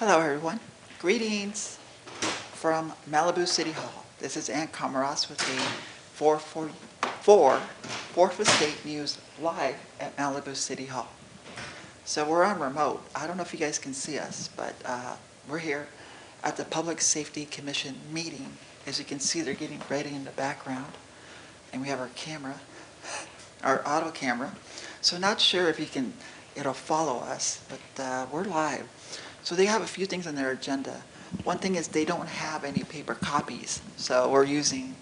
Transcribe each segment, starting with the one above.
Hello everyone. Greetings from Malibu City Hall. This is Ann Komarovsk with the 444 4th Estate News live at Malibu City Hall. So we're on remote. I don't know if you guys can see us, but we're here at the Public Safety Commission meeting. As you can see, they're getting ready in the background. And we have our camera, our auto camera. So not sure if it'll follow us, but we're live. So they have a few things on their agenda. One thing is they don't have any paper copies, so we're using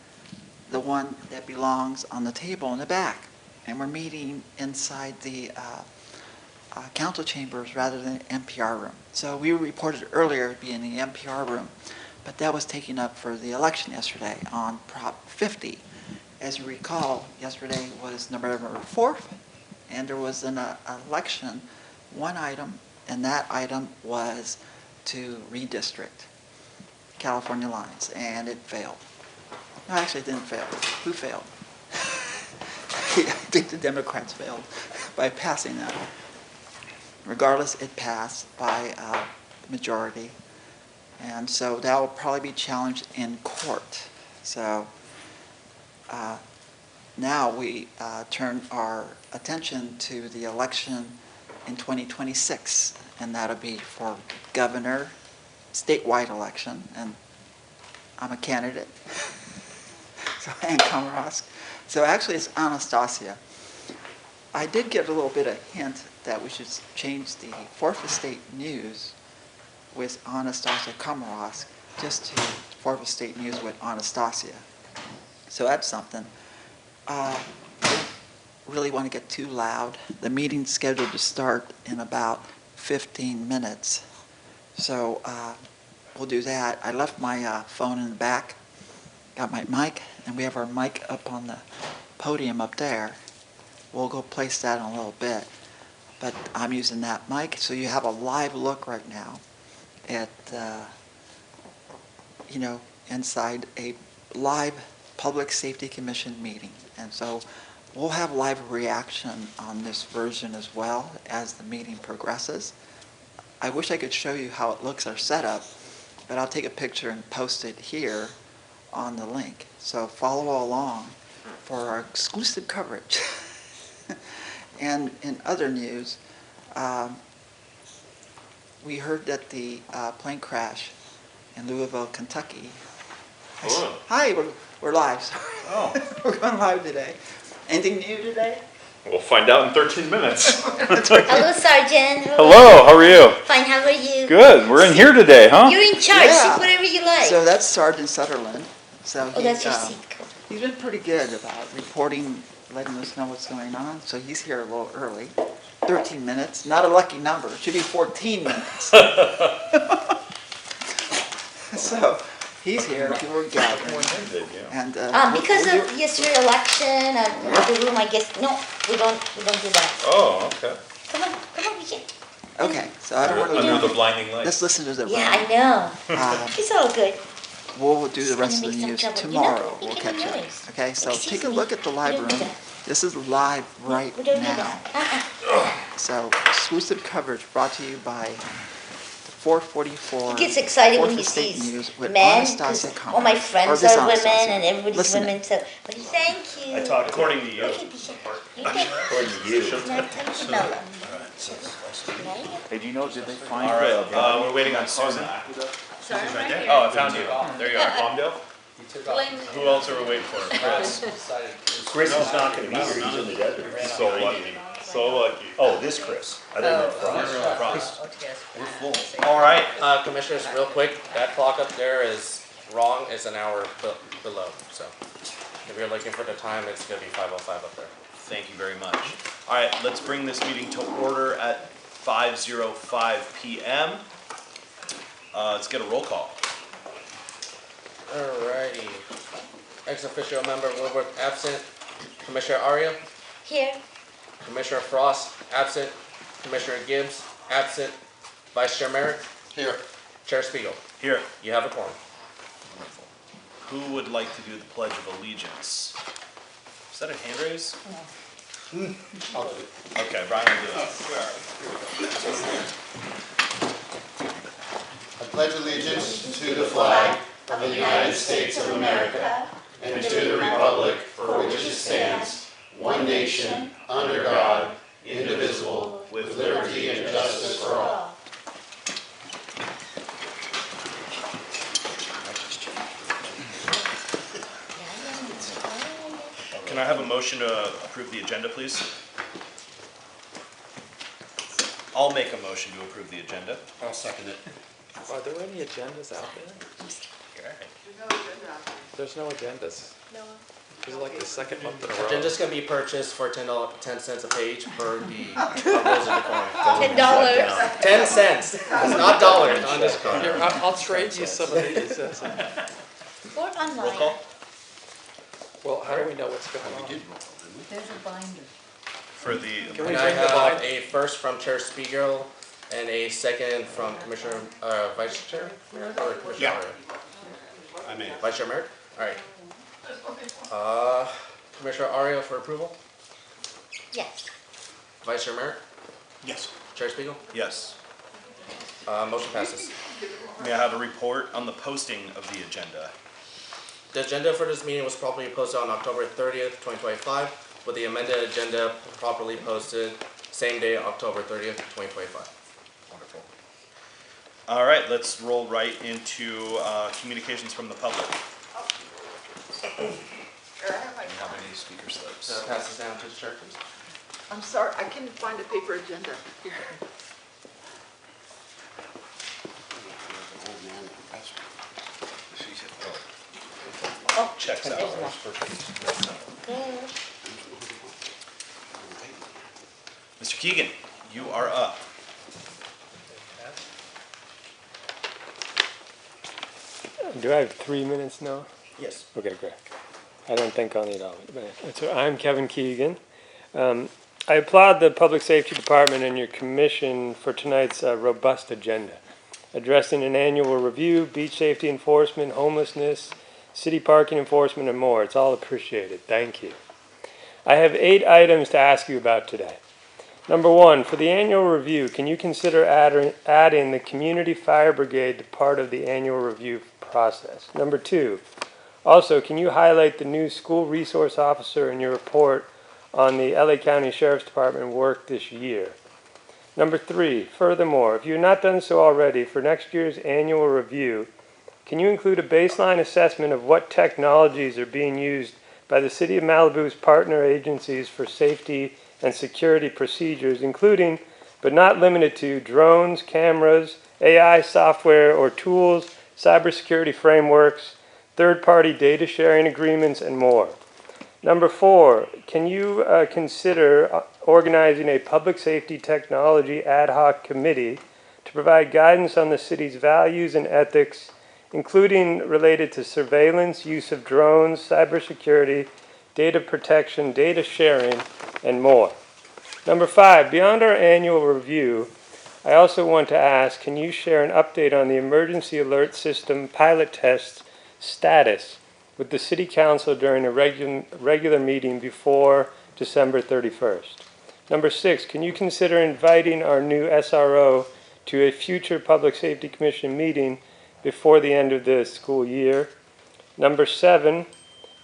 the one that belongs on the table in the back. And we're meeting inside the council chambers rather than NPR room. So we reported earlier it'd be in the NPR room, but that was taken up for the election yesterday on Prop 50. As you recall, yesterday was November 4th, and there was an election, one item, and that item was to redistrict California lines, and it failed. No, actually, it didn't fail. Who failed? I think the Democrats failed by passing that. Regardless, it passed by majority, and so that will probably be challenged in court. So now we turn our attention to the election in 2026, and that'll be for governor, statewide election, and I'm a candidate. So Ann Komarovsk. So actually it's AnnestaciA. I did get a little bit of hint that we should change the 4th Estate News with AnnestaciA Komarovsk just to 4th Estate News with AnnestaciA. So that's something. Really want to get too loud. The meeting's scheduled to start in about 15 minutes. So we'll do that. I left my phone in the back, got my mic, and we have our mic up on the podium up there. We'll go place that in a little bit. But I'm using that mic, so you have a live look right now at, inside a live Public Safety Commission meeting. And so we'll have live reaction on this version as well as the meeting progresses. I wish I could show you how it looks, our setup, but I'll take a picture and post it here on the link. So follow along for our exclusive coverage. And in other news, we heard that the plane crash in Louisville, Kentucky. Hello. Hi, we're live. Sorry. Oh. We're going live today. Anything new today? We'll find out in 13 minutes. Hello, Sergeant. Hello, how are you? Fine, how are you? Good, we're in here today, huh? You're in charge. Yeah. Sit whatever you like. So that's Sergeant Sutherland. So Oh, that's your seat. Cool. he's been pretty good about reporting, letting us know what's going on. So he's here a little early. 13 minutes, not a lucky number. It should be 14 minutes. So he's here. We're gathering. And Because of yesterday's election, the room, I guess. No, we don't do that. Oh, okay. Come on, Vijay. okay, so I don't want to. Under the blinding lights. Let's listen to the. Yeah, I know. It's all good. We'll do the rest of the Gonna news make some trouble. tomorrow. You We'll know, catch making up. noise. Okay, so Excuse take a me. look at the live We don't do room. that. This is live right We don't do now. that. So exclusive coverage brought to you by the 444. He gets excited when 4th he Estate sees News with men. AnnestaciA 'Cause all my Komarovsk. Or friends this are women, AnnestaciA. and everybody's Listen. women. So, but thank you. I talked according to you. Okay, Vijay. You can. According to you. Now tell me Bella. Hey, do you know, did they find All right, we're waiting on Susan. Sorry, Right there. Oh, I found you. There you are, Palmdale. Who else are we waiting for? Chris. Chris is not gonna be here, he's in the desert. So lucky. So lucky. Oh, this Chris. I don't know Frost. Frost. We're full. All right, commissioners, real quick, that clock up there is wrong, it's an hour below, so if you're looking for the time, it's gonna be 5:05 up there. Thank you very much. All right, let's bring this meeting to order at 5:05 p.m. Let's get a roll call. Alrighty, ex officio member Woodward absent, Commissioner Aria, Here. Commissioner Frost absent, Commissioner Gibbs absent, Vice Chair Merrick, Here. Chair Spiegel. Here, You have a quorum. who would like to do the Pledge of Allegiance? Is that a hand raise? No. Okay, Brian will do it. pledge allegiance to the flag of the United States of America and to the republic for which it stands, one nation, under God, indivisible, with liberty and justice for all. Can I have a motion to approve the agenda, please? I'll make a motion to approve the agenda. I'll second it. Are there any agendas out there? There's no agendas. No. This is like the second month in a row. Agenda's gonna be purchased for $10 a page per the rules of the coin. $10. 10 cents, not dollars on this coin. Here, I'll trade you some of these. Or Roll online. call? Well, how do we know what's going on? There's a binder. For the, Can we And I bring the have binder? a first from Chair Spiegel and a second from Commissioner, Vice Chair Merritt or Commissioner Yeah. Aria? I mean, Vice Chair Merritt? Alright. Commissioner Aria for approval? Yes. Vice Chair Merritt? yes. Chair Spiegel? yes. Motion passes. May I have a report on the posting of the agenda? The agenda for this meeting was properly posted on October 30th, 2025, with the amended agenda properly posted same day, October 30th, 2025. Wonderful. All right, let's roll right into communications from the public. Do you have any speaker slips? Pass this down to the chair, please. I'm sorry, I couldn't find a paper agenda. Here. Oh, Checks out. there's one. There. Mr. Keegan, you are up. Do I have 3 minutes now? Yes. Okay, great. I don't think I'll need all of it. But so I'm Kevin Keegan. I applaud the Public Safety Department and your commission for tonight's robust agenda, addressing an annual review, beach safety enforcement, homelessness, city parking enforcement, and more. It's all appreciated. Thank you. I have 8 items to ask you about today. Number 1, for the annual review, can you consider adding the Community Fire Brigade to part of the annual review process? Number 2, also, can you highlight the new school resource officer in your report on the LA County Sheriff's Department work this year? Number 3, furthermore, if you have not done so already, for next year's annual review, can you include a baseline assessment of what technologies are being used by the City of Malibu's partner agencies for safety and security procedures, including, but not limited to, drones, cameras, AI software or tools, cybersecurity frameworks, third-party data sharing agreements, and more? Number 4, can you consider organizing a public safety technology ad hoc committee to provide guidance on the city's values and ethics, including related to surveillance, use of drones, cybersecurity, data protection, data sharing, and more? Number 5, beyond our annual review, I also want to ask, can you share an update on the emergency alert system pilot test status with the City Council during a regular meeting before December 31st? Number 6, can you consider inviting our new SRO to a future Public Safety Commission meeting before the end of the school year? Number 7,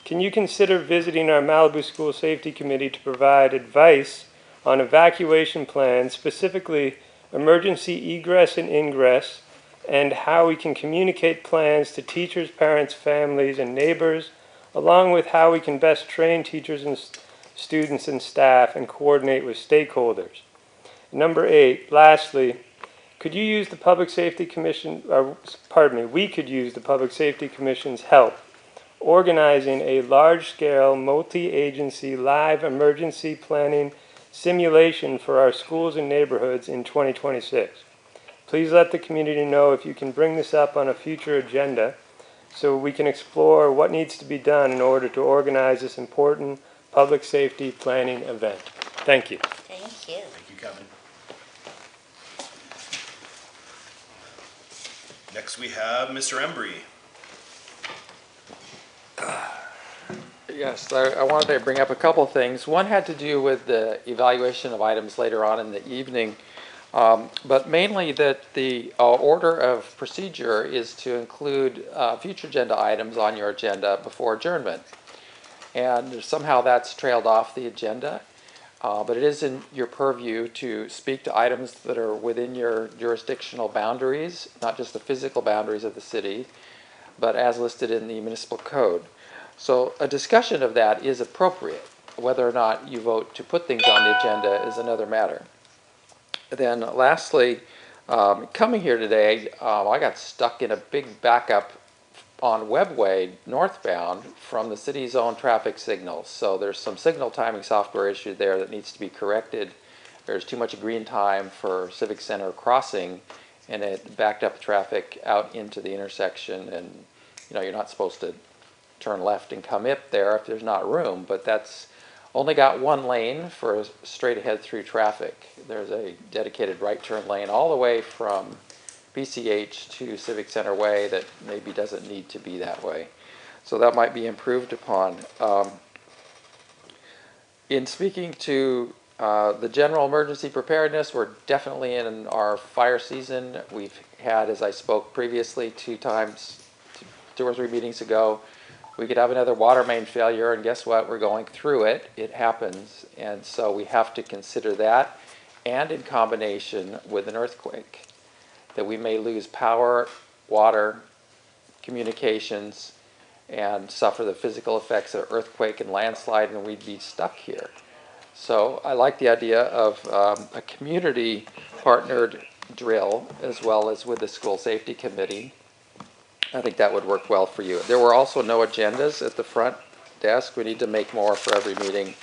can you consider visiting our Malibu School Safety Committee to provide advice on evacuation plans, specifically emergency egress and ingress, and how we can communicate plans to teachers, parents, families, and neighbors, along with how we can best train teachers and students and staff and coordinate with stakeholders? Number 8, lastly, could you use the Public Safety Commission, we could use the Public Safety Commission's help organizing a large-scale, multi-agency live emergency planning simulation for our schools and neighborhoods in 2026. Please let the community know if you can bring this up on a future agenda so we can explore what needs to be done in order to organize this important public safety planning event. Thank you. Thank you. Thank you, Kevin. Next we have Mr. Embry. Yes, I wanted to bring up a couple things. One had to do with the evaluation of items later on in the evening. But mainly that the order of procedure is to include future agenda items on your agenda before adjournment. And somehow that's trailed off the agenda. But it is in your purview to speak to items that are within your jurisdictional boundaries, not just the physical boundaries of the city, but as listed in the municipal code. So a discussion of that is appropriate. Whether or not you vote to put things on the agenda is another matter. Then lastly, coming here today, I got stuck in a big backup on Webway northbound from the city's own traffic signals. So there's some signal timing software issue there that needs to be corrected. There's too much green time for Civic Center crossing, and it backed up traffic out into the intersection. And you're not supposed to turn left and come up there if there's not room, but that's only got one lane for straight ahead through traffic. There's a dedicated right turn lane all the way from BCH to Civic Center Way that maybe doesn't need to be that way. So that might be improved upon. In speaking to the general emergency preparedness, we're definitely in our fire season. We've had, as I spoke previously, 2 or 3 meetings ago, we could have another water main failure, and guess what? We're going through it. It happens. And so we have to consider that, and in combination with an earthquake, that we may lose power, water, communications, and suffer the physical effects of earthquake and landslide, and we'd be stuck here. So I like the idea of a community-partnered drill, as well as with the school safety committee. I think that would work well for you. There were also no agendas at the front desk. We need to make more for every meeting.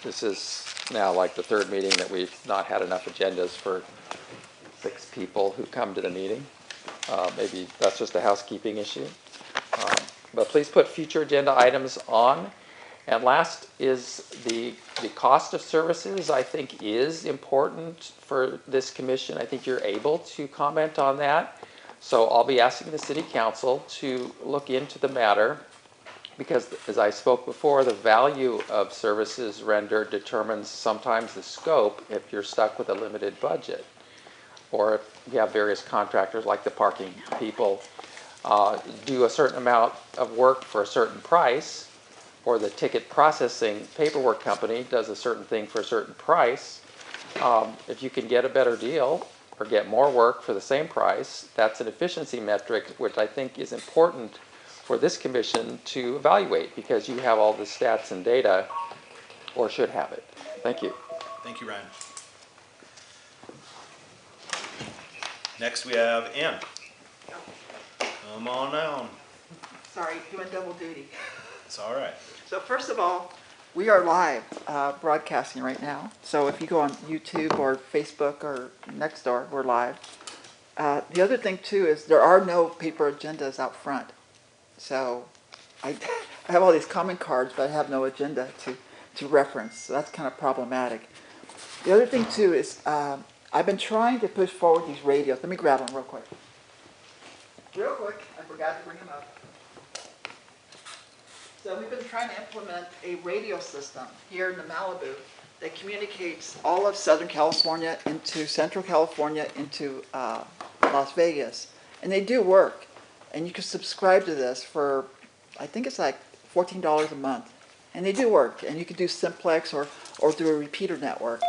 This is now like the 3rd meeting that we've not had enough agendas for 6 people who come to the meeting. Maybe that's just a housekeeping issue. But please put future agenda items on. And last is the cost of services, I think, is important for this commission. I think you're able to comment on that. So I'll be asking the City Council to look into the matter, because as I spoke before, the value of services rendered determines sometimes the scope if you're stuck with a limited budget. Or if you have various contractors like the parking people do a certain amount of work for a certain price, or the ticket processing paperwork company does a certain thing for a certain price. If you can get a better deal or get more work for the same price, that's an efficiency metric which I think is important for this commission to evaluate, because you have all the stats and data, or should have it. Thank you. Thank you, Ryan. Next we have Ann. Come on down. Sorry, doing double duty. It's all right. So first of all, we are live broadcasting right now. So if you go on YouTube or Facebook or Nextdoor, we're live. The other thing too is there are no paper agendas out front. So I have all these comment cards, but I have no agenda to reference. So that's kind of problematic. The other thing too is I've been trying to push forward these radios. Let me grab them real quick. Real quick, I forgot to bring them up. So we've been trying to implement a radio system here in the Malibu that communicates all of Southern California into Central California into Las Vegas. And they do work. And you can subscribe to this for, I think it's like $14 a month. And they do work. And you can do simplex or through a repeater network.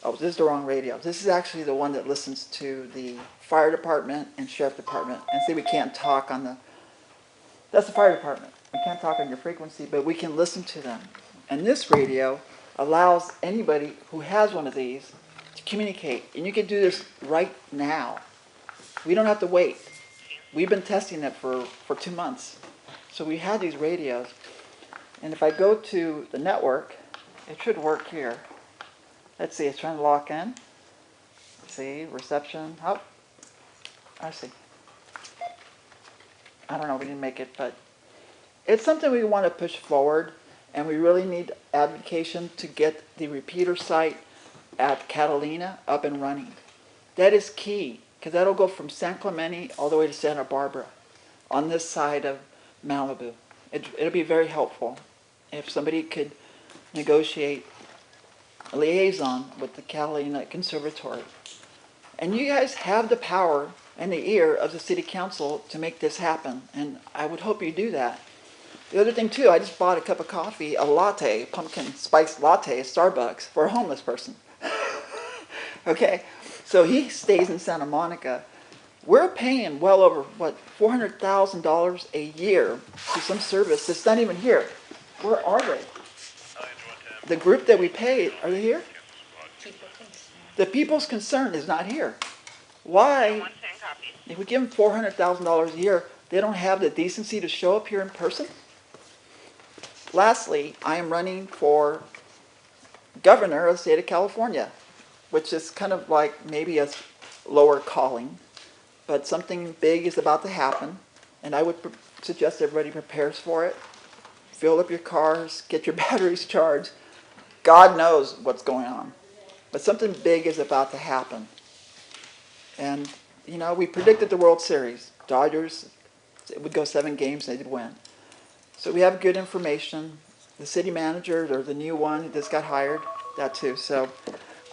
Oh, this is the wrong radio. This is actually the one that listens to the fire department and sheriff department. And see, we can't talk on the, that's the fire department. We can't talk on your frequency, but we can listen to them. And this radio allows anybody who has one of these to communicate. And you can do this right now. We don't have to wait. We've been testing it for 2 months. So we have these radios. And if I go to the network, it should work here. Let's see, it's trying to lock in. Let's see, reception. Oh, I see. I don't know, we didn't make it, but it's something we want to push forward, and we really need advocation to get the repeater site at Catalina up and running. That is key, because that'll go from San Clemente all the way to Santa Barbara on this side of Malibu. It'll be very helpful if somebody could negotiate a liaison with the Catalina Conservatory. And you guys have the power and the ear of the city council to make this happen, and I would hope you do that. The other thing too, I just bought a cup of coffee, a latte, pumpkin spice latte at Starbucks for a homeless person. Okay, so he stays in Santa Monica. We're paying well over, what, $400,000 a year to some service that's not even here. Where are they? The group that we pay, are they here? The People's Concern is not here. Why, if we give them $400,000 a year, they don't have the decency to show up here in person? Lastly, I am running for governor of the state of California, which is kind of like maybe a lower calling, but something big is about to happen, and I would suggest everybody prepares for it. Fill up your cars, get your batteries charged. God knows what's going on, but something big is about to happen. And, you know, we predicted the World Series. Dodgers, it would go 7 games, they did win. So we have good information. The city manager, or the new one that just got hired, that too. So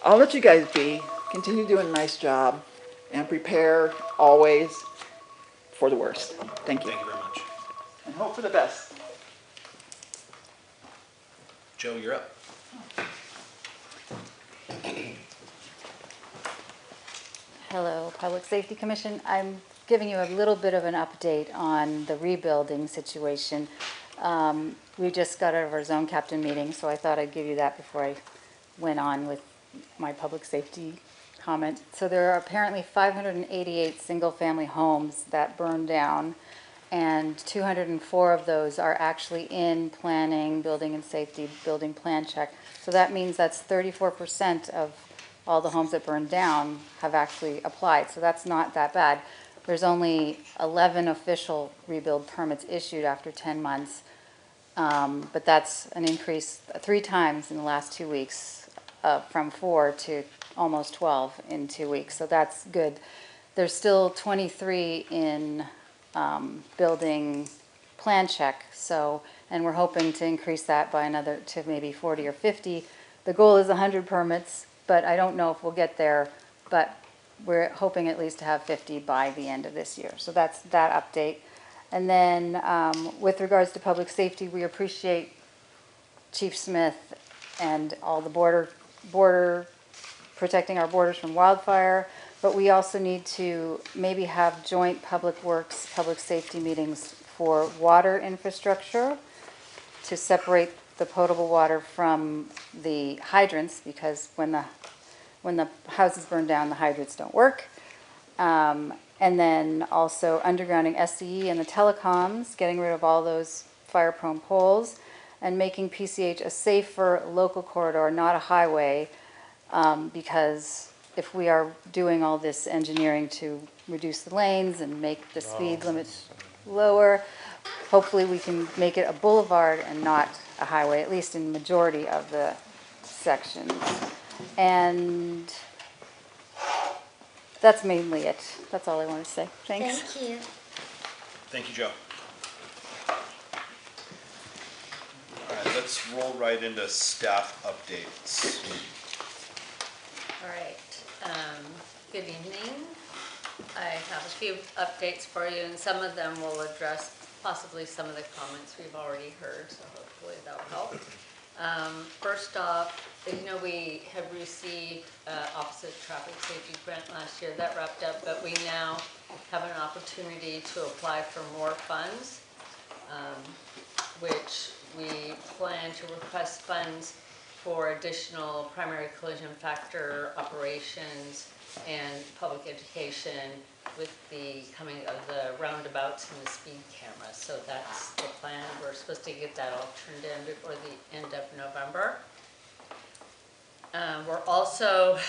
I'll let you guys be. Continue doing a nice job, and prepare always for the worst. Thank you. Thank you very much. And hope for the best. Joe, you're up. Hello, Public Safety Commission. I'm giving you a little bit of an update on the rebuilding situation. We just got out of our zone captain meeting, so I thought I'd give you that before I went on with my public safety comment. So there are apparently 588 single-family homes that burned down, and 204 of those are actually in planning, building and safety, building plan check. So that means that's 34% of all the homes that burned down have actually applied. So that's not that bad. There's only 11 official rebuild permits issued after 10 months. But that's an increase 3 times in the last 2 weeks, from 4 to almost 12 in 2 weeks. So that's good. There's still 23 in building plan check. So, and we're hoping to increase that by another to maybe 40 or 50. The goal is 100 permits, but I don't know if we'll get there. But we're hoping at least to have 50 by the end of this year. So that's that update. And then with regards to public safety, we appreciate Chief Smith and all the border protecting our borders from wildfire, but we also need to maybe have joint public works, public safety meetings for water infrastructure to separate the potable water from the hydrants, because when the houses burn down, the hydrants don't work. And then also undergrounding SCE and the telecoms, getting rid of all those fire-prone poles, and making PCH a safer local corridor, not a highway, because if we are doing all this engineering to reduce the lanes and make the speed limits lower, hopefully we can make it a boulevard and not a highway, at least in the majority of the sections. And that's mainly it. That's all I want to say. Thanks. Thank you. Thank you, Joe. All right, let's roll right into staff updates. All right, good evening. I have a few updates for you, and some of them will address possibly some of the comments we've already heard, so hopefully that'll help. First off, you know, we have received opposite traffic safety grant last year. That wrapped up, but we now have an opportunity to apply for more funds, which we plan to request funds for additional primary collision factor operations and public education with the coming of the roundabouts and the speed cameras. So that's the plan. We're supposed to get that all turned in before the end of November. We're also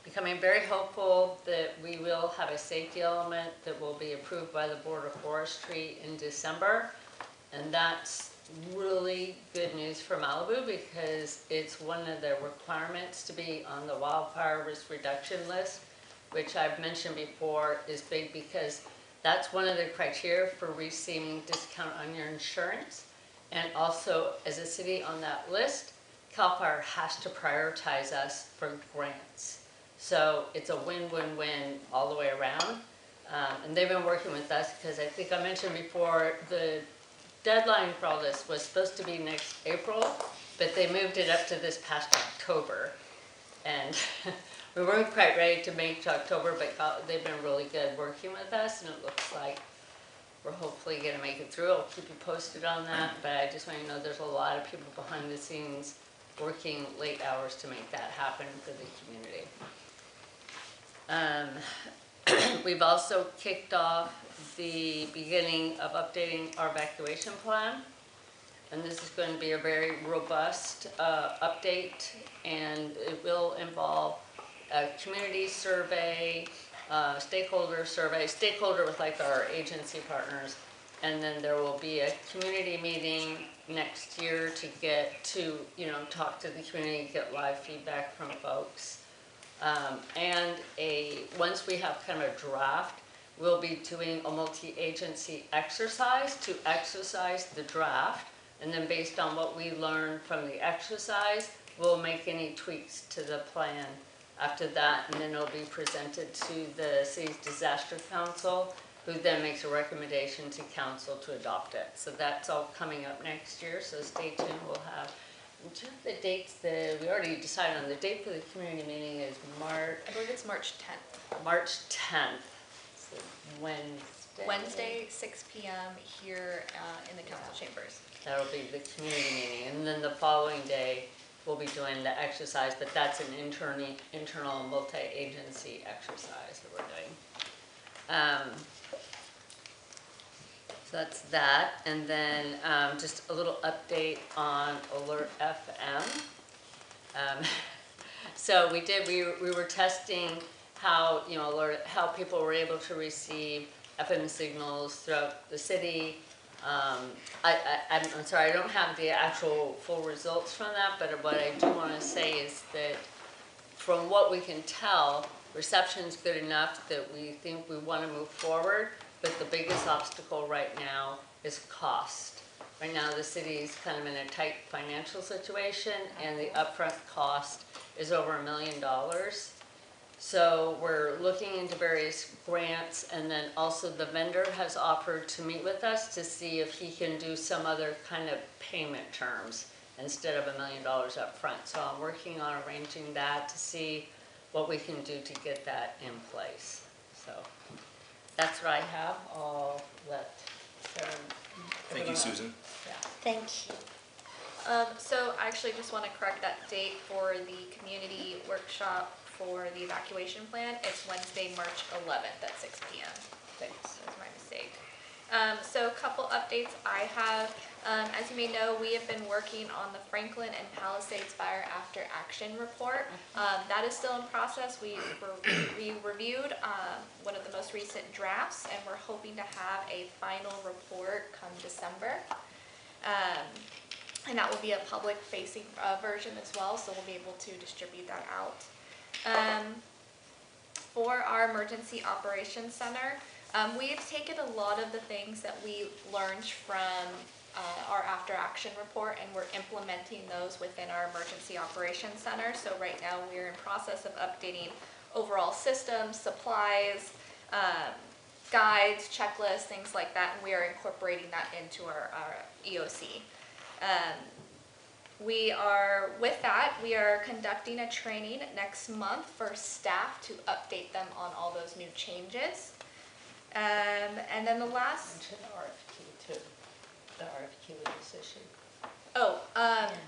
becoming very hopeful that we will have a safety element that will be approved by the Board of Forestry in December. And that's really good news for Malibu, because it's one of the requirements to be on the wildfire risk reduction list, which I've mentioned before is big because that's one of the criteria for receiving discount on your insurance. And also, as a city on that list, CAL FIRE has to prioritize us for grants. So it's a win-win-win all the way around. And they've been working with us because I think I mentioned before, the deadline for all this was supposed to be next April, but they moved it up to this past October. And we weren't quite ready to make to October, but they've been really good working with us, and it looks like we're hopefully gonna make it through. I'll keep you posted on that, but I just want you to know there's a lot of people behind the scenes working late hours to make that happen for the community. We've also kicked off the beginning of updating our evacuation plan. And this is going to be a very robust update, and it will involve a community survey, stakeholder with like our agency partners, and then there will be a community meeting next year to get to, talk to the community, get live feedback from folks. And once we have kind of a draft, we'll be doing a multi-agency exercise to exercise the draft. And then based on what we learn from the exercise, we'll make any tweaks to the plan after that. And then it'll be presented to the city's disaster council, who then makes a recommendation to council to adopt it. So that's all coming up next year, so stay tuned. We'll have the dates. We already decided on the date for the community meeting is March. I believe it's March 10th. March 10th. So Wednesday, 6 p.m. here in the council chambers. That'll be the community meeting, and then the following day we'll be doing the exercise, but that's an internal multi-agency exercise that we're doing. So that's that, and then just a little update on Alert FM. So we were testing how how people were able to receive FM signals throughout the city. I'm sorry, I don't have the actual full results from that, but what I do want to say is that from what we can tell, reception's good enough that we think we want to move forward, but the biggest obstacle right now is cost. Right now the city's kind of in a tight financial situation, and the upfront cost is over $1 million. So we're looking into various grants, and then also the vendor has offered to meet with us to see if he can do some other kind of payment terms instead of $1 million up front. So I'm working on arranging that to see what we can do to get that in place. So that's what I have. I'll let Sarah. Thank you, Susan. Yeah. Thank you. So I actually just want to correct that date for the community workshop for the evacuation plan. It's Wednesday, March 11th at 6 p.m. Thanks. That was my mistake. So a couple updates I have. As you may know, we have been working on the Franklin and Palisades Fire After Action report. That is still in process. We reviewed one of the most recent drafts, and we're hoping to have a final report come December. And that will be a public-facing version as well, so we'll be able to distribute that out. For our Emergency Operations Center, we've taken a lot of the things that we learned from our After Action report, and we're implementing those within our Emergency Operations Center. So right now we're in process of updating overall systems, supplies, guides, checklists, things like that, and we are incorporating that into our EOC. With that, we are conducting a training next month for staff to update them on all those new changes. And then the last... Mention RFQ too. The RFQ was issued.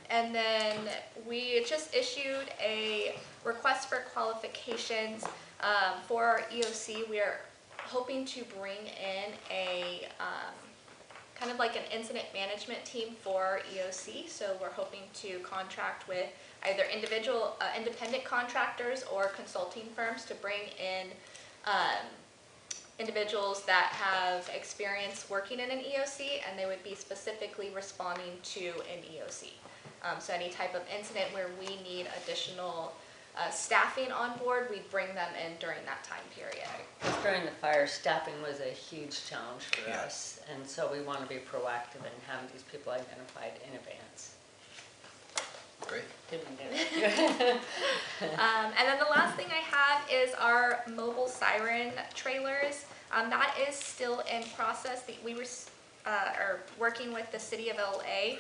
And then we just issued a request for qualifications for our EOC. We are hoping to bring in a kind of like an incident management team for our EOC. So we're hoping to contract with either independent contractors or consulting firms to bring in individuals that have experience working in an EOC, and they would be specifically responding to an EOC. So any type of incident where we need additional staffing on board, we bring them in during that time period. Because during the fire, staffing was a huge challenge for us, and so we want to be proactive and have these people identified in advance. Great. Did we do it? And then the last thing I have is our mobile siren trailers. That is still in process. We are working with the city of LA.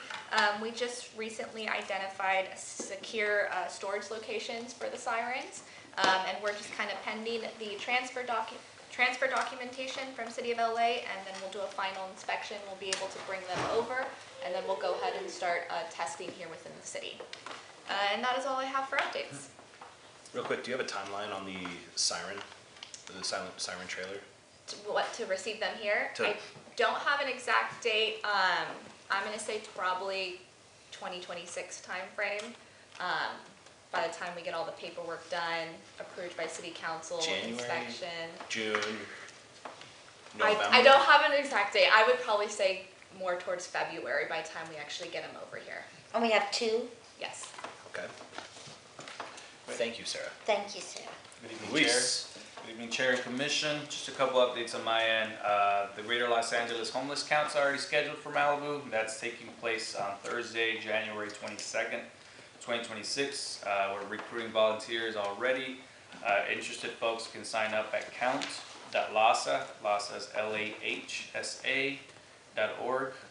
We just recently identified secure storage locations for the sirens. And we're just kind of pending the transfer documentation from city of LA, and then we'll do a final inspection. We'll be able to bring them over, and then we'll go ahead and start testing here within the city. And that is all I have for updates. Real quick, do you have a timeline on the siren siren trailer? To receive them here? I don't have an exact date. I'm going to say probably 2026 timeframe. By the time we get all the paperwork done, approved by city council, January, inspection. June, November? I don't have an exact date. I would probably say more towards February by the time we actually get them over here. And we have 2? Yes. Okay. Thank you, Sarah. Thank you, Sarah. Good evening, Luis. Chair. Good evening, Chair and Commission. Just a couple updates on my end. The Greater Los Angeles Homeless Count's already scheduled for Malibu. That's taking place on Thursday, January 22nd, 2026. We're recruiting volunteers already. Interested folks can sign up at count.lasa. Lasa is LAHSA.org.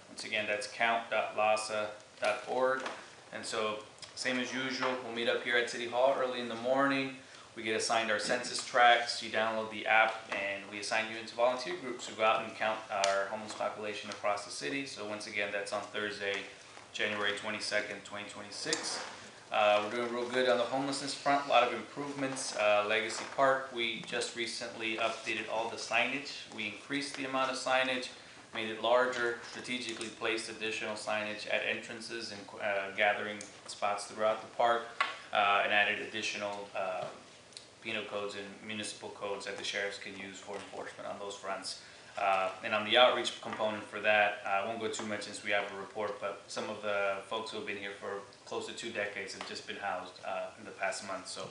Once again, that's count.lasa.org. And so, same as usual, we'll meet up here at City Hall early in the morning. We get assigned our census tracts. You download the app, and we assign you into volunteer groups who go out and count our homeless population across the city. So once again, that's on Thursday, January 22nd, 2026. We're doing real good on the homelessness front, a lot of improvements. Legacy Park, we just recently updated all the signage. We increased the amount of signage, made it larger, strategically placed additional signage at entrances and gathering spots throughout the park, and added additional penal codes and municipal codes that the sheriffs can use for enforcement on those fronts. And on the outreach component for that, I won't go too much since we have a report, but some of the folks who have been here for close to 2 decades have just been housed in the past month. So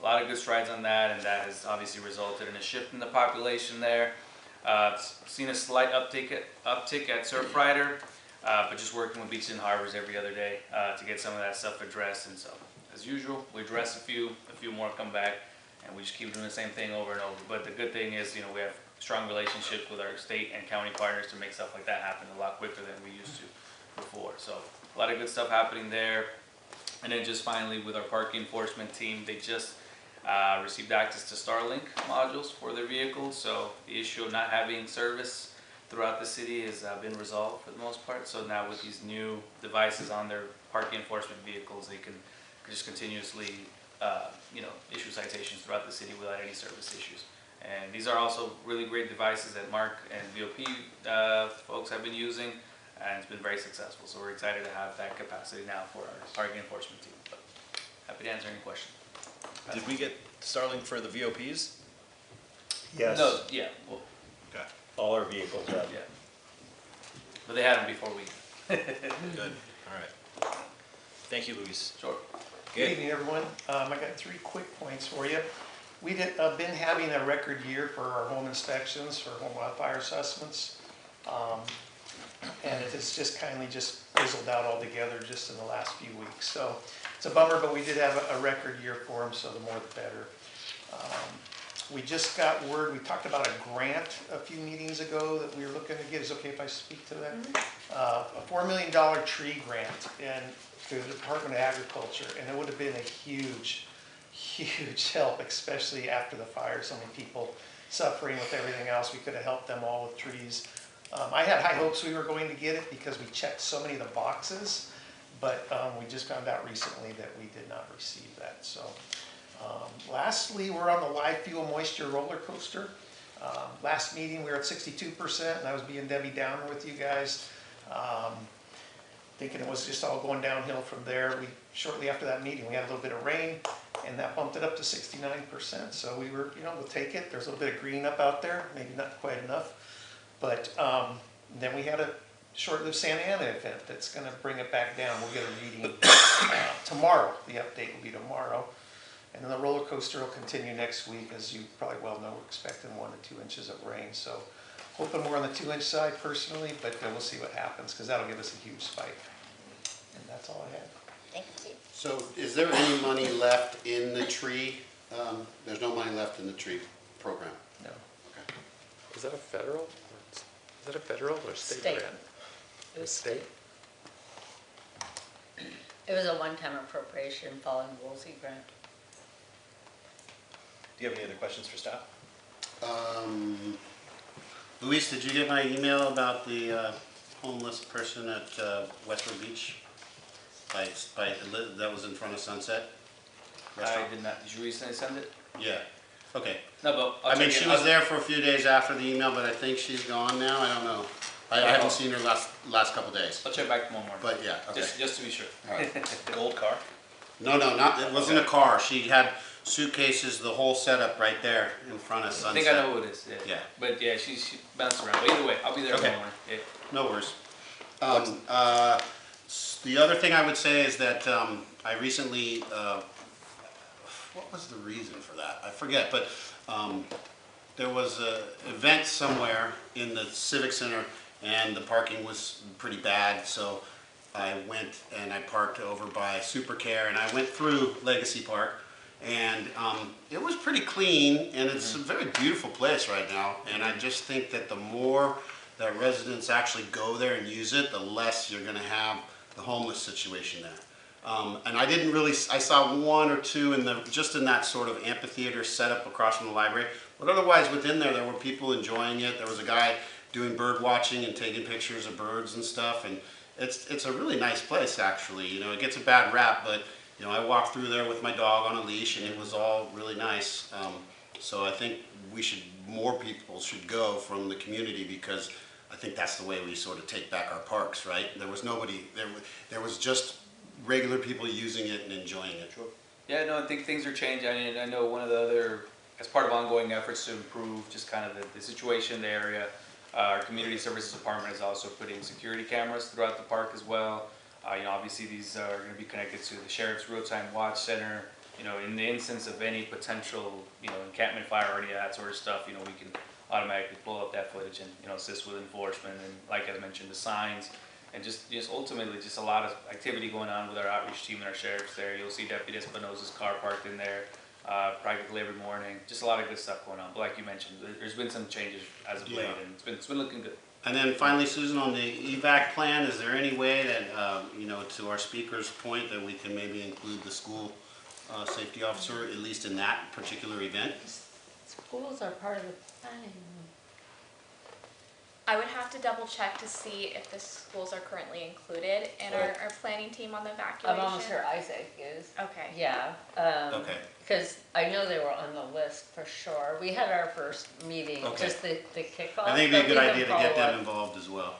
a lot of good strides on that, and that has obviously resulted in a shift in the population there. Seen a slight uptick at Surfrider, but just working with beaches and harbors every other day to get some of that stuff addressed. And so, as usual, we address a few more come back, and we just keep doing the same thing over and over. But the good thing is, we have strong relationships with our state and county partners to make stuff like that happen a lot quicker than we used to before. So a lot of good stuff happening there. And then just finally with our parking enforcement team, they just received access to Starlink modules for their vehicles. So the issue of not having service throughout the city has been resolved for the most part. So now with these new devices on their parking enforcement vehicles, they can just continuously issue citations throughout the city without any service issues. And these are also really great devices that Mark and VOP folks have been using, and it's been very successful. So we're excited to have that capacity now for our parking enforcement team. But happy to answer any questions. Did we get Starlink for the VOPs? Yes. No, yeah. Well, Okay. All our vehicles have. yeah. But they had them before we. Good. All right. Thank you, Luis. Sure. Good evening, everyone. I got 3 quick points for you. We've been having a record year for our home inspections, for home wildfire assessments. And it has just kindly fizzled out altogether just in the last few weeks. So it's a bummer, but we did have a record year for them, so the more the better. We just got word, we talked about a grant a few meetings ago that we were looking to get. Is it okay if I speak to that? A $4 million tree grant through the Department of Agriculture, and it would have been a huge help, especially after the fire. So many people suffering with everything else. We could have helped them all with trees. I had high hopes we were going to get it because we checked so many of the boxes, but we just found out recently that we did not receive that. So lastly, we're on the live fuel moisture roller coaster. Last meeting we were at 62%, and I was being Debbie Downer with you guys, thinking it was just all going downhill from there. Shortly after that meeting, we had a little bit of rain, and that bumped it up to 69%. So we were, we'll take it. There's a little bit of green up out there, maybe not quite enough. But then we had a short-lived Santa Ana event that's going to bring it back down. We'll get a reading tomorrow. The update will be tomorrow. And then the roller coaster will continue next week. As you probably well know, we're expecting 1 to 2 inches of rain. So hoping more on the 2-inch side personally, but we'll see what happens because that'll give us a huge spike. And that's all I have. Thank you. So is there any money left in the tree? There's no money left in the tree program? No. Okay. Is that a federal or state State. grant? It was State? It was a one-time appropriation following the Woolsey grant. Do you have any other questions for staff? Luis, did you get my email about the homeless person at Westwood Beach? That was in front of Sunset I Restaurant? did not, did you recently send it? Yeah, okay. No, but I'll I mean, check she it. was there for a few days after the email, but I think she's gone now, I don't know. I haven't seen her last couple days, I'll check back tomorrow morning. but yeah, okay. Just to be sure. All right. Gold car? No, it wasn't a car, she had suitcases, the whole setup right there in front of I Sunset. think I know who it is, yeah. Yeah. But yeah, she bounced around. But either way, I'll be there Okay. tomorrow morning. Yeah. No worries. The other thing I would say is that I recently, what was the reason for that? I forget, but there was an event somewhere in the Civic Center and the parking was pretty bad, so I went and I parked over by Supercare and I went through Legacy Park and it was pretty clean and it's a very beautiful place right now, and I just think that the more that residents actually go there and use it, the less you're gonna have the homeless situation there. And I saw one or two just in that sort of amphitheater setup across from the library, but otherwise within there were people enjoying it. There was a guy doing bird watching and taking pictures of birds and stuff, and it's a really nice place actually. You know, it gets a bad rap, but you know, I walked through there with my dog on a leash and it was all really nice. So I think more people should go from the community, because I think that's the way we sort of take back our parks, right? There was nobody, there was just regular people using it and enjoying it. Yeah, no, I think things are changing. I mean, I know one of the other, as part of ongoing efforts to improve just kind of the situation in the area, our community services department is also putting security cameras throughout the park as well. You know, obviously these are going to be connected to the Sheriff's Real-Time Watch Center. You know, in the instance of any potential, you know, encampment fire or any of that sort of stuff, you know, we can automatically pull up that footage and, you know, assist with enforcement and, like I mentioned, the signs, and just ultimately just a lot of activity going on with our outreach team and our sheriffs there. You'll see Deputy Espinosa's car parked in there practically every morning. Just a lot of good stuff going on. But like you mentioned, there's been some changes as of late, and it's been looking good. And then finally, Susan, on the evac plan, is there any way that, you know, to our speaker's point, that we can maybe include the school safety officer, at least in that particular event? Schools are part of the planning. I would have to double check to see if the schools are currently included in our planning team on the evacuation. I'm almost sure Isaac is. Okay. Yeah. Okay. Because I know they were on the list for sure. We had our first meeting, Okay. just the kickoff. I think it'd be a but good we can idea to get follow them up. involved as well.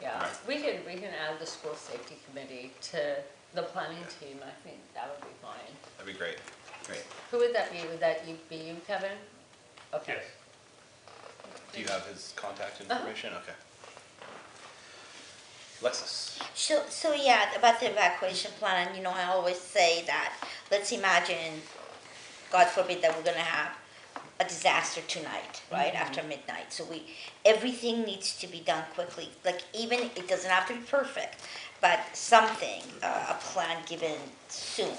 Yeah, Right. we can add the school safety committee to the planning team. I think that would be fine. That'd be great. Great. Who would that be? Would that be you, Kevin? Okay. Yes. Do you have his contact information? Okay. Alexis. So yeah, about the evacuation plan, you know, I always say that, let's imagine, God forbid, that we're gonna have a disaster tonight, right, after midnight. So everything needs to be done quickly. Like, even, it doesn't have to be perfect, but something, a plan given soon,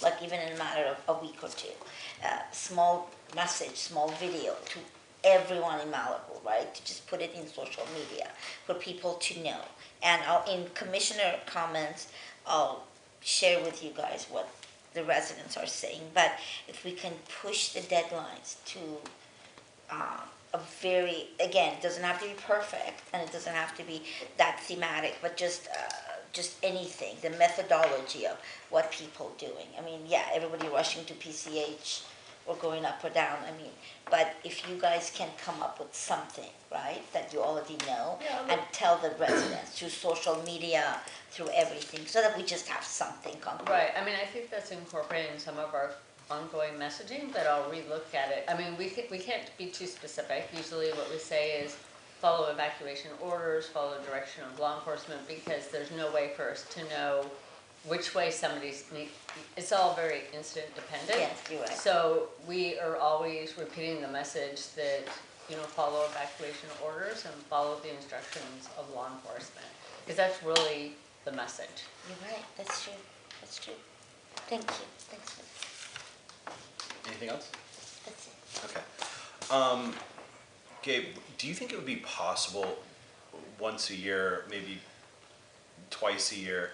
like even in a matter of a week or two. Small message, small video to everyone in Malibu, right? To just put it in social media for people to know. And in commissioner comments, I'll share with you guys what the residents are saying. But if we can push the deadlines to a very, again, it doesn't have to be perfect and it doesn't have to be that thematic, but just anything, the methodology of what people doing. I mean, yeah, everybody rushing to PCH or going up or down, I mean, but if you guys can come up with something, right, that you already know, and tell the residents through social media, through everything, so that we just have something concrete. Right, I mean, I think that's incorporated in some of our ongoing messaging, but I'll relook at it. I mean, we can't be too specific. Usually what we say is follow evacuation orders, follow direction of law enforcement, because there's no way for us to know which way it's all very incident dependent. Yes, you're right. So we are always repeating the message that, you know, follow evacuation orders and follow the instructions of law enforcement, because that's really the message. You're right, that's true, that's true. Thank you. Thanks. Anything else? That's it. Okay. Gabe, do you think it would be possible once a year, maybe twice a year,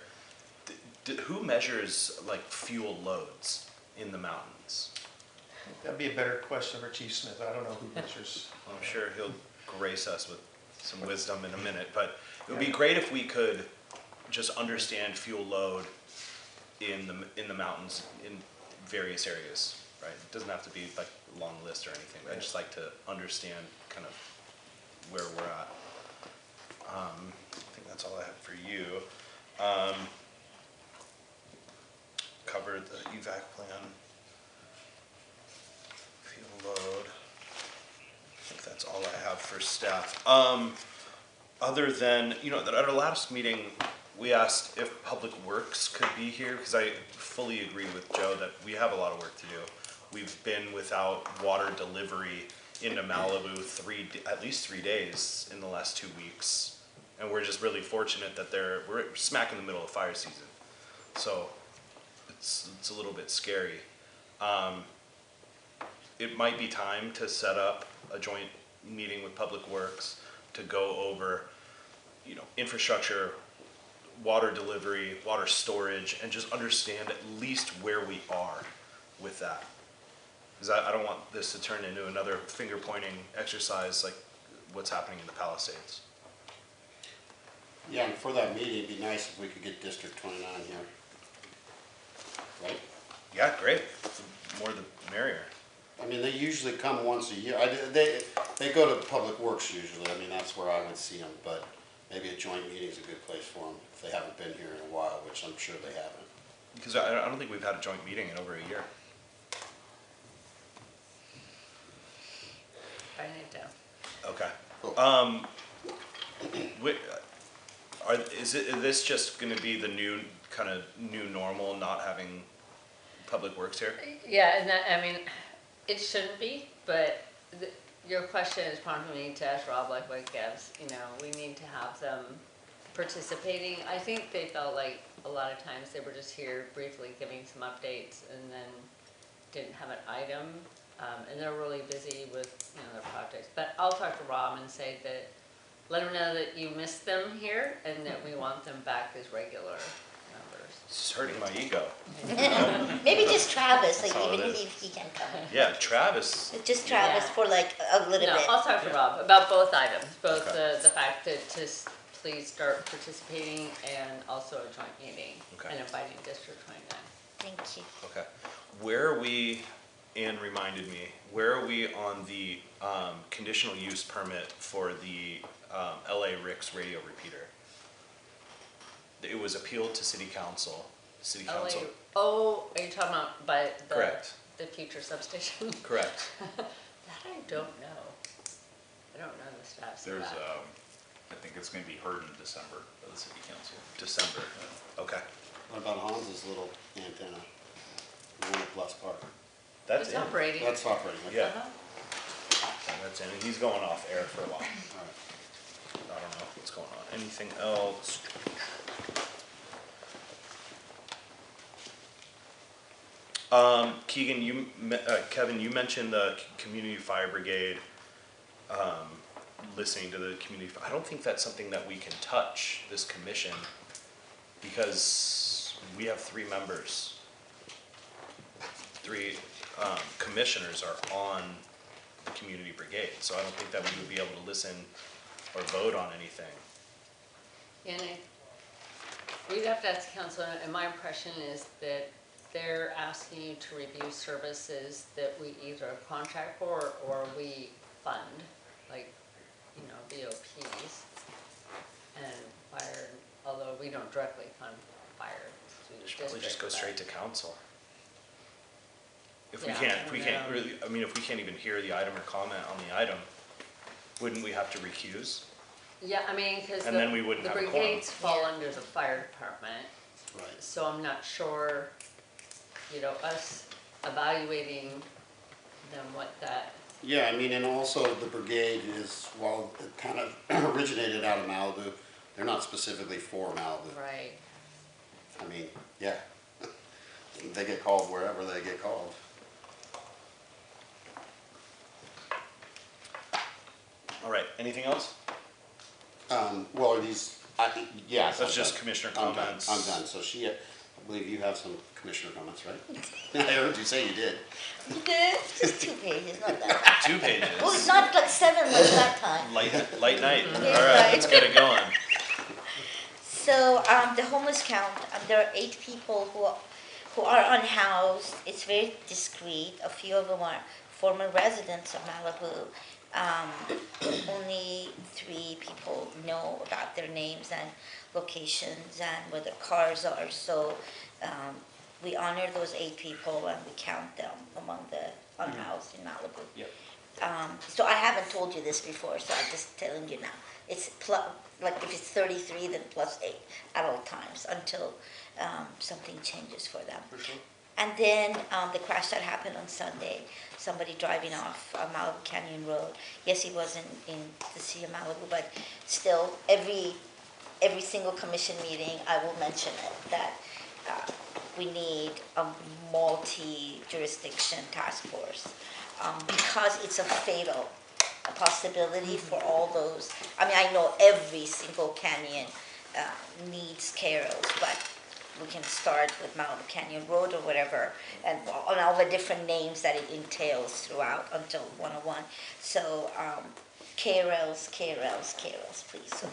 who measures like fuel loads in the mountains? That'd be a better question for Chief Smith. I don't know who measures. I'm sure he'll grace us with some wisdom in a minute, but it would be great if we could just understand fuel load in the mountains in various areas, right? It doesn't have to be like a long list or anything, but I'd just like to understand kind of where we're at. I think that's all I have for you. Covered the evac plan, fuel load. I think that's all I have for staff. Other than, at our last meeting, we asked if Public Works could be here, because I fully agree with Joe that we have a lot of work to do. We've been without water delivery into Malibu at least 3 days in the last 2 weeks. And we're just really fortunate that we're smack in the middle of fire season. So it's a little bit scary. It might be time to set up a joint meeting with Public Works to go over, infrastructure, water delivery, water storage, and just understand at least where we are with that. Because I don't want this to turn into another finger-pointing exercise like what's happening in the Palisades. Yeah, and for that meeting, it'd be nice if we could get District 29 here. Right? Yeah, great. The more the merrier. I mean, they usually come once a year. They go to Public Works usually. I mean, that's where I would see them, but maybe a joint meeting is a good place for them if they haven't been here in a while, which I'm sure they haven't. Because I don't think we've had a joint meeting in over a year. Writing it down. Okay. Cool. Is this just going to be the new normal, not having Public Works here? Yeah, and that, I mean, it shouldn't be, but your question is prompting me to ask Rob, like what Gav's, we need to have them participating. I think they felt like a lot of times they were just here briefly giving some updates and then didn't have an item. And they're really busy with, their projects. But I'll talk to Rob and say that, let them know that you missed them here and that we want them back as regular members. This is hurting my ego. Maybe just Travis, That's all even it is. if he can come. Yeah, Travis. Just Travis for like a little No, bit. I'll talk to Rob about both items, both Okay. the fact that to please start participating and also a joint meeting Okay. and inviting District 29. Thank you. Okay. Where are we, Ann reminded me, where are we on the conditional use permit for the LA Ricks radio repeater? It was appealed to City Council. City Council. Oh, are you talking about by the, Correct. the future substation? Correct. That I don't know. I don't know the status of There's, that. I think it's gonna be heard in December by the city council. December. Okay. What about Hans's little antenna? The one at Bluffs Park. That's It's in. operating. That's operating. Okay. Yeah. Uh-huh. That's in. He's going off air for a while. All right. I don't know what's going on. Anything else? Keegan, Kevin, you mentioned the community fire brigade, listening to the community. I don't think that's something that we can touch, this commission, because we have 3 members. 3 commissioners are on the community brigade, so I don't think that we would be able to listen or vote on anything. And we'd have to ask council, and my impression is that they're asking you to review services that we either contract for or we fund, like, BOPs and fire, although we don't directly fund fire through the Should probably just go district, straight to council. If Yeah, we I can't know. really, I mean, if we can't even hear the item or comment on the item, wouldn't we have to recuse? Yeah, I mean, because And then we wouldn't the have a quorum. brigades fall under the fire department, Right. so I'm not sure, us evaluating them, what that, Yeah, I mean, and also the brigade is, while it kind of originated out of Malibu, they're not specifically for Malibu. right, I mean, yeah. they get called wherever they get called. All right, anything else? Well, are these, yes. That's just commissioner comments. I'm done. So I believe you have some commissioner comments, right? I heard you say you did. Just 2 pages, not that. 2 pages. Well, it's not like 7 like that time. Light night. All Yeah, right, right. let's get it going. So the homeless count, there are 8 people who are unhoused. It's very discreet. A few of them are former residents of Malibu. Only 3 people know about their names and locations and where their cars are. So we honor those 8 people and we count them among the unhoused in Malibu. Yep. So I haven't told you this before, so I'm just telling you now. It's like if it's 33, then plus 8 at all times until something changes for them. For sure. And then the crash that happened on Sunday, somebody driving off Malibu Canyon Road. Yes, he wasn't in the city of Malibu, but still, every single commission meeting, I will mention it, that we need a multi-jurisdiction task force because it's a fatal possibility for all those. I mean, I know every single canyon needs carols, but we can start with Malibu Canyon Road or whatever, and on all the different names that it entails throughout until 101. So carols, please. So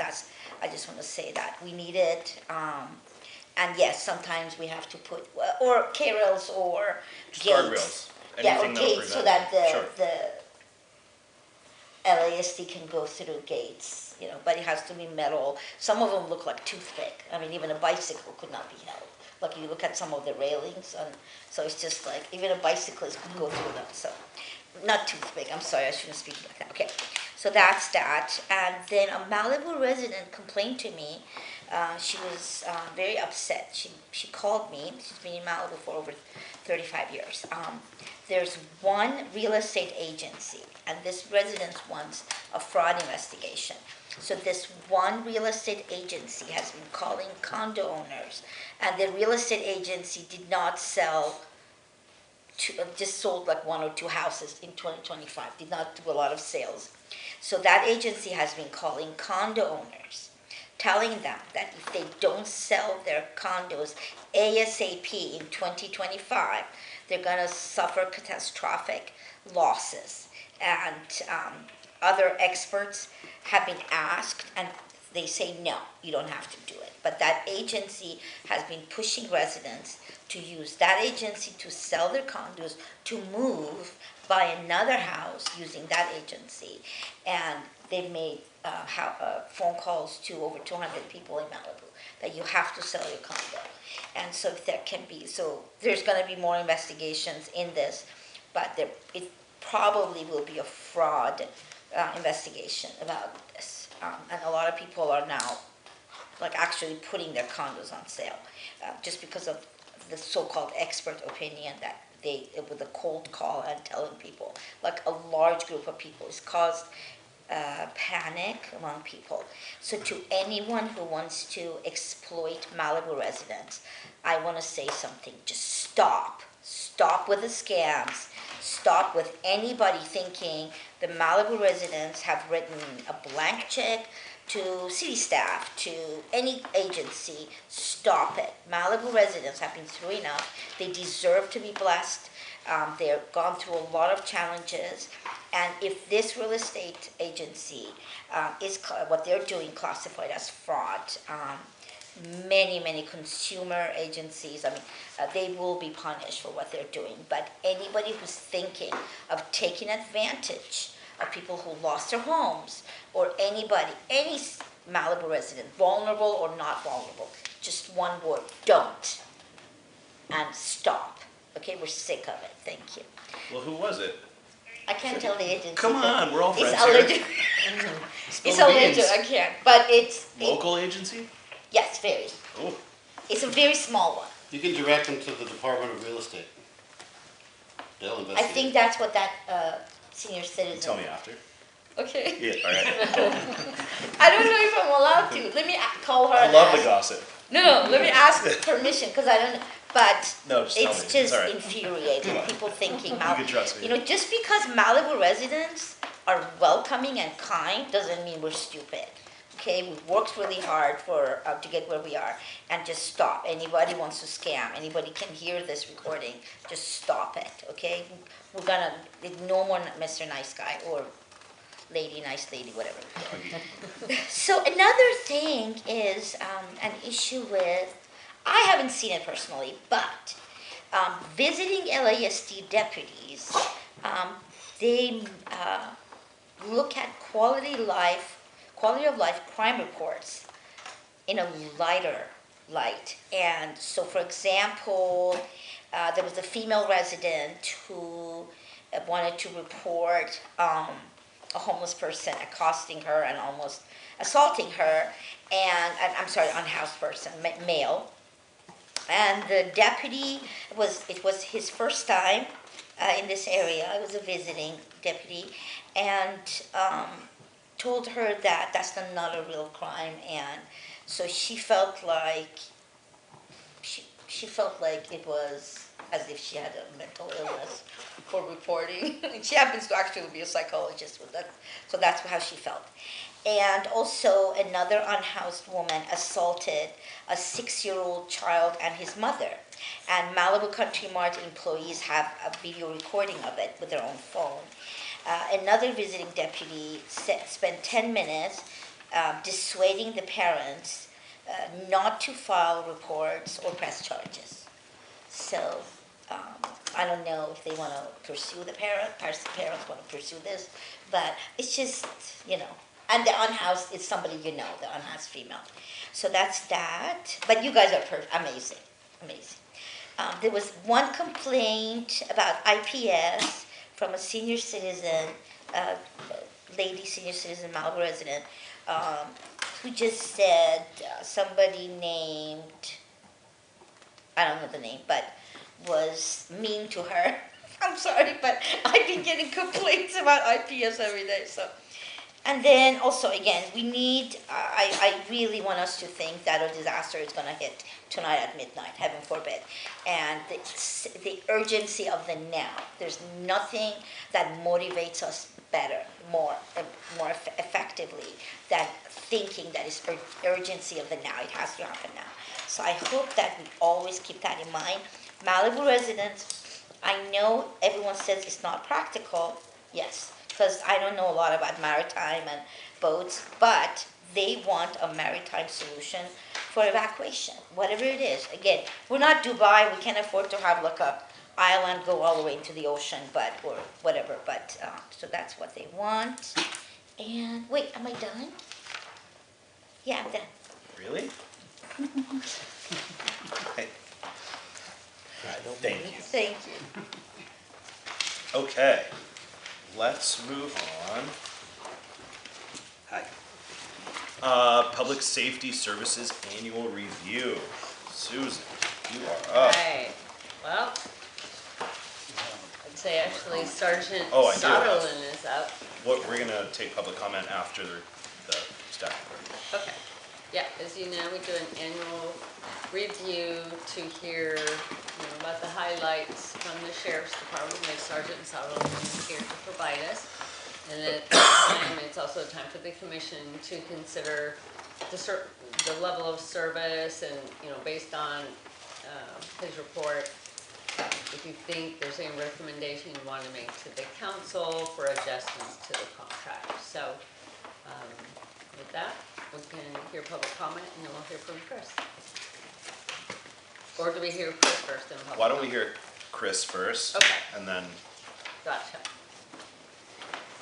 I just want to say that we need it. And yes, sometimes we have to put, or carols or Just gates. guardrails. Yeah, or Anything that'll gates so prevent that it. the LASD can go through gates, but it has to be metal. Some of them look like toothpick. I mean, even a bicycle could not be held. Like you look at some of the railings, and so it's just like, even a bicyclist could go through them, so. Not toothpick, I'm sorry, I shouldn't speak like that, okay. So that's that, and then a Malibu resident complained to me. She was very upset. She called me. She's been in Malibu for over 35 years. There's one real estate agency, and this resident wants a fraud investigation. So this one real estate agency has been calling condo owners, and the real estate agency did not sell, just sold like 1 or 2 houses in 2025, did not do a lot of sales. So that agency has been calling condo owners, telling them that if they don't sell their condos ASAP in 2025, they're going to suffer catastrophic losses. And other experts have been asked, and they say, no, you don't have to do it. But that agency has been pushing residents to use that agency to sell their condos, to move, buy another house using that agency. And they've made phone calls to over 200 people in Malibu that you have to sell your condo. And so there can be, so there's going to be more investigations in this, but it probably will be a fraud investigation about this. And a lot of people are now like actually putting their condos on sale just because of the so-called expert opinion that with a cold call and telling people, like a large group of people, it's caused panic among people. So to anyone who wants to exploit Malibu residents, I want to say something. Just stop. Stop with the scams. Stop with anybody thinking the Malibu residents have written a blank check to city staff, to any agency. Stop it. Malibu residents have been through enough. They deserve to be blessed. They've gone through a lot of challenges. And if this real estate agency is what they're doing classified as fraud, many consumer agencies, they will be punished for what they're doing. But anybody who's thinking of taking advantage of people who lost their homes, or anybody, any Malibu resident, vulnerable or not vulnerable, just one word, don't. And stop. Okay, we're sick of it. Thank you. Well, who was it? I can't tell the agency. Come on, we're all friends it's here. It's a legend, I can't. But it's... Local agency? Yes, very. Oh. It's a very small one. You can direct them to the Department of Real Estate. They'll I investigate. think that's what that senior citizen... Tell me after. Okay. Yeah, all right. I don't know if I'm allowed to. Let me call her. I love the gossip. No, let me ask permission, because I don't know. But No, just tell it's me. It's just all right. infuriating, people thinking, You can trust me. you know, just because Malibu residents are welcoming and kind doesn't mean we're stupid. Okay, we've worked really hard for, to get where we are, and just stop. Anybody wants to scam, anybody can hear this recording, just stop it, okay? We're gonna, no more Mr. Nice Guy, or lady, nice lady, whatever. So another thing is an issue with, I haven't seen it personally, but visiting LASD deputies, they look at quality of life crime reports in a lighter light. And so, for example, there was a female resident who wanted to report a homeless person accosting her and almost assaulting her, and I'm sorry, unhoused person, male. And the deputy it was his first time in this area. It was a visiting deputy, and told her that that's not a real crime, and so she felt like she felt like it was as if she had a mental illness for reporting. And she happens to actually be a psychologist with that, so that's how she felt. And also another unhoused woman assaulted a 6-year-old child and his mother. And Malibu Country Mart employees have a video recording of it with their own phone. Another visiting deputy spent 10 minutes dissuading the parents not to file reports or press charges. So I don't know if they want to pursue the parents want to pursue this, but it's just, you know. And the unhoused is somebody you know, the unhoused female. So that's that. But you guys are amazing, amazing. There was one complaint about IPS from a senior citizen, lady senior citizen, Malibu resident, who just said somebody named, I don't know the name, but was mean to her. I'm sorry, but I've been getting complaints about IPS every day, so. And then also, again, we need, I really want us to think that a disaster is going to hit tonight at midnight, heaven forbid. And the urgency of the now. There's nothing that motivates us better, more effectively than thinking that it's urgency of the now. It has to happen now. So I hope that we always keep that in mind. Malibu residents, I know everyone says it's not practical. Yes. Because I don't know a lot about maritime and boats, but they want a maritime solution for evacuation, whatever it is. Again, we're not Dubai, we can't afford to have like a island go all the way into the ocean, but, or whatever, but, so that's what they want. And, wait, am I done? Yeah, I'm done. Really? Hey. Thank you. Thank you. Okay, let's move on. Hi. Public Safety Services Annual Review. Susan, you are up. Right, well, I'd say actually Sergeant Oh, I do. Sutherland is up. What, we're gonna take public comment after the staff report. Okay, yeah, as you know, we do an annual review to hear, about the highlights from the Sheriff's Department, like Sergeant Sutherland is here to provide us. And then at that time, it's also a time for the commission to consider the level of service and, based on his report, if you think there's any recommendation you want to make to the council for adjustments to the contract. So with that, we can hear public comment and then we'll hear from Chris. Or do we hear Chris first? Why don't we hear Chris first? Okay. And then. Gotcha.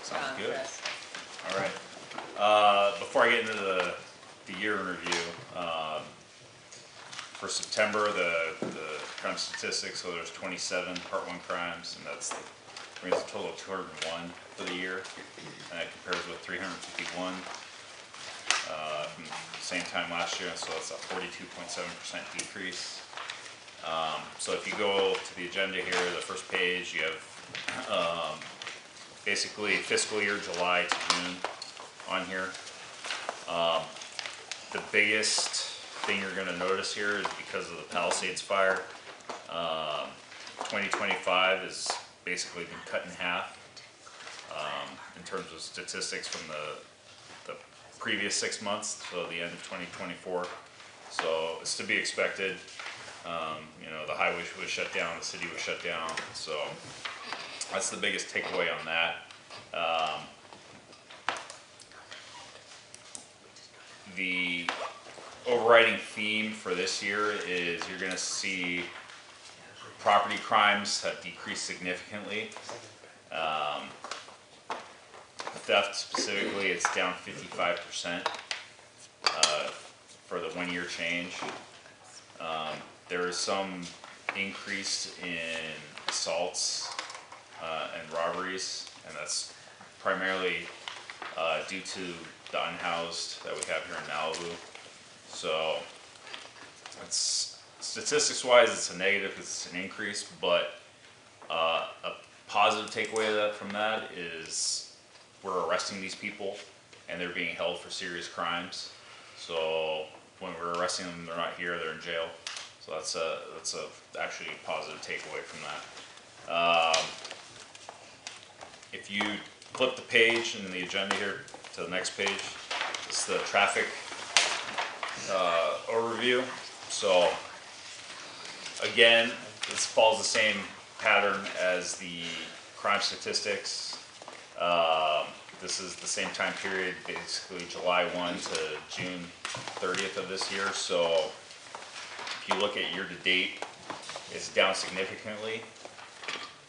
Sounds good. Chris. All right. Before I get into the year in review, for September, the crime statistics, so there's 27 Part 1 crimes, and that's brings a total of 201 for the year, and that compares with 351 from the same time last year, and so that's a 42.7% decrease. So if you go to the agenda here, the first page, you have basically fiscal year July to June on here. The biggest thing you're going to notice here is because of the Palisades fire, 2025 has basically been cut in half in terms of statistics from the previous 6 months, so the end of 2024. So it's to be expected. You know, the highway was shut down, the city was shut down, so that's the biggest takeaway on that. The overriding theme for this year is you're going to see property crimes have decreased significantly. Theft specifically, it's down 55% for the 1 year change. There is some increase in assaults and robberies, and that's primarily due to the unhoused that we have here in Malibu. So it's statistics-wise, it's a negative, it's an increase, but a positive takeaway from that is we're arresting these people and they're being held for serious crimes. So when we're arresting them, they're not here, they're in jail. So that's actually a positive takeaway from that. If you flip the page in the agenda here to the next page, it's the traffic overview. So again, this follows the same pattern as the crime statistics. This is the same time period, basically July 1 to June 30th of this year. So if you look at year to date, it's down significantly.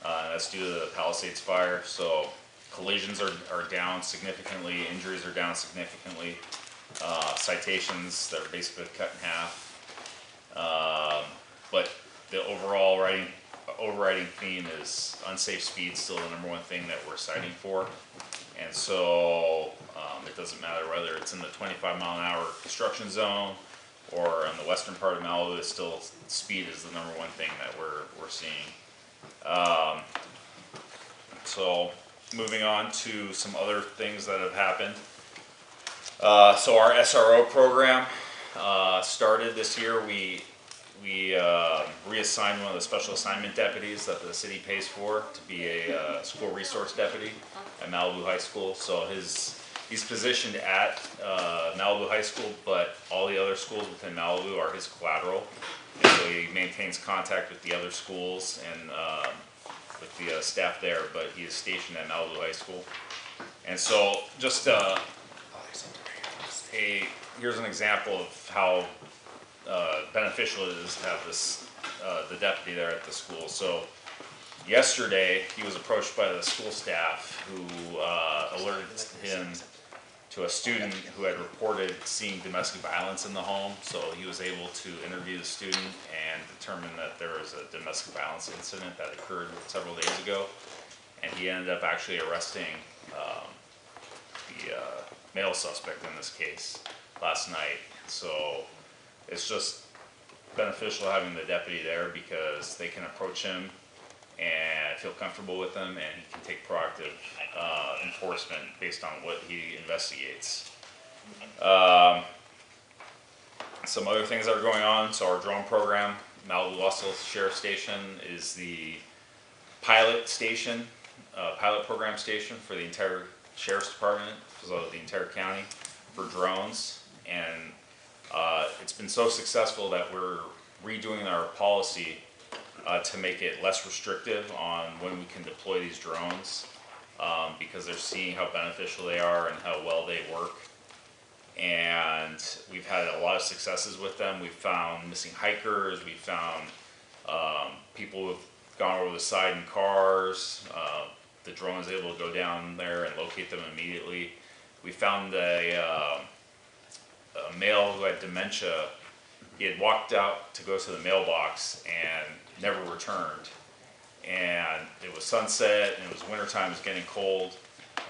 That's due to the Palisades fire. So collisions are down significantly, injuries are down significantly, citations that are basically cut in half. But the overriding theme is unsafe speed, still the #1 thing that we're citing for. And so it doesn't matter whether it's in the 25-mile-an-hour construction zone or in the western part of Malibu, it's still speed is the #1 thing that we're seeing. So moving on to some other things that have happened. So our SRO program started this year. We reassigned one of the special assignment deputies that the city pays for to be a school resource deputy at Malibu High School. So he's positioned at Malibu High School, but all the other schools within Malibu are his collateral. And so he maintains contact with the other schools and with the staff there, but he is stationed at Malibu High School. And so just here's an example of how beneficial it is to have this the deputy there at the school. So yesterday he was approached by the school staff who alerted him to a student who had reported seeing domestic violence in the home. So he was able to interview the student and determine that there was a domestic violence incident that occurred several days ago, and he ended up actually arresting the male suspect in this case last night. So it's just beneficial having the deputy there because they can approach him and feel comfortable with him, and he can take proactive enforcement based on what he investigates. Some other things that are going on. So our drone program, Malibu Los Angeles Sheriff Station, is the pilot station, pilot program station for the entire Sheriff's Department, so the entire county, for drones. And it's been so successful that we're redoing our policy to make it less restrictive on when we can deploy these drones, because they're seeing how beneficial they are and how well they work. And we've had a lot of successes with them. We've found missing hikers, we've found people who've gone over the side in cars. The drone is able to go down there and locate them immediately. We found a male who had dementia. He had walked out to go to the mailbox and never returned. And it was sunset and it was wintertime, it was getting cold,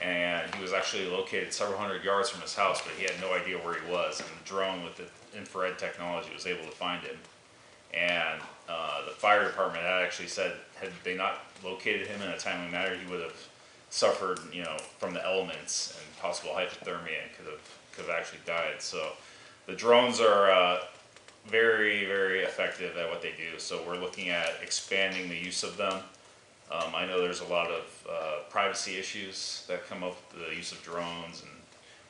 and he was actually located several hundred yards from his house, but he had no idea where he was, and the drone with the infrared technology was able to find him. And the fire department had actually said, had they not located him in a timely manner, he would have suffered, you know, from the elements and possible hypothermia and could have actually died. So the drones are very, very effective at what they do. So we're looking at expanding the use of them. I know there's a lot of privacy issues that come up with the use of drones and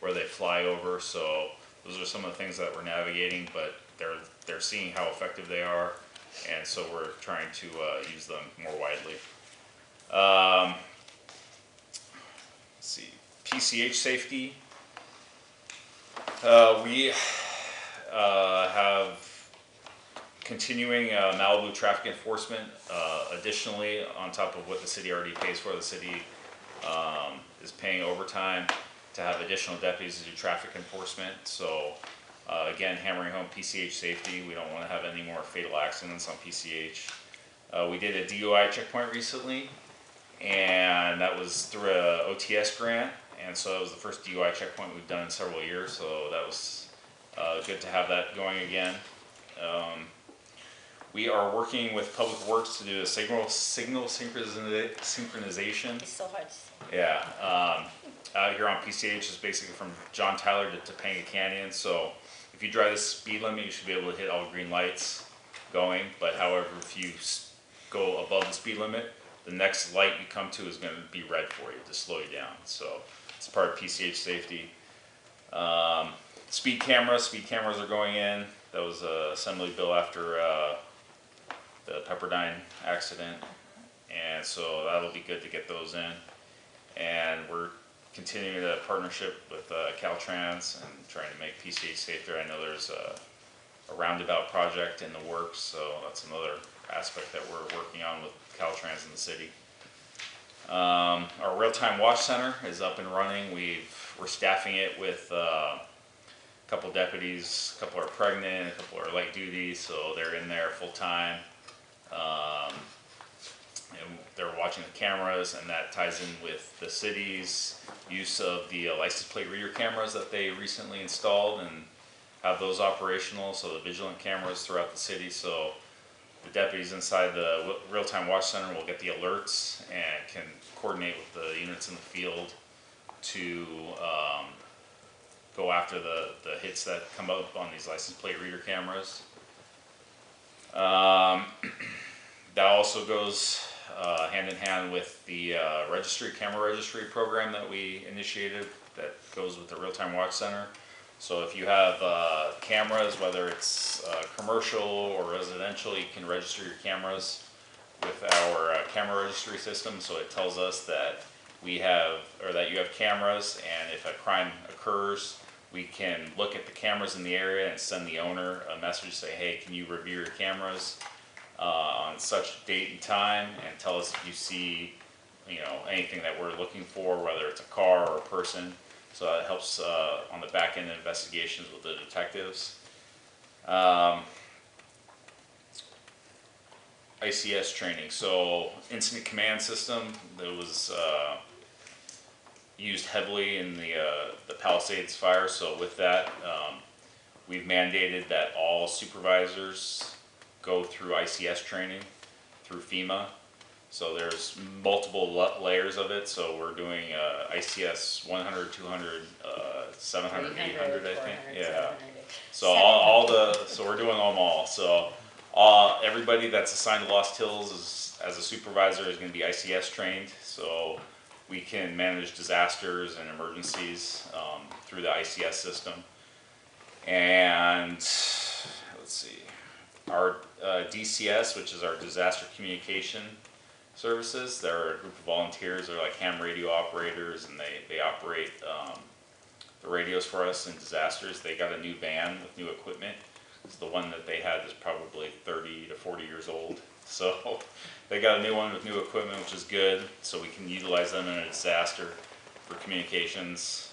where they fly over. So those are some of the things that we're navigating, but they're seeing how effective they are, and so we're trying to use them more widely. Let's see, PCH safety. We have continuing Malibu traffic enforcement. Additionally, on top of what the city already pays for, the city is paying overtime to have additional deputies to do traffic enforcement. So again, hammering home PCH safety. We don't want to have any more fatal accidents on PCH. We did a DUI checkpoint recently, and that was through a OTS grant, and so that was the first DUI checkpoint we've done in several years, so that was good to have that going again. We are working with Public Works to do a signal synchronization. It's so hard to say. Yeah, out here on PCH is basically from John Tyler to Topanga Canyon, so if you drive the speed limit, you should be able to hit all green lights going, but however, if you go above the speed limit, the next light you come to is going to be red for you to slow you down. So it's part of PCH safety. Speed cameras are going in. That was an assembly bill after the Pepperdine accident, and so that'll be good to get those in. And we're continuing a partnership with Caltrans and trying to make PCH safer. I know there's a roundabout project in the works, so that's another aspect that we're working on with Caltrans in the city. Our real-time watch center is up and running. We're staffing it with a couple deputies. A couple are pregnant, a couple are light duty, so they're in there full time. And they're watching the cameras, and that ties in with the city's use of the license plate reader cameras that they recently installed and have those operational, so the vigilant cameras throughout the city. So the deputies inside the real-time watch center will get the alerts and can coordinate with the units in the field to go after the hits that come up on these license plate reader cameras. That also goes hand in hand with the camera registry program that we initiated that goes with the real-time watch center. So if you have cameras, whether it's commercial or residential, you can register your cameras with our camera registry system. So it tells us that you have cameras, and if a crime occurs, we can look at the cameras in the area and send the owner a message, say, hey, can you review your cameras on such date and time, and tell us if you see, anything that we're looking for, whether it's a car or a person. So that helps on the back end investigations with the detectives. ICS training, so incident command system that was used heavily in the Palisades fire. So with that, we've mandated that all supervisors go through ICS training through FEMA. So there's multiple layers of it. So we're doing ICS 100, 200, 700, 800, I think. Yeah. So so we're doing them all. So everybody that's assigned to Lost Hills as a supervisor is going to be ICS trained. So we can manage disasters and emergencies through the ICS system. And let's see, our DCS, which is our disaster communication services. They're a group of volunteers. They're like ham radio operators, and they operate the radios for us in disasters. They got a new van with new equipment. The one that they had is probably 30 to 40 years old. So they got a new one with new equipment, which is good. So we can utilize them in a disaster for communications.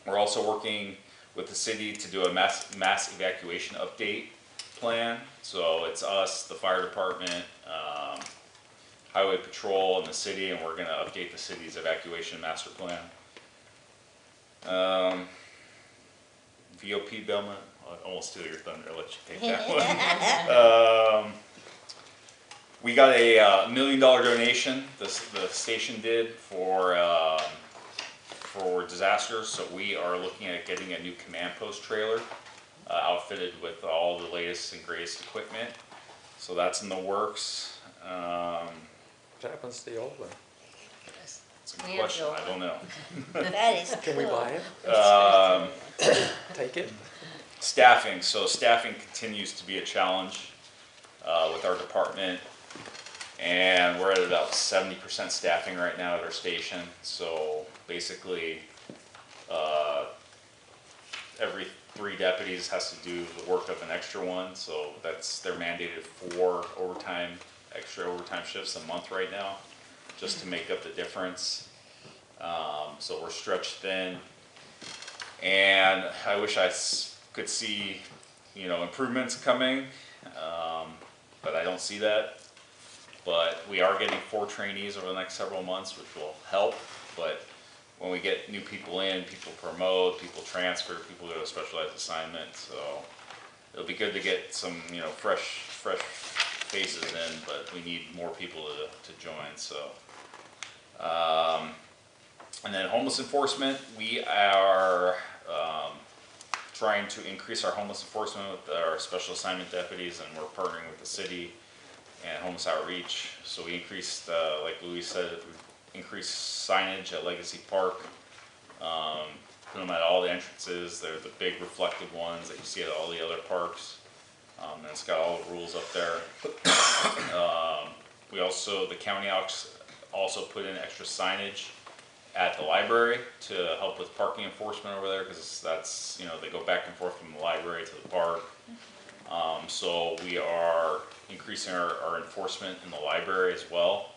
We're also working with the city to do a mass evacuation update plan. So it's us, the fire department, highway patrol, and the city, and we're going to update the city's evacuation master plan. VOP Belmont, I almost steal your thunder, I'll let you take that one. We got a $1 million donation, the station did, for disasters, so we are looking at getting a new command post trailer outfitted with all the latest and greatest equipment. So that's in the works. What happens to the old one? It's a good question, I don't know. That is Can we cool. buy it? Take it? Staffing, so staffing continues to be a challenge with our department. And we're at about 70% staffing right now at our station. So basically, every 3 deputies has to do the work of an extra one. So they're mandated 4 extra overtime shifts a month right now, just to make up the difference. So we're stretched thin, and I wish I could see, improvements coming, but I don't see that. But we are getting 4 trainees over the next several months, which will help. But when we get new people in, people promote, people transfer, people go to specialized assignment. So it'll be good to get some, fresh faces in, but we need more people to join. So, and then homeless enforcement, we are trying to increase our homeless enforcement with our special assignment deputies, and we're partnering with the city and homeless outreach. So we increased, like Louis said, we increased signage at Legacy Park. Put them at all the entrances. They're the big reflective ones that you see at all the other parks. And it's got all the rules up there. The county also put in extra signage at the library to help with parking enforcement over there, because that's, they go back and forth from the library to the park. So we are increasing our enforcement in the library as well,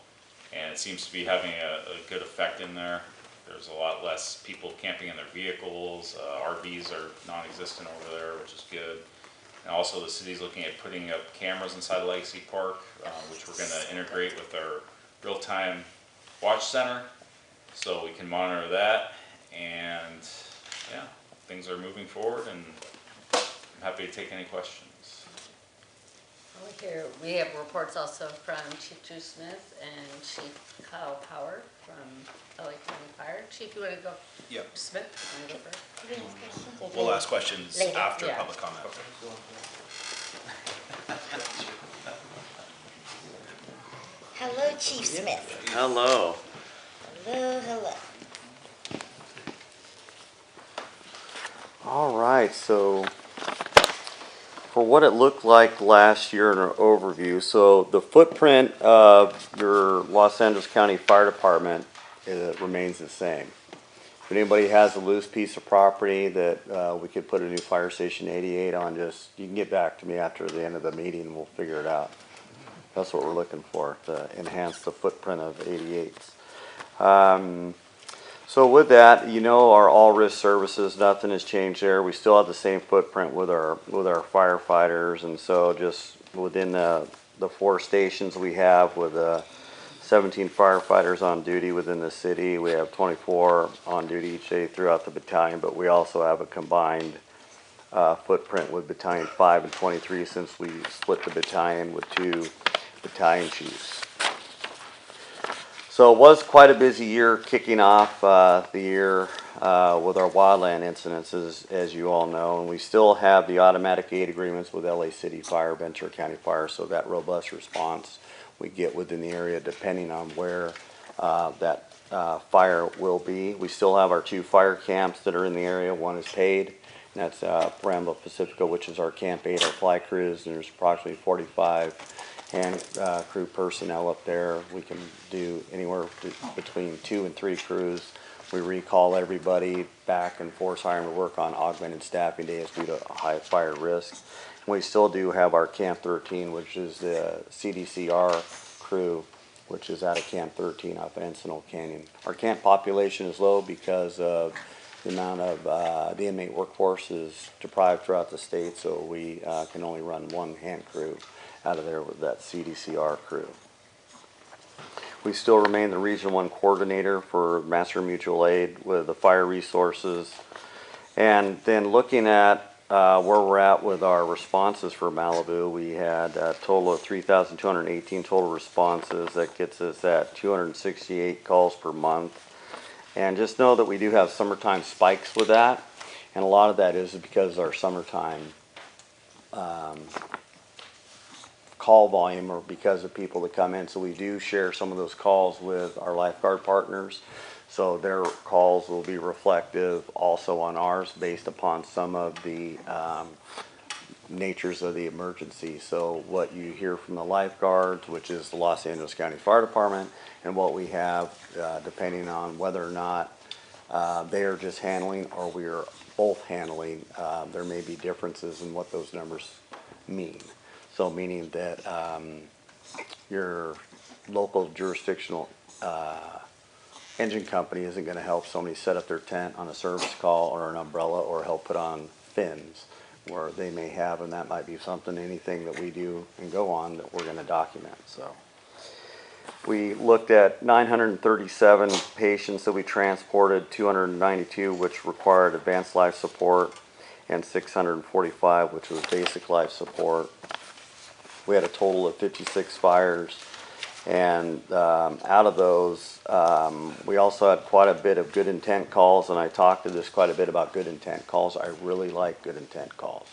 and it seems to be having a good effect in there. There's a lot less people camping in their vehicles. RVs are non-existent over there, which is good. And also the city's looking at putting up cameras inside Legacy Park, which we're going to integrate with our real-time watch center, so we can monitor that. And yeah, things are moving forward, and I'm happy to take any questions. Here we have reports also from Chief Drew Smith and Chief Kyle Power from LA County Fire. Chief, you want to go? Yep. Smith, you want to go first? We'll ask questions Later. after Yeah. public comment. Hello, Chief Smith. Hello. Hello. All right, so for what it looked like last year in our overview, so the footprint of your Los Angeles County Fire Department remains the same. If anybody has a loose piece of property that we could put a new fire station 88 on, you can get back to me after the end of the meeting and we'll figure it out. That's what we're looking for, to enhance the footprint of 88s. So with that, our all-risk services, nothing has changed there. We still have the same footprint with our firefighters, and so just within the 4 stations we have with 17 firefighters on duty within the city. We have 24 on duty each day throughout the battalion, but we also have a combined footprint with Battalion 5 and 23, since we split the battalion with 2 battalion chiefs. So it was quite a busy year kicking off the year with our wildland incidents, as you all know, and we still have the automatic aid agreements with LA City Fire, Ventura County Fire, so that robust response we get within the area depending on where that fire will be. We still have our 2 fire camps that are in the area. One is paid, and that's Parambo Pacifica, which is our Camp 8, our fly crews, and there's approximately 45 hand crew personnel up there. We can do anywhere between 2 and 3 crews. We recall everybody back and force hiring to work on augmented staffing days due to high fire risk. And we still do have our Camp 13, which is the CDCR crew, which is out of Camp 13 off Encinal Canyon. Our camp population is low because of the amount of the inmate workforce is deprived throughout the state, so we can only run 1 hand crew out of there with that CDCR crew. We still remain the Region 1 coordinator for Master Mutual Aid with the fire resources. And then looking at where we're at with our responses for Malibu, we had a total of 3,218 total responses. That gets us at 268 calls per month. And just know that we do have summertime spikes with that. And a lot of that is because our summertime call volume or because of people that come in. So we do share some of those calls with our lifeguard partners. So their calls will be reflective also on ours based upon some of the natures of the emergency. So what you hear from the lifeguards, which is the Los Angeles County Fire Department, and what we have, depending on whether or not they are just handling or we are both handling, there may be differences in what those numbers mean. So meaning that your local jurisdictional engine company isn't going to help somebody set up their tent on a service call or an umbrella or help put on fins where they may have, and that might be something, anything that we do and go on that we're going to document. So we looked at 937 patients that we transported, 292 which required advanced life support, and 645 which was basic life support. We had a total of 56 fires, and out of those, we also had quite a bit of good intent calls, and I talked to this quite a bit about good intent calls. I really like good intent calls.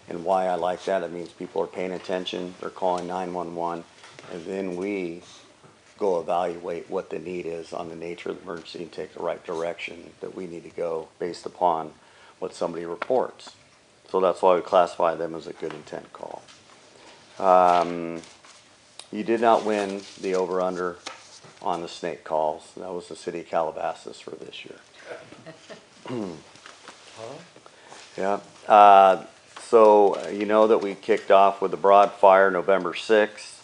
And why I like that, it means people are paying attention, they're calling 911, and then we go evaluate what the need is on the nature of the emergency and take the right direction that we need to go based upon what somebody reports. So that's why we classify them as a good intent call. You did not win the over-under on the snake calls. That was the city of Calabasas for this year. Yeah. So you know that we kicked off with the Broad Fire November 6th.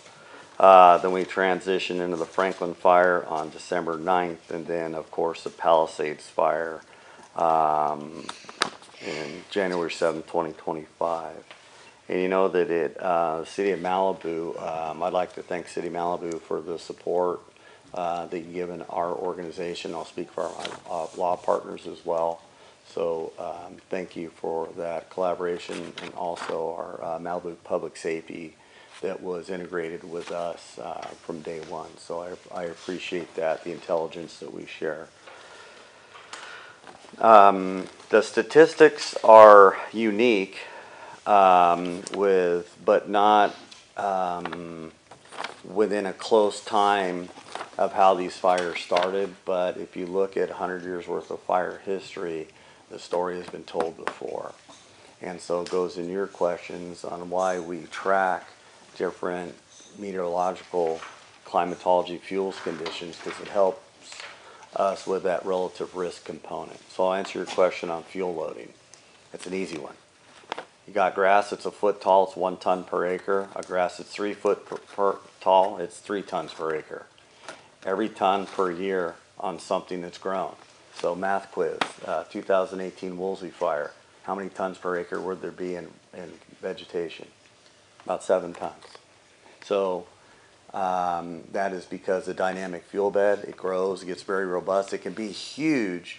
Then we transitioned into the Franklin Fire on December 9th. And then, of course, the Palisades Fire in January 7th, 2025. And you know that the City of Malibu, I'd like to thank City of Malibu for the support that you've given our organization. I'll speak for our law partners as well. So thank you for that collaboration, and also our Malibu Public Safety that was integrated with us from day one. So I appreciate that, the intelligence that we share. The statistics are unique. But not within a close time of how these fires started. But if you look at 100 years worth of fire history, the story has been told before. And so it goes in your questions on why we track different meteorological climatology fuels conditions, because it helps us with that relative risk component. So I'll answer your question on fuel loading. It's an easy one. You got grass that's a foot tall, it's 1 ton per acre. A grass that's 3 foot tall, it's 3 tons per acre. Every ton per year on something that's grown. So math quiz, 2018 Woolsey fire. How many tons per acre would there be in vegetation? About 7 tons. So that is because the dynamic fuel bed, it grows, it gets very robust. It can be huge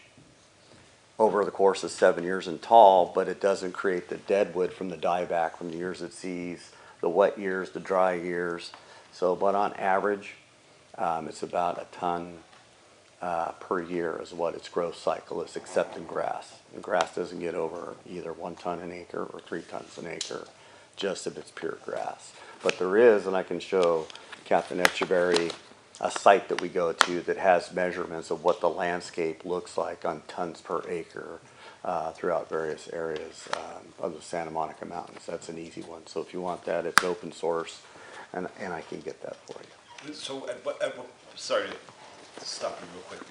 over the course of 7 years and tall, but it doesn't create the deadwood from the dieback from the years it sees, the wet years, the dry years. So, but on average, it's about a ton per year is what its growth cycle is, except in grass. And grass doesn't get over either 1 ton an acre or 3 tons an acre, just if it's pure grass. But there is, and I can show Captain Etcheberry a site that we go to that has measurements of what the landscape looks like on tons per acre throughout various areas of the Santa Monica Mountains. That's an easy one. So if you want that, it's open source, and I can get that for you. So sorry to stop you real quick.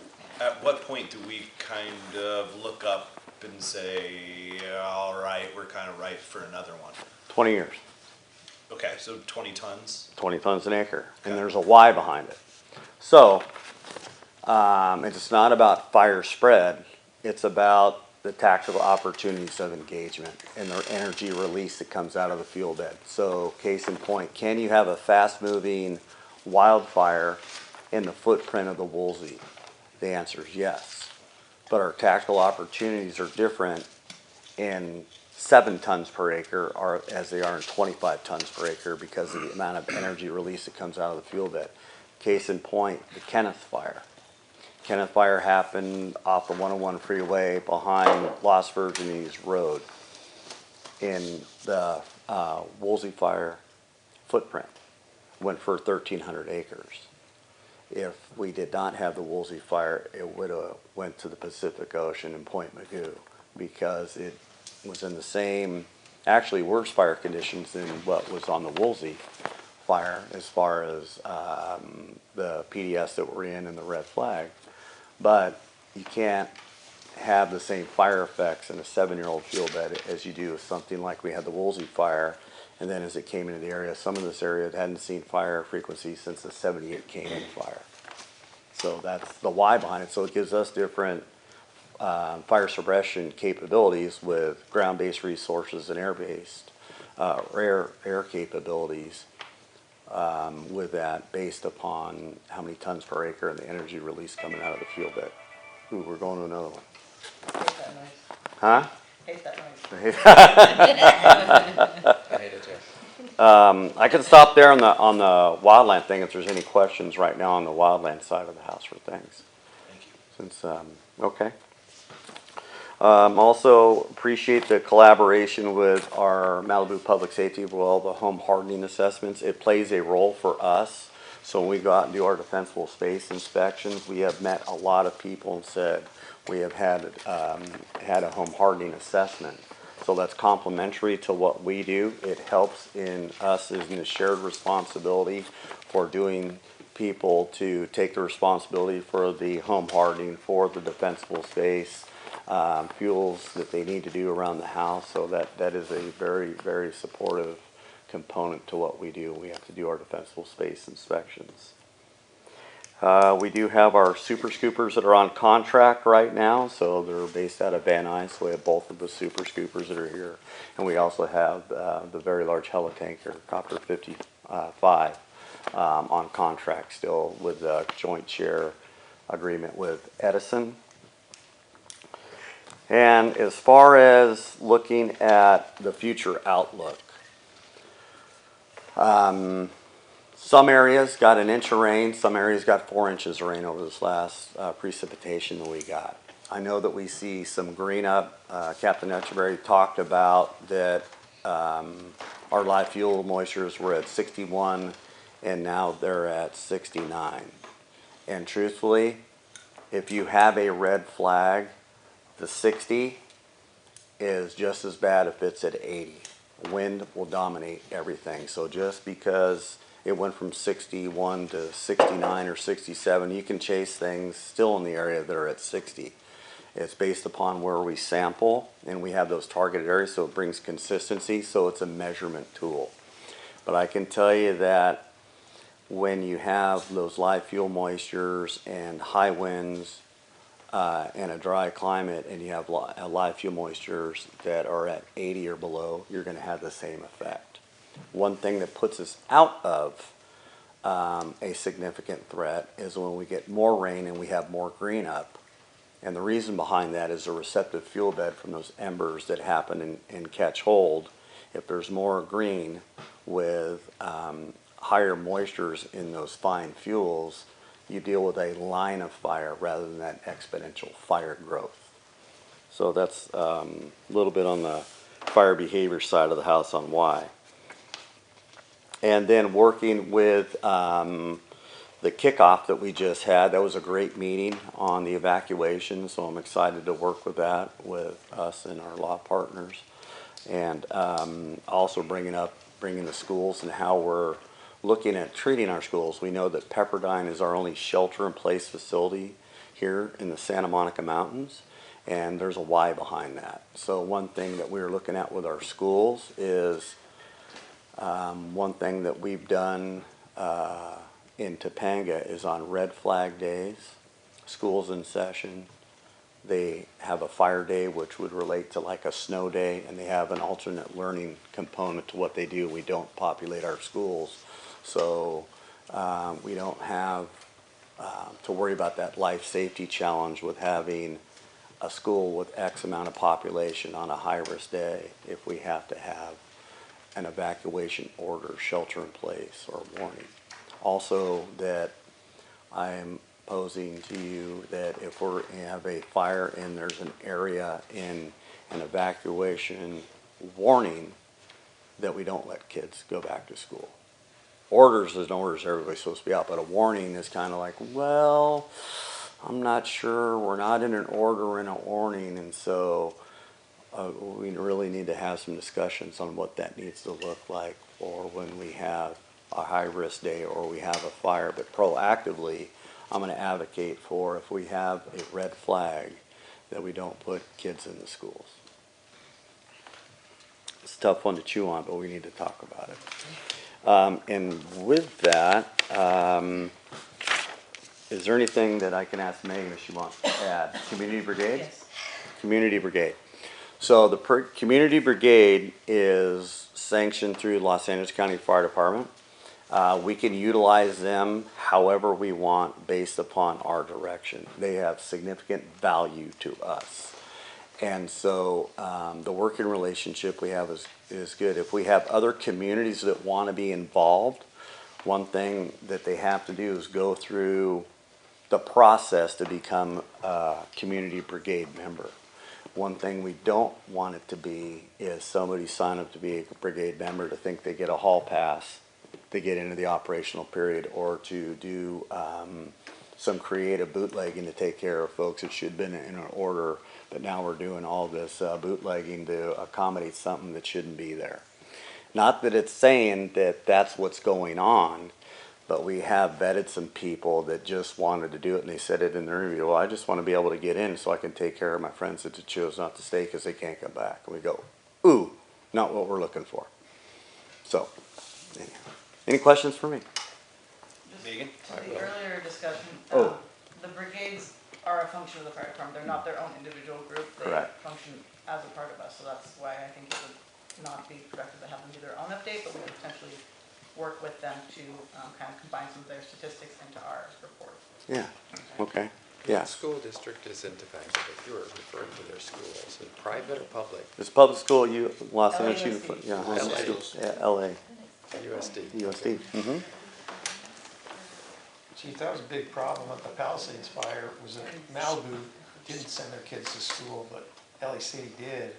At what point do we kind of look up and say, all right, we're kind of ripe for another one? 20 years. Okay, so 20 tons? 20 tons an acre. Okay. And there's a why behind it. So it's not about fire spread. It's about the tactical opportunities of engagement and the energy release that comes out of the fuel bed. So case in point, can you have a fast-moving wildfire in the footprint of the Woolsey? The answer is yes. But our tactical opportunities are different in 7 tons per acre as they are in 25 tons per acre because of the amount of energy release that comes out of the fuel bed. Case in point, the Kenneth Fire. Kenneth Fire happened off the 101 freeway behind Las Virgenes Road in the Woolsey Fire footprint went for 1,300 acres. If we did not have the Woolsey Fire, it would have went to the Pacific Ocean and Point Mugu because it was in the same, actually worse fire conditions than what was on the Woolsey Fire as far as the PDS that we're in and the red flag. But you can't have the same fire effects in a 7-year-old fuel bed as you do with something like we had the Woolsey Fire. And then as it came into the area, some of this area hadn't seen fire frequency since the 78 Canaan fire. So that's the why behind it. So it gives us different fire suppression capabilities with ground-based resources and air-based, air capabilities with that based upon how many tons per acre and the energy release coming out of the fuel bed. Ooh, we're going to another one. Hate that noise. Huh? Hate that noise. I hate it too. I can stop there on the wildland thing if there's any questions right now on the wildland side of the house for things. Thank you. Since, okay. Also appreciate the collaboration with our Malibu Public Safety, well, the home hardening assessments. It plays a role for us. So when we go out and do our defensible space inspections, we have met a lot of people and said we have had a home hardening assessment. So that's complementary to what we do. It helps in us in the shared responsibility for doing people to take the responsibility for the home hardening, for the defensible space, fuels that they need to do around the house. So that is a very, very supportive component to what we do. We have to do our defensible space inspections. We do have our super scoopers that are on contract right now, so they're based out of Van Nuys. So we have both of the super scoopers that are here, and we also have the very large helitanker, Copter 55, on contract still with a joint share agreement with Edison. And as far as looking at the future outlook, some areas got an inch of rain, some areas got 4 inches of rain over this last precipitation that we got. I know that we see some green up. Captain Etcheberry talked about that our live fuel moistures were at 61 and now they're at 69. And truthfully, if you have a red flag, the 60 is just as bad if it's at 80. Wind will dominate everything. So just because it went from 61 to 69 or 67, you can chase things still in the area that are at 60. It's based upon where we sample, and we have those targeted areas, so it brings consistency, so it's a measurement tool. But I can tell you that when you have those live fuel moistures and high winds and a dry climate, and you have live fuel moistures that are at 80 or below, you're going to have the same effect. One thing that puts us out of a significant threat is when we get more rain and we have more green up. And the reason behind that is a receptive fuel bed from those embers that happen and catch hold. If there's more green with higher moistures in those fine fuels, you deal with a line of fire rather than that exponential fire growth. So that's a little bit on the fire behavior side of the house on why. And then working with the kickoff that we just had, that was a great meeting on the evacuation, so I'm excited to work with that with us and our law partners. And also bringing the schools and how we're looking at treating our schools. We know that Pepperdine is our only shelter-in-place facility here in the Santa Monica Mountains, and there's a why behind that. So one thing that we're looking at with our schools is one thing that we've done in Topanga is on red flag days, schools in session, they have a fire day which would relate to like a snow day, and they have an alternate learning component to what they do. We don't populate our schools, so we don't have to worry about that life safety challenge with having a school with X amount of population on a high-risk day if we have to have an evacuation order, shelter in place, or warning. Also, that I am posing to you that if we have a fire and there's an area in an evacuation warning, that we don't let kids go back to school. Orders is orders, everybody's supposed to be out, but a warning is kind of like, well, I'm not sure, we're not in an order, we're in a warning, and so we really need to have some discussions on what that needs to look like for when we have a high-risk day or we have a fire. But proactively, I'm going to advocate for, if we have a red flag, that we don't put kids in the schools. It's a tough one to chew on, but we need to talk about it. And with that, is there anything that I can ask Megan if she wants to add? Community Brigade? Yes. Community Brigade. So the Community Brigade is sanctioned through Los Angeles County Fire Department. We can utilize them however we want based upon our direction. They have significant value to us. And so the working relationship we have is good. If we have other communities that want to be involved, one thing that they have to do is go through the process to become a Community Brigade member. One thing we don't want it to be is somebody sign up to be a brigade member to think they get a hall pass to get into the operational period, or to do some creative bootlegging to take care of folks that should have been in an order, but now we're doing all this bootlegging to accommodate something that shouldn't be there. Not that it's saying that that's what's going on, but we have vetted some people that just wanted to do it, and they said it in their interview, well, I just want to be able to get in so I can take care of my friends that chose not to stay because they can't come back. And we go, ooh, not what we're looking for. So, anyhow. Any questions for me? Megan? To the earlier discussion, Oh. the brigades are a function of the fire department. They're not their own individual group. They Correct. function as a part of us. So that's why I think it would not be productive to have them do their own update, but we could potentially work with them to kind of combine some of their statistics into our report. Yeah, okay, yeah. What school district is in defense of it? You were referring to their schools. Is it private or public? It's public school, Los LA. Angeles, yeah, LA. LA, USD. USD. Mm-hmm. Chief, that was a big problem with the Palisades fire, was that Malibu didn't send their kids to school, but LA City did.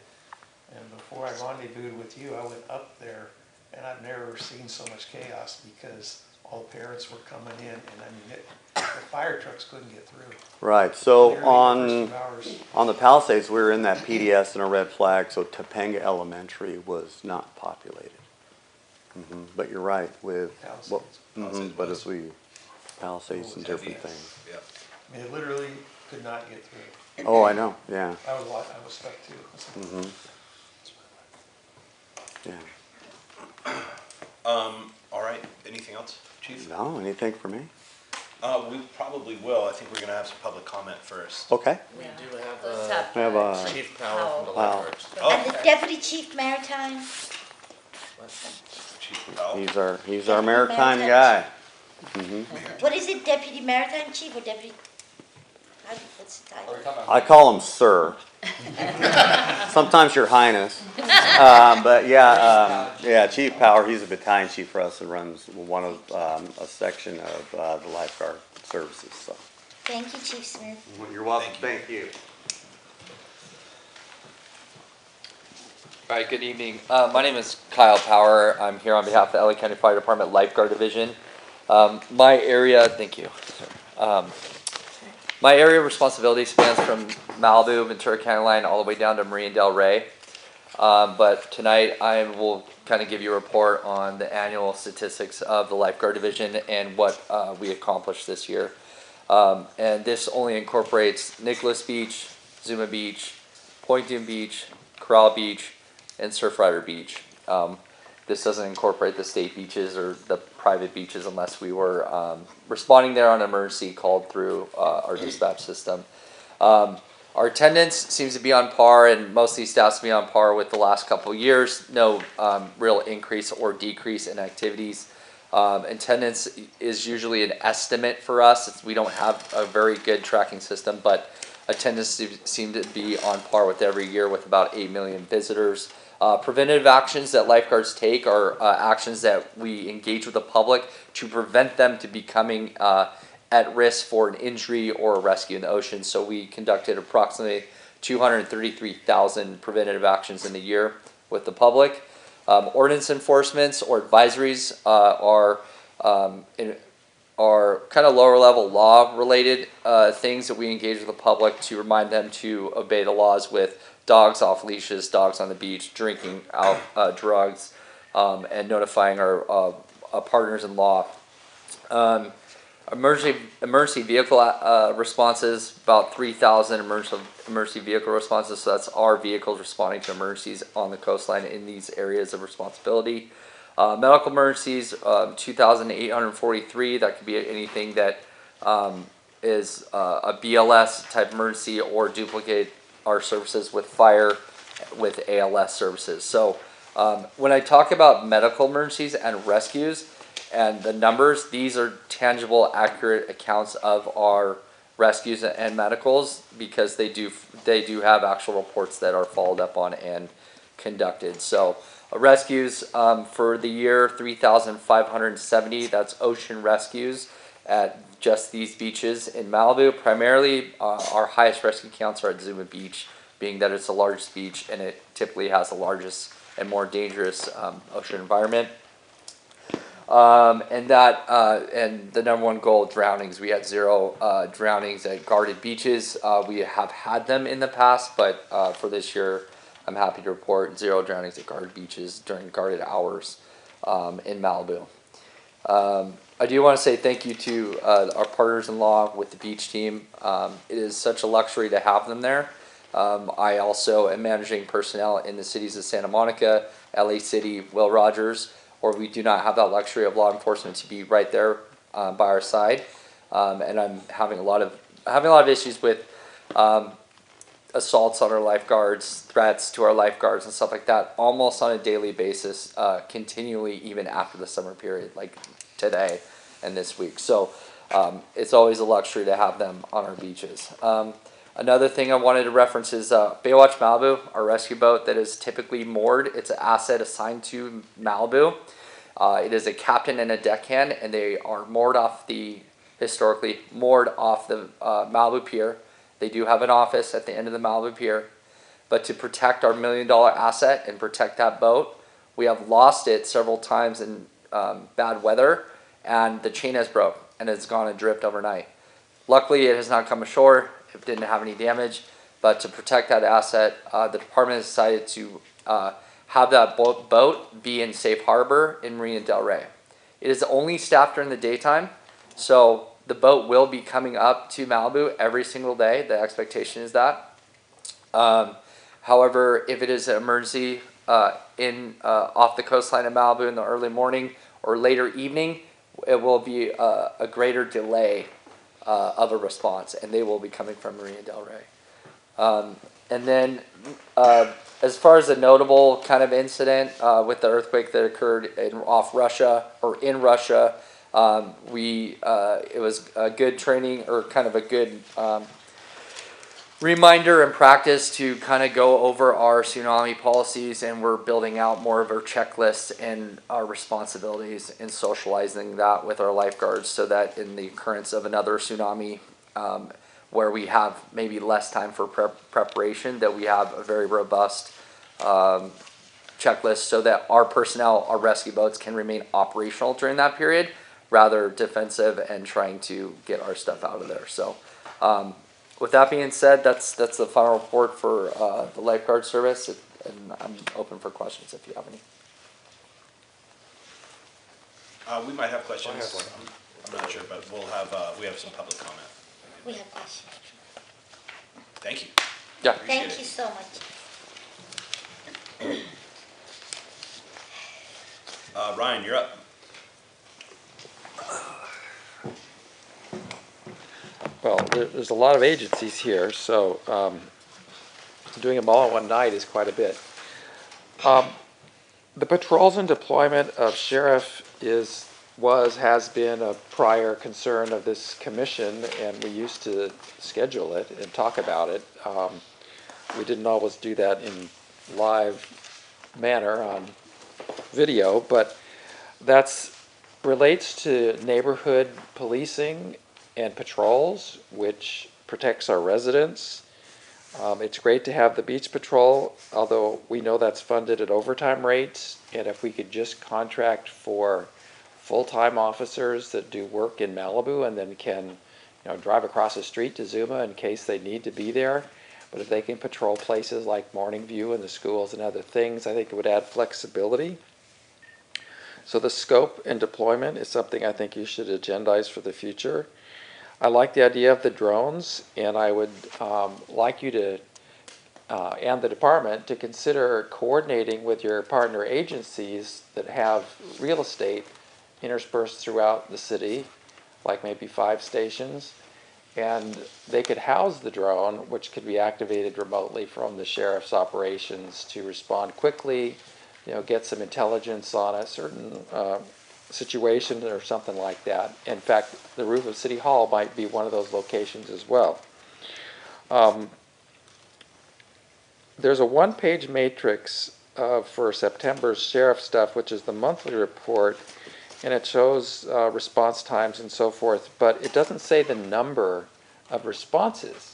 And before I rendezvoused with you, I went up there, and I've never seen so much chaos because all the parents were coming in, and I mean, the fire trucks couldn't get through. Right, so Literally the first 2 hours. on the Palisades, we were in that PDS and a red flag, so Topanga Elementary was not populated. Mm-hmm. But you're right with, Palisades. but as we, Palisades and different Heavy. things. Yep. I mean, it literally could not get through. Oh, I know, yeah. I was stuck too. Mm-hmm. Yeah. All right, anything else, Chief? No, anything for me? We probably will. I think we're gonna have some public comment first. Okay. We do have, Let's have, We have Chief Powell from the Powell. lifeguards. and the deputy chief maritime. Chief Powell? He's our maritime guy. Mm-hmm. What is it, deputy maritime chief or deputy? What's the title? I call him Sir. Sometimes Your Highness. But yeah, Chief Power, he's a battalion chief for us and runs one of a section of the lifeguard services. So. Thank you, Chief Smith. You're welcome. Thank you. All right, good evening. My name is Kyle Power. I'm here on behalf of the LA County Fire Department Lifeguard Division. My area, thank you. My area of responsibility spans from Malibu, Ventura County line, all the way down to Marine Del Rey. But tonight I will kind of give you a report on the annual statistics of the Lifeguard Division and what we accomplished this year. And this only incorporates Nicholas Beach, Zuma Beach, Poynton Beach, Corral Beach, and Surfrider Beach. This doesn't incorporate the state beaches or the private beaches unless we were responding there on an emergency called through our dispatch system. Our attendance seems to be on par, and most of these stats to be on par with the last couple of years. No real increase or decrease in activities. Attendance is usually an estimate for us. We don't have a very good tracking system, but attendance seems to be on par with every year with about 8 million visitors. Preventative actions that lifeguards take are actions that we engage with the public to prevent them to becoming at risk for an injury or a rescue in the ocean. So we conducted approximately 233,000 preventative actions in the year with the public. Ordinance enforcements or advisories are kind of lower level law related things that we engage with the public to remind them to obey the laws with dogs off leashes, dogs on the beach, drinking drugs, and notifying our partners in law. Emergency vehicle responses, about 3,000 emergency vehicle responses. So that's our vehicles responding to emergencies on the coastline in these areas of responsibility. Medical emergencies, 2,843. That could be anything that is a BLS type emergency or duplicate our services with fire, with ALS services. So when I talk about medical emergencies and rescues and the numbers, these are tangible, accurate accounts of our rescues and medicals because they do have actual reports that are followed up on and conducted. So rescues for the year, 3,570. That's ocean rescues at just these beaches in Malibu. Primarily, our highest rescue counts are at Zuma Beach, being that it's the largest beach and it typically has the largest and more dangerous ocean environment. And the number one goal, drownings. We had 0 drownings at guarded beaches. We have had them in the past, but for this year, I'm happy to report 0 drownings at guarded beaches during guarded hours in Malibu. I do want to say thank you to our partners-in-law with the beach team. It is such a luxury to have them there. I also am managing personnel in the cities of Santa Monica, LA City, Will Rogers, or we do not have that luxury of law enforcement to be right there by our side. And I'm having a lot of issues with assaults on our lifeguards, threats to our lifeguards and stuff like that almost on a daily basis, continually even after the summer period, like today and this week. So it's always a luxury to have them on our beaches. Another thing I wanted to reference is Baywatch Malibu, our rescue boat that is typically moored. It's an asset assigned to Malibu. It is a captain and a deckhand, and they are historically moored off the Malibu Pier. They do have an office at the end of the Malibu Pier. But to protect our $1 million asset and protect that boat, we have lost it several times in bad weather, and the chain has broke and it's gone adrift overnight. Luckily, it has not come ashore. It didn't have any damage, but to protect that asset, the department has decided to have that boat be in safe harbor in Marina Del Rey. It is only staffed during the daytime, so the boat will be coming up to Malibu every single day. The expectation is that. However, if it is an emergency off the coastline of Malibu in the early morning or later evening, it will be a greater delay of a response, and they will be coming from Marina Del Rey. And then as far as a notable kind of incident with the earthquake that occurred in Russia, it was a good training or kind of a good reminder and practice to kind of go over our tsunami policies, and we're building out more of our checklists and our responsibilities and socializing that with our lifeguards so that in the occurrence of another tsunami where we have maybe less time for preparation, that we have a very robust checklist so that our personnel, our rescue boats can remain operational during that period rather defensive and trying to get our stuff out of there. So with that being said, that's the final report for the lifeguard service, and I'm open for questions if you have any. We might have questions. I'm not sure, but we have some public comment. We have questions. Thank you. Yeah. Thank you so much. Ryan, you're up. Well, there's a lot of agencies here, so doing them all in one night is quite a bit. The patrols and deployment of sheriff has been a prior concern of this commission, and we used to schedule it and talk about it. We didn't always do that in live manner on video, but that's relates to neighborhood policing and patrols, which protects our residents. It's great to have the beach patrol, although we know that's funded at overtime rates. And if we could just contract for full-time officers that do work in Malibu and then can, drive across the street to Zuma in case they need to be there. But if they can patrol places like Morning View and the schools and other things, I think it would add flexibility. So the scope and deployment is something I think you should agendize for the future. I like the idea of the drones, and I would like you to, and the department, to consider coordinating with your partner agencies that have real estate interspersed throughout the city, like maybe 5 stations, and they could house the drone, which could be activated remotely from the sheriff's operations to respond quickly, get some intelligence on a certain situation or something like that. In fact, the roof of City Hall might be one of those locations as well. There's a one-page matrix for September's sheriff stuff, which is the monthly report, and it shows response times and so forth, but it doesn't say the number of responses.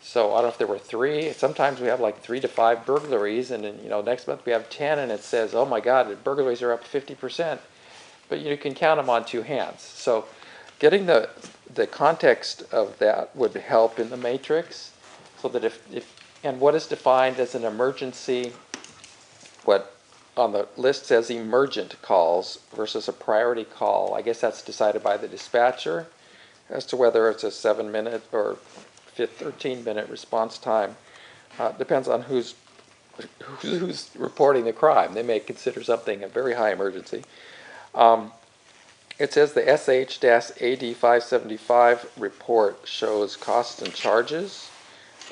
So I don't know if there were 3. Sometimes we have like 3 to 5 burglaries, and then, next month we have 10, and it says, oh my God, the burglaries are up 50%. But you can count them on 2 hands. So getting the context of that would help in the matrix, so that if and what is defined as an emergency, what on the list says emergent calls versus a priority call. I guess that's decided by the dispatcher as to whether it's a 7-minute or 13-minute response time. Depends on who's reporting the crime. They may consider something a very high emergency. It says the SH-AD 575 report shows costs and charges.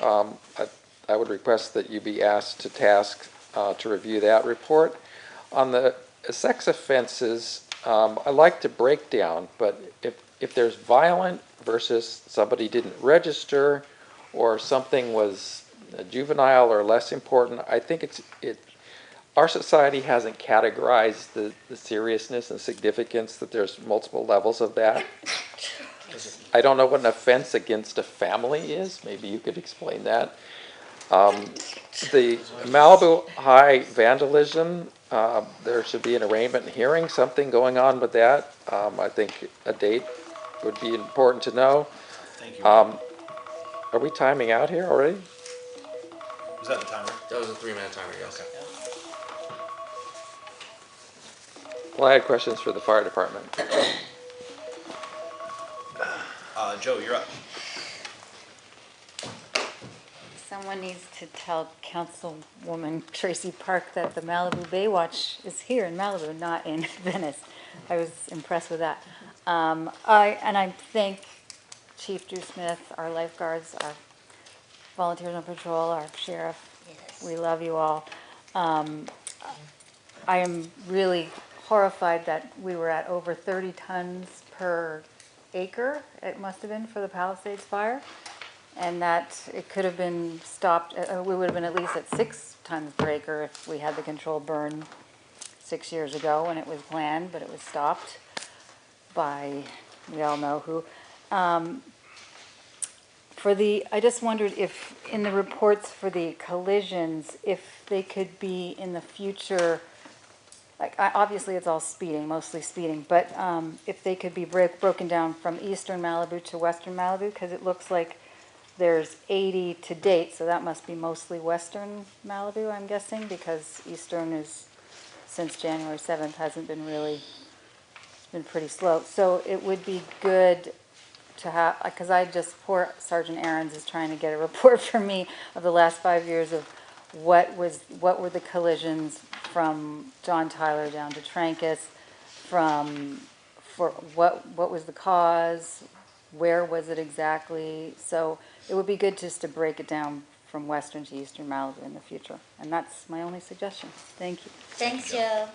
I would request that you be asked to task to review that report. On the sex offenses, I like to break down, but if there's violent versus somebody didn't register or something was juvenile or less important, I think our society hasn't categorized the seriousness and significance that there's multiple levels of that. I don't know what an offense against a family is. Maybe you could explain that. The Malibu High vandalism, there should be an arraignment hearing, something going on with that. I think a date would be important to know. Thank you. Are we timing out here already? Was that the timer? That was a 3-minute timer, yes. Okay. Well, I had questions for the fire department. Joe, you're up. Someone needs to tell Councilwoman Tracy Park that the Malibu Baywatch is here in Malibu, not in Venice. I was impressed with that. I thank Chief Drew Smith, our lifeguards, our volunteers on patrol, our sheriff. Yes. We love you all. I am really horrified that we were at over 30 tons per acre, it must have been, for the Palisades fire, and that it could have been stopped. We would have been at least at 6 tons per acre if we had the controlled burn 6 years ago when it was planned, but it was stopped by, we all know who. I just wondered if in the reports for the collisions, if they could be in the future, like obviously it's all speeding, mostly speeding, but if they could be broken down from eastern Malibu to western Malibu, because it looks like there's 80 to date, so that must be mostly western Malibu, I'm guessing, because eastern is, since January 7th, hasn't been really, it's been pretty slow. So it would be good to have, because poor Sergeant Aarons is trying to get a report for me of the last 5 years of what were the collisions from John Tyler down to Trancas, what was the cause, where was it exactly. So it would be good just to break it down from western to eastern Malibu in the future. And that's my only suggestion. Thank you. Thanks, Joe.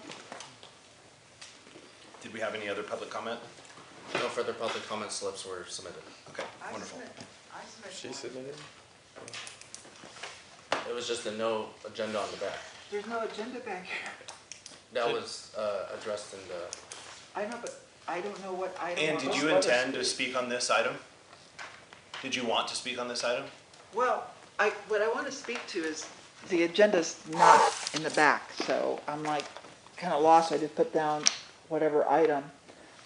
Did we have any other public comment? No further public comment slips were submitted. Okay, wonderful. She submitted? It was just a no agenda on the back. There's no agenda back here. That was addressed in the... I know, but I don't know what item. And did you intend to speak on this item? Did you want to speak on this item? Well, what I want to speak to is, the agenda's not in the back, so I'm like kind of lost. I just put down whatever item.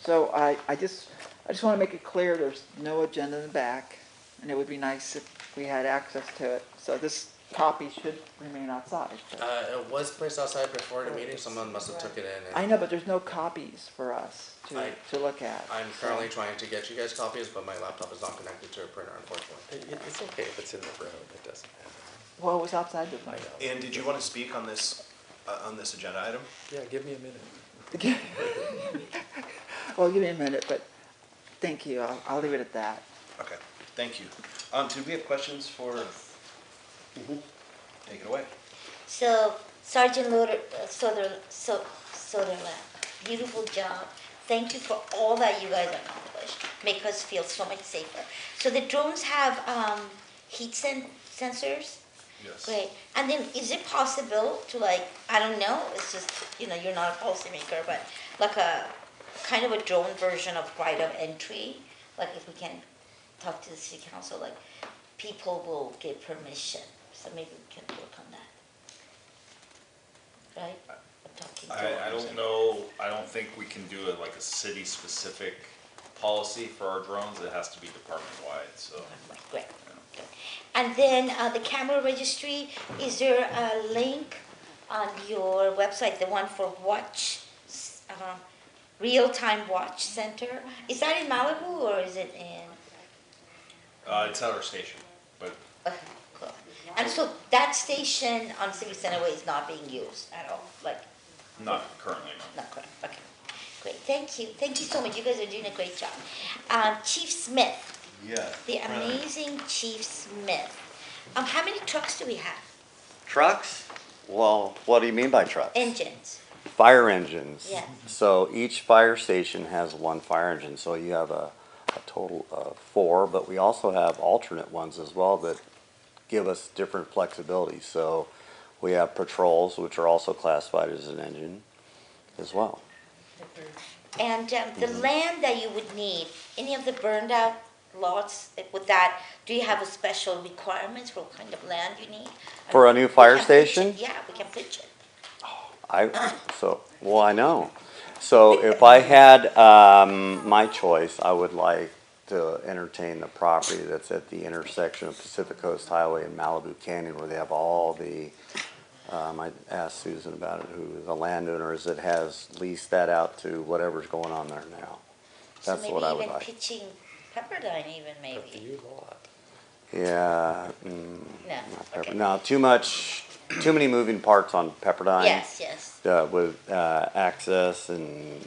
So I just want to make it clear there's no agenda in the back, and it would be nice if we had access to it. So this copy should remain outside. It was placed outside before the meeting, someone must have took it in. And I know, but there's no copies for us to look at. I'm currently trying to get you guys copies, but my laptop is not connected to a printer, unfortunately. It's okay if it's in the room, it doesn't matter. Well, it was outside the room. And did you want to speak on this agenda item? Yeah, give me a minute. Well, give me a minute, but thank you. I'll leave it at that. Okay, thank you. Do we have questions for? Take it away. So Sergeant Soderland, beautiful job. Thank you for all that you guys accomplished. Make us feel so much safer. So the drones have heat sensors? Yes. Great. And then is it possible to, like, I don't know, it's just, you're not a policymaker, but like a kind of a drone version of right of entry? Like if we can talk to the city council, like people will get permission. So maybe we can work on that. Right? I don't know, I don't think we can do it like a city-specific policy for our drones. It has to be department-wide, so. Great. Good. And then the camera registry, is there a link on your website, the one for real-time watch center? Is that in Malibu or is it in? It's at our station, but. Okay, cool. And so that station on Civic Center Way is not being used at all, like? Not currently, no. Not currently, okay. Great, thank you. Thank you so much. You guys are doing a great job. Chief Smith. Yeah. The amazing Chief Smith. How many trucks do we have? Trucks? Well, what do you mean by trucks? Engines. Fire engines. Yeah. So each fire station has one fire engine, so you have a total of 4, but we also have alternate ones as well that give us different flexibility. So we have patrols, which are also classified as an engine as well. And the land that you would need, any of the burned out lots, with that, do you have a special requirements for what kind of land you need? For a new fire station? Yeah, we can pitch it. I know. So if I had my choice, I would like to entertain the property that's at the intersection of Pacific Coast Highway and Malibu Canyon, where they have all the, I asked Susan about it, who the landowner is that has leased that out to whatever's going on there now. That's what I would like. So maybe even pitching Pepperdine even, maybe. Up to you lot. Yeah, No, okay. no, too many moving parts on Pepperdine. Yes. With access and,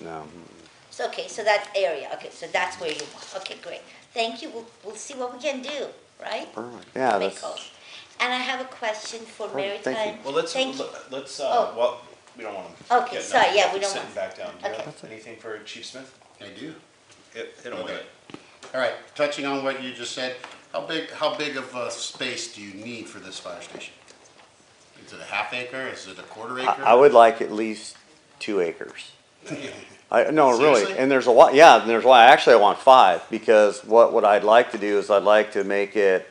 So, okay, so that area, okay, so that's where you want. Okay, great. Thank you. We'll see what we can do, right? Perfect. Yeah, Make that's. calls. And I have a question for Perfect, thank you. Maritime. Well, let's well, we don't want to. Okay, sorry, yeah, we don't Sitting want. back down. Do you Okay. have anything for Chief Smith? I do. Hit him with it. All right, touching on what you just said, how big of a space do you need for this fire station? Is it a half acre? Is it a quarter acre? I would like at least 2 acres. No, really, Seriously? and there's a lot. Yeah, and there's why. Actually, I want 5 because what I'd like to do is I'd like to make it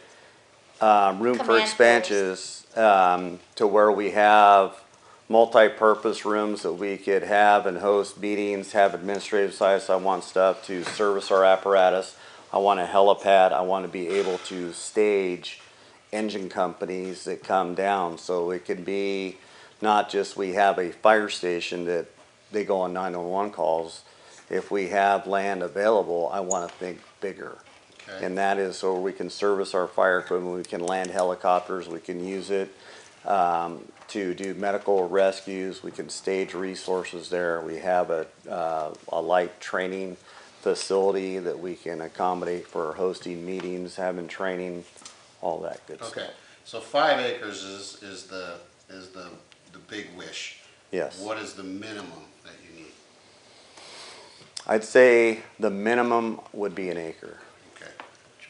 room for Command expansions to where we have multi-purpose rooms that we could have and host meetings, have administrative sites. I want stuff to service our apparatus. I want a helipad. I want to be able to stage engine companies that come down, so it can be not just we have a fire station that they go on 911 calls. If we have land available, I want to think bigger. Okay. And that is so we can service our fire equipment, we can land helicopters, we can use it to do medical rescues, we can stage resources there. We have a light training facility that we can accommodate for hosting meetings, having training, all that good stuff. Okay, so 5 acres is the big wish. Yes. What is the minimum that you need? I'd say the minimum would be 1 acre. Okay.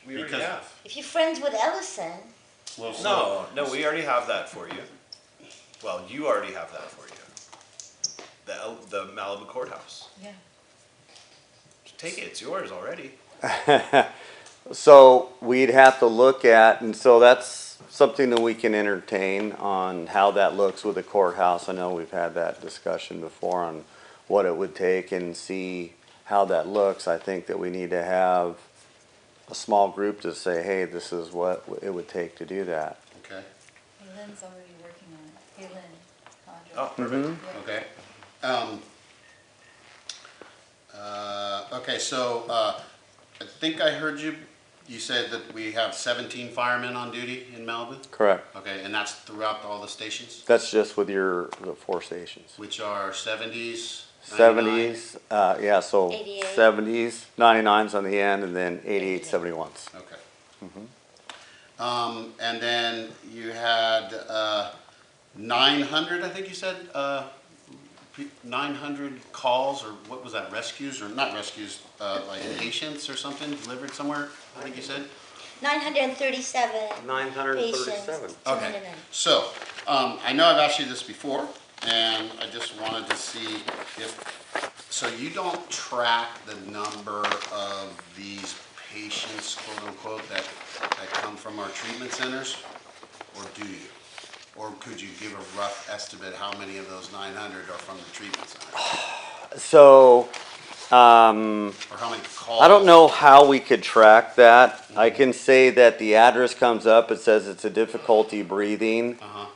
We already have. If you're friends with Ellison, Well, no, we already have that for you. Well, you already have that for you. The Malibu courthouse. Yeah. Just take it, it's yours already. So we'd have to look at, and so that's something that we can entertain on how that looks with the courthouse. I know we've had that discussion before on what it would take and see how that looks. I think that we need to have a small group to say, hey, this is what it would take to do that. Okay. Lynn's already working on it. Hey, Lynn, Condra. Oh, perfect. Okay. Okay, so I think I heard you said that we have 17 firemen on duty in Malibu? Correct. Okay, and that's throughout all the stations? That's just with the 4 stations. Which are 70s? 70s, yeah, so 88. 70s, 99s on the end, and then 88, 71s. Okay. Mhm. And then you had 900, I think you said, 900 calls, or what was that, rescues, or not rescues, like patients or something delivered somewhere, I think you said? 937 937. patients. Okay, so, I know I've asked you this before, and I just wanted to see if, so you don't track the number of these patients, quote unquote, that come from our treatment centers, or do you? Or could you give a rough estimate how many of those 900 are from the treatment centers? So, Or how many calls? I don't know how we could track that. I can say that the address comes up, it says it's a difficulty breathing. Uh-huh.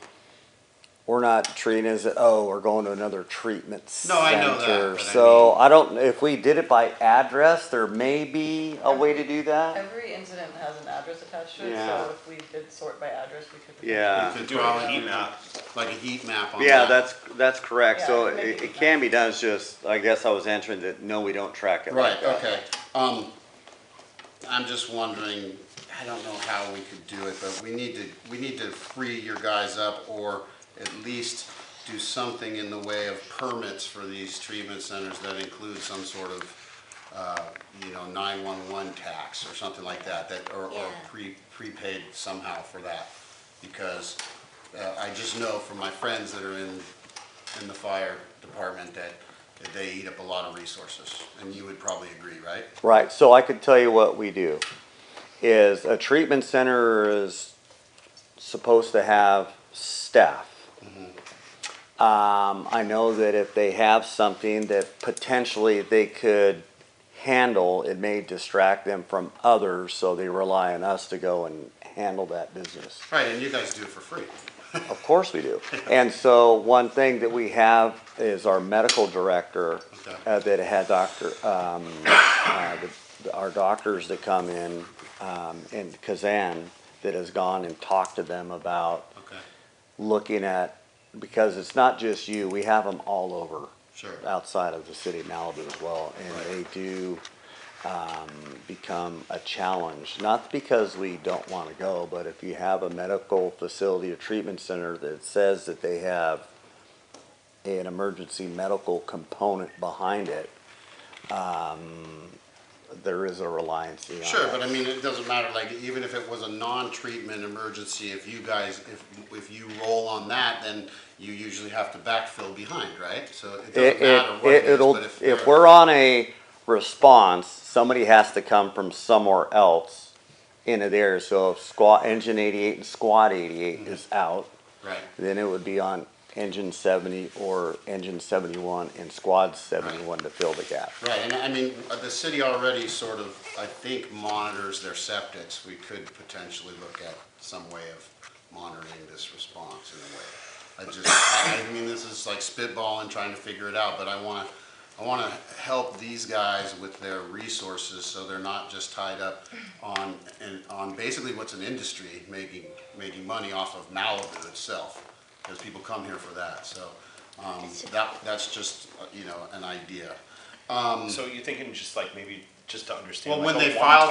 We're not treating it as, oh, we're going to another treatment center. No, I know that, but So I don't, if we did it by address, there may be a way to do that. Every incident has an address attached to it, Yeah. so if we did sort by address, we could. Yeah. You could do a heat map, like a heat map on Yeah, that. that's correct. Yeah, So maybe it can be done, it's just, I guess I was answering that, no, we don't track it Right, like that. okay. I'm just wondering, I don't know how we could do it, but we need to free your guys up, or at least do something in the way of permits for these treatment centers that include some sort of, 911 tax or something like that, or prepaid somehow for that. Because I just know from my friends that are in the fire department that they eat up a lot of resources, and you would probably agree, right? Right, so I could tell you what we do, is a treatment center is supposed to have staff. I know that if they have something that potentially they could handle, it may distract them from others, so they rely on us to go and handle that business. Right, and you guys do it for free. Of course we do. And so one thing that we have is our medical director that had our doctors that come in Kazan that has gone and talked to them about looking at, because it's not just you, we have them all over. Sure. Outside of the city of Malibu as well, and they do become a challenge. Not because we don't want to go, but if you have a medical facility or treatment center that says that they have an emergency medical component behind it, there is a reliance on Sure, that. but I mean, it doesn't matter, like, even if it was a non-treatment emergency, if you guys, if you roll on that, then you usually have to backfill behind, right? So it doesn't matter what it is, but if we're on a response, somebody has to come from somewhere else into there. So if engine 88 and squad 88 is out, right, then it would be on engine 70 or engine 71 and squad 71 to fill the gap. Right, and I mean, the city already sort of, I think, monitors their septics. We could potentially look at some way of monitoring this response in a way. I mean, this is like spitballing, trying to figure it out, but I want to help these guys with their resources so they're not just tied up on basically what's an industry making money off of Malibu itself, because people come here for that. So that's just an idea. So you're thinking just like maybe just to understand. Well, like when they file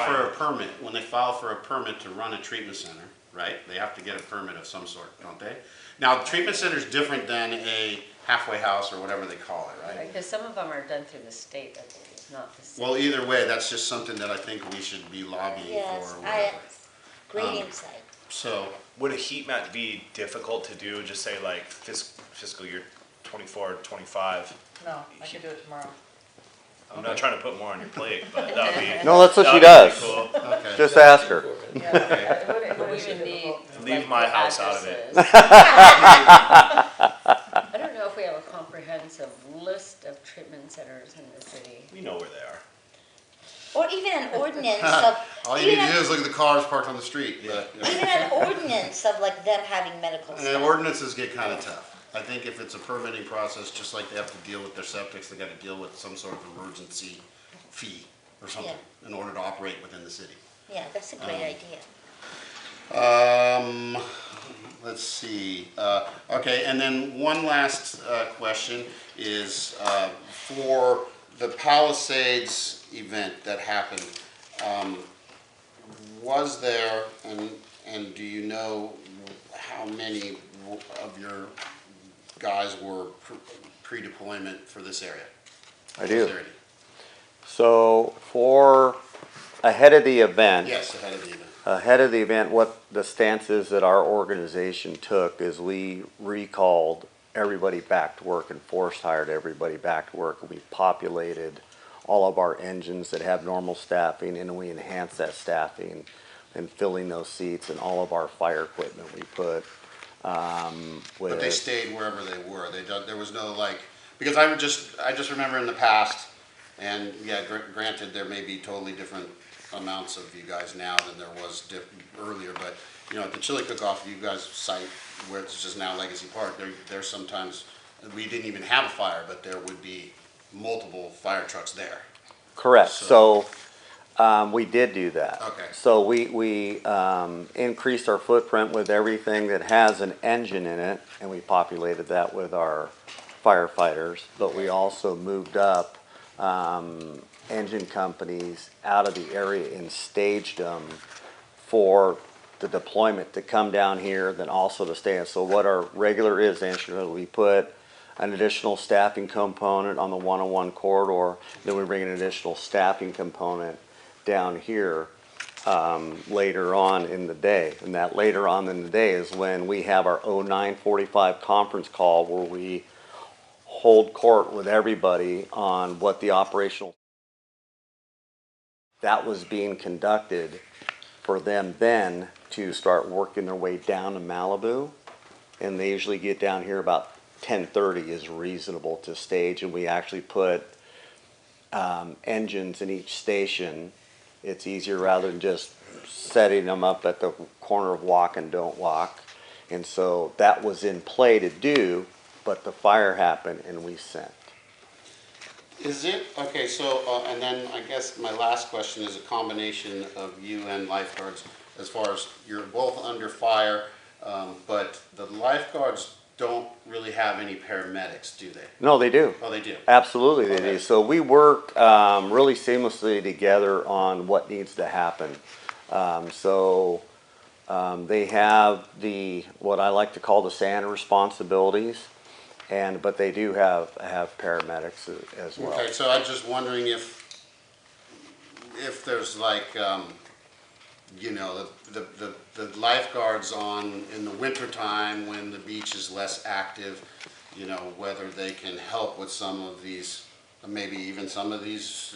for a permit to run a treatment center, right? They have to get a permit of some sort, don't they? Now, the treatment center is different than a halfway house or whatever they call it, right? Because some of them are done through the state, I believe, not the city. Well, either way, that's just something that I think we should be lobbying Yes, for. Or whatever. grading site. So would a heat map be difficult to do? Just say like fiscal year 24, 25. No, I can do it tomorrow. I'm not trying to put more on your plate, but that would be. No, that's what she that'd be does. cool. Okay. Just ask her. Yeah, it wouldn't even need. Leave like, my the house out of it. addresses. I don't know if we have a comprehensive list of treatment centers in the city. We know where they are. Or even an ordinance of, All you even need to do an, is look at the cars parked on the street, but, even an ordinance of like them having medical and stuff. ordinances get kind of tough. I think if it's a permitting process, just like they have to deal with their septics, they gotta deal with some sort of emergency fee or something in order to operate within the city. Yeah, that's a great idea. Let's see, okay, and then one last, question is, for the Palisades event that happened, was there, and do you know how many of your guys were pre-deployment for this area? I do. So for ahead of the event. Yes, ahead of the event. Ahead of the event, what the stance is that our organization took is we recalled everybody back to work and forced hired everybody back to work. We populated all of our engines that have normal staffing, and we enhanced that staffing and filling those seats, and all of our fire equipment we put with. But they stayed wherever they were. There was no like, because I just remember in the past, and yeah, granted there may be totally different amounts of you guys now than there was earlier, but you know, at the chili cook-off, you guys site where it's just now Legacy Park, there's sometimes, we didn't even have a fire, but there would be multiple fire trucks there. Correct. So we did do that. Okay. So we increased our footprint with everything that has an engine in it, and we populated that with our firefighters, but we also moved up engine companies out of the area and staged them for the deployment to come down here, then also to stay. So what our regular is, we put an additional staffing component on the 101 corridor, then we bring an additional staffing component down here later on in the day. And that later on in the day is when we have our 0945 conference call where we hold court with everybody on what the operational that was being conducted for them then to start working their way down to Malibu. And they usually get down here about 10:30 is reasonable to stage, and we actually put engines in each station. It's easier rather than just setting them up at the corner of walk and don't walk. And so that was in play to do, but the fire happened and we sent. Is it, okay, so, and then I guess my last question is a combination of you and lifeguards, as far as you're both under fire, but the lifeguards don't really have any paramedics, do they? No, they do. Oh, they do? Absolutely, they do. So we work really seamlessly together on what needs to happen. They have what I like to call the Santa responsibilities. But they do have paramedics as well. Okay, so I'm just wondering if there's like, you know, the lifeguards on in the wintertime when the beach is less active, you know, whether they can help with some of these, maybe even some of these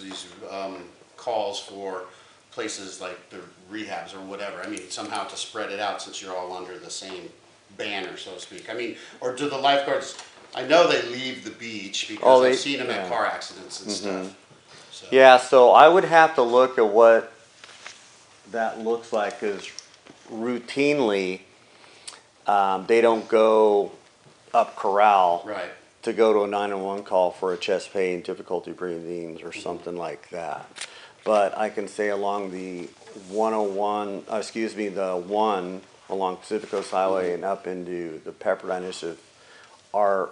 calls for places like the rehabs or whatever. I mean, somehow to spread it out since you're all under the same banner, so to speak. I mean, or do the lifeguards, I know they leave the beach because I've seen them in car accidents and stuff. So. Yeah, so I would have to look at what that looks like, because routinely they don't go up corral to go to a 911 call for a chest pain, difficulty breathing, or something like that. But I can say along the 101, the one along Pacific Coast Highway and up into the Pepperdine Initiative, our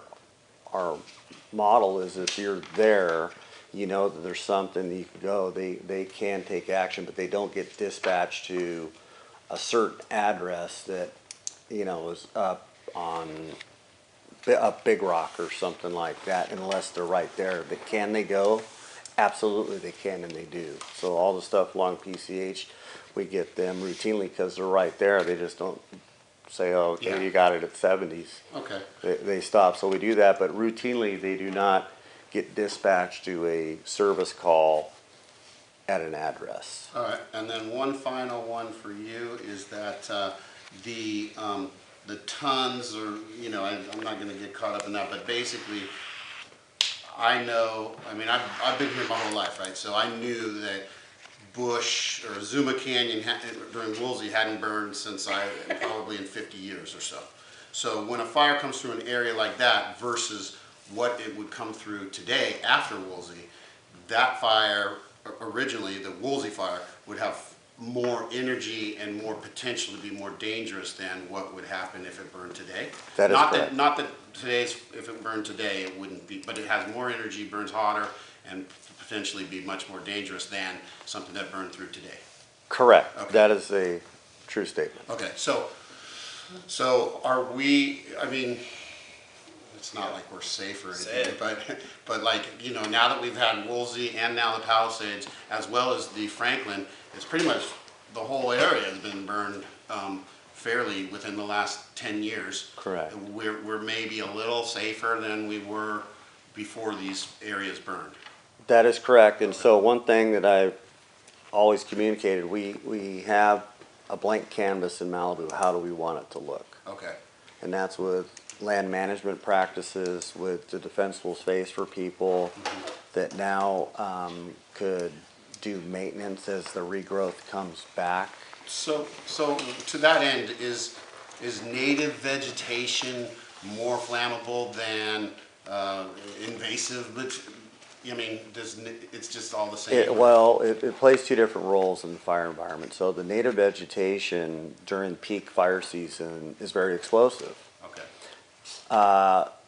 model is if you're there, you know that there's something that you can go, they can take action, but they don't get dispatched to a certain address that, you know, is up Big Rock or something like that, unless they're right there. But can they go? Absolutely they can, and they do. So all the stuff along PCH, we get them routinely because they're right there. They just don't say, oh, okay, you got it at 70s. Okay. They stop. So we do that, but routinely they do not get dispatched to a service call at an address. All right, and then one final one for you is that the tons, or, you know, I'm not gonna get caught up in that, but basically, I know, I mean, I've been here my whole life, right? So I knew that Bush or Zuma Canyon during Woolsey hadn't burned since probably in 50 years or so. So when a fire comes through an area like that versus what it would come through today after Woolsey, that fire, originally, the Woolsey fire, would have more energy and more potential to be more dangerous than what would happen if it burned today. That is not correct. that, not that today's, if it burned today, it wouldn't be, but it has more energy, burns hotter, and potentially be much more dangerous than something that burned through today. Correct. Okay. That is a true statement. Okay, so are we, I mean, it's not like we're safe or anything, but like, you know, now that we've had Woolsey and now the Palisades, as well as the Franklin, it's pretty much the whole area has been burned fairly within the last 10 years. Correct. We're maybe a little safer than we were before these areas burned. That is correct. And so one thing that I've always communicated, we have a blank canvas in Malibu. How do we want it to look? Okay. And that's with land management practices, with the defensible space for people that now could do maintenance as the regrowth comes back. So to that end, is native vegetation more flammable than invasive? I mean, it's just all the same? It plays two different roles in the fire environment. So the native vegetation during peak fire season is very explosive. Okay.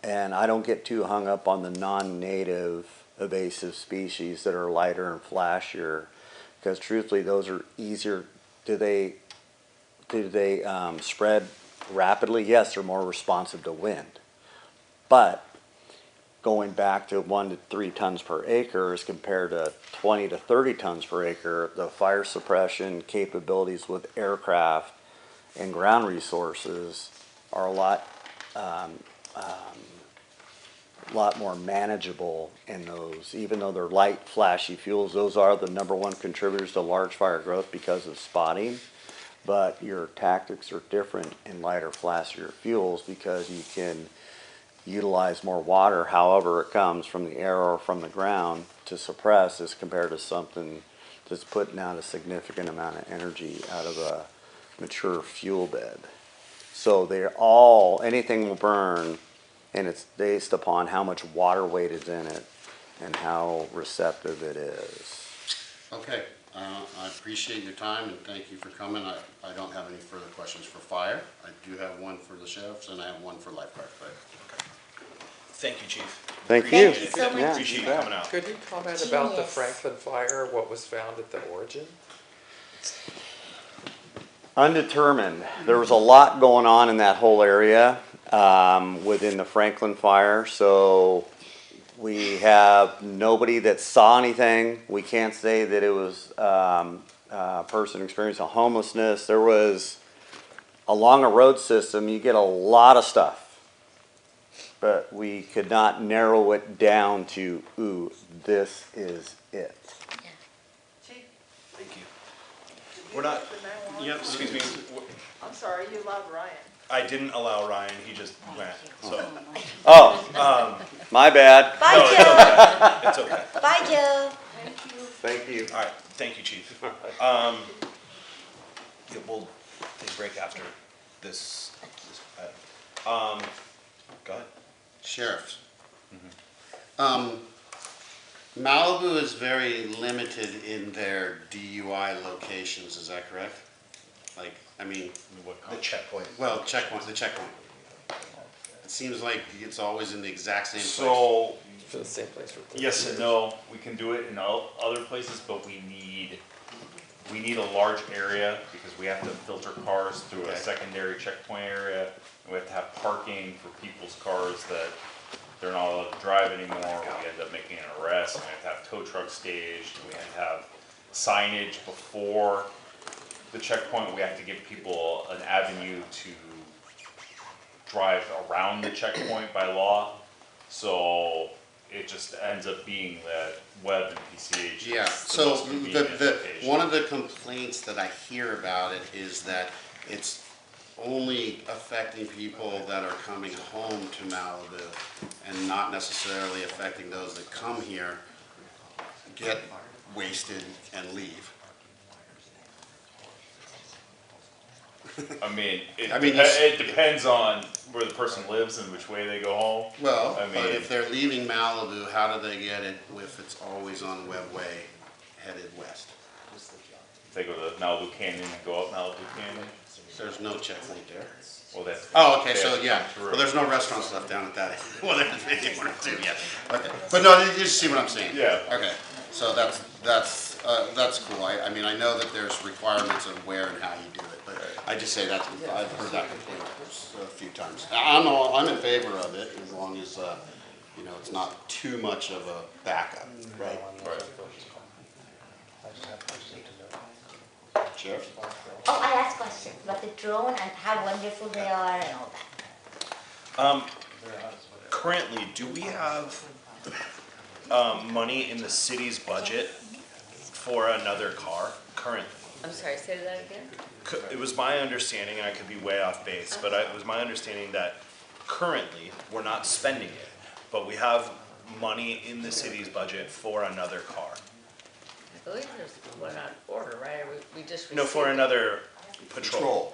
And I don't get too hung up on the non-native invasive species that are lighter and flashier, because truthfully, those are easier. Do they spread rapidly? Yes, they're more responsive to wind. But going back to 1 to 3 tons per acre as compared to 20 to 30 tons per acre, the fire suppression capabilities with aircraft and ground resources are a lot more manageable in those. Even though they're light, flashy fuels, those are the #1 contributors to large fire growth because of spotting. But your tactics are different in lighter, flashier fuels because you can utilize more water, however it comes from the air or from the ground, to suppress as compared to something that's putting out a significant amount of energy out of a mature fuel bed. So anything will burn, and it's based upon how much water weight is in it and how receptive it is. Okay, I appreciate your time and thank you for coming. I don't have any further questions for fire. I do have one for the sheriffs and I have one for lifeguard. Okay. Thank you, Chief. Thank you. Appreciate it. So much. Appreciate you coming out. Could you comment about the Genius. Franklin fire, what was found at the origin? Undetermined. There was a lot going on in that whole area within the Franklin fire, so we have nobody that saw anything. We can't say that it was a person experiencing homelessness. There was, along a road system, you get a lot of stuff, but we could not narrow it down to, ooh, this is it. Thank you. We're not, yep, excuse me. I'm sorry, you allowed Ryan. I didn't allow Ryan, he just went, so. My bad. Bye, No, Joe. it's okay. Bye, Joe. Thank you. All right, thank you, Chief. Yeah, we'll take a break after this. Go ahead. Sheriffs. Malibu is very limited in their DUI locations, is that correct? Like, I mean, The checkpoint. well, the checkpoint. It seems like it's always in the exact same place. So, For the same place for 30 yes and years. no, we can do it in other places, but we need a large area because we have to filter cars through a secondary checkpoint area. We have to have parking for people's cars that they're not allowed to drive anymore. We end up making an arrest. We have to have tow trucks staged. We have to have signage before the checkpoint. We have to give people an avenue to drive around the checkpoint by law. So it just ends up being that web and PCH. Yeah, is the so most convenient location. one of the complaints that I hear about it is that it's only affecting people that are coming home to Malibu and not necessarily affecting those that come here, get wasted and leave. I mean, you it depends on where the person lives and which way they go home. Well, I but mean, if they're leaving Malibu, how do they get it if it's always on Webway headed west? they go to Malibu Canyon and go up Malibu Canyon. There's no checkpoint there. Well, that's. Oh, okay, they so have to yeah, come through. well, there's no restaurants left down at that, well, there's maybe one or two, yeah, okay. But no, you see what I'm saying? Yeah. Okay, so that's cool, I mean, I know that there's requirements of where and how you do it, but I just say that, I've heard that complaint a few times. I'm in favor of it, as long as, you know, it's not too much of a backup, right? Right. Sheriff? Oh, I asked questions about the drone and how wonderful they are and all that. Currently, do we have money in the city's budget for another car currently? I'm sorry, say that again? It was my understanding, and I could be way off base, but it was my understanding that currently we're not spending it, but we have money in the city's budget for another car. I believe there's one on order, right? We just received. No, for another patrol.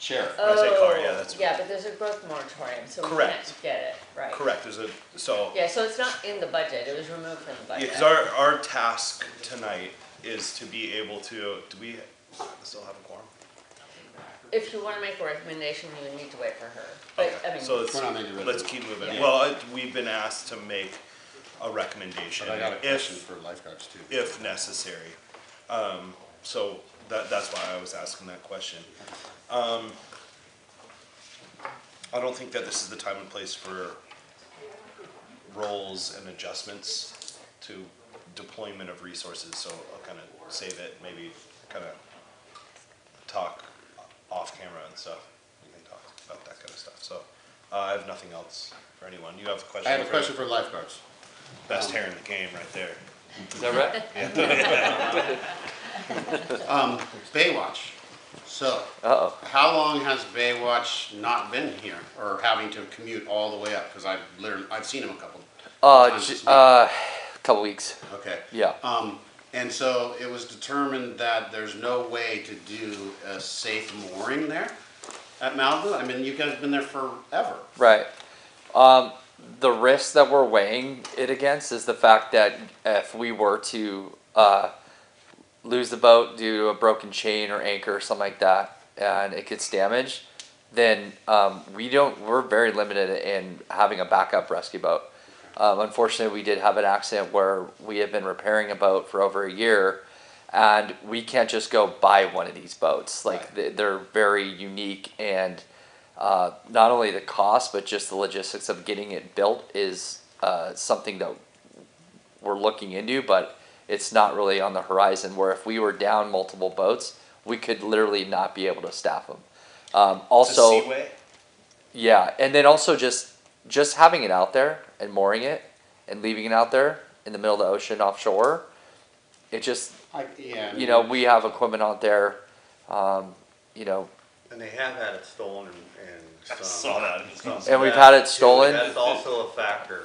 Sheriff. When I say car, yeah, that's. Yeah, but there's a growth moratorium, so we Correct. can't get it, right? Correct, so. Yeah, so it's not in the budget, it was removed from the Yeah, budget. because our task tonight is to be able to, do we still have a quorum? If you wanna make a recommendation, you would need to wait for her, but, I mean. So We're not making a let's keep moving. Yeah. Well, we've been asked to make a recommendation. But I got a question if for lifeguards too. If necessary. So that's why I was asking that question. I don't think that this is the time and place for roles and adjustments to deployment of resources, so I'll kind of save it, maybe kind of talk off camera and stuff. We can talk about that kind of stuff, so I have nothing else for anyone. You have a question? I have a question for lifeguards. Best hair in the game right there. Is that right? Baywatch. So, Uh-oh. how long has Baywatch not been here, or having to commute all the way up? Because I've seen him a couple times this week. Couple weeks. Okay. Yeah. And so it was determined that there's no way to do a safe mooring there at Malibu? I mean, you guys have been there forever. Right. The risk that we're weighing it against is the fact that if we were to lose the boat due to a broken chain or anchor or something like that, and it gets damaged, then we're very limited in having a backup rescue boat. Unfortunately, we did have an accident where we have been repairing a boat for over a year, and we can't just go buy one of these boats. Like, they're very unique, and not only the cost, but just the logistics of getting it built is something that we're looking into, but it's not really on the horizon, where if we were down multiple boats, we could literally not be able to staff them. Also, It's a seaway? yeah, and then also just having it out there and mooring it and leaving it out there in the middle of the ocean offshore, it just, you know, we have equipment out there, you know. And they have had it stolen and I saw that. And we've had it stolen. That's also a factor.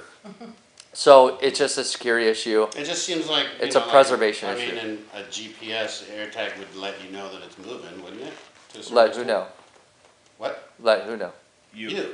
So it's just a security issue. It just seems like It's a preservation I issue. mean, and a GPS AirTag would let you know that it's moving, wouldn't it? To a certain Let who extent? know? What? Let who know? You.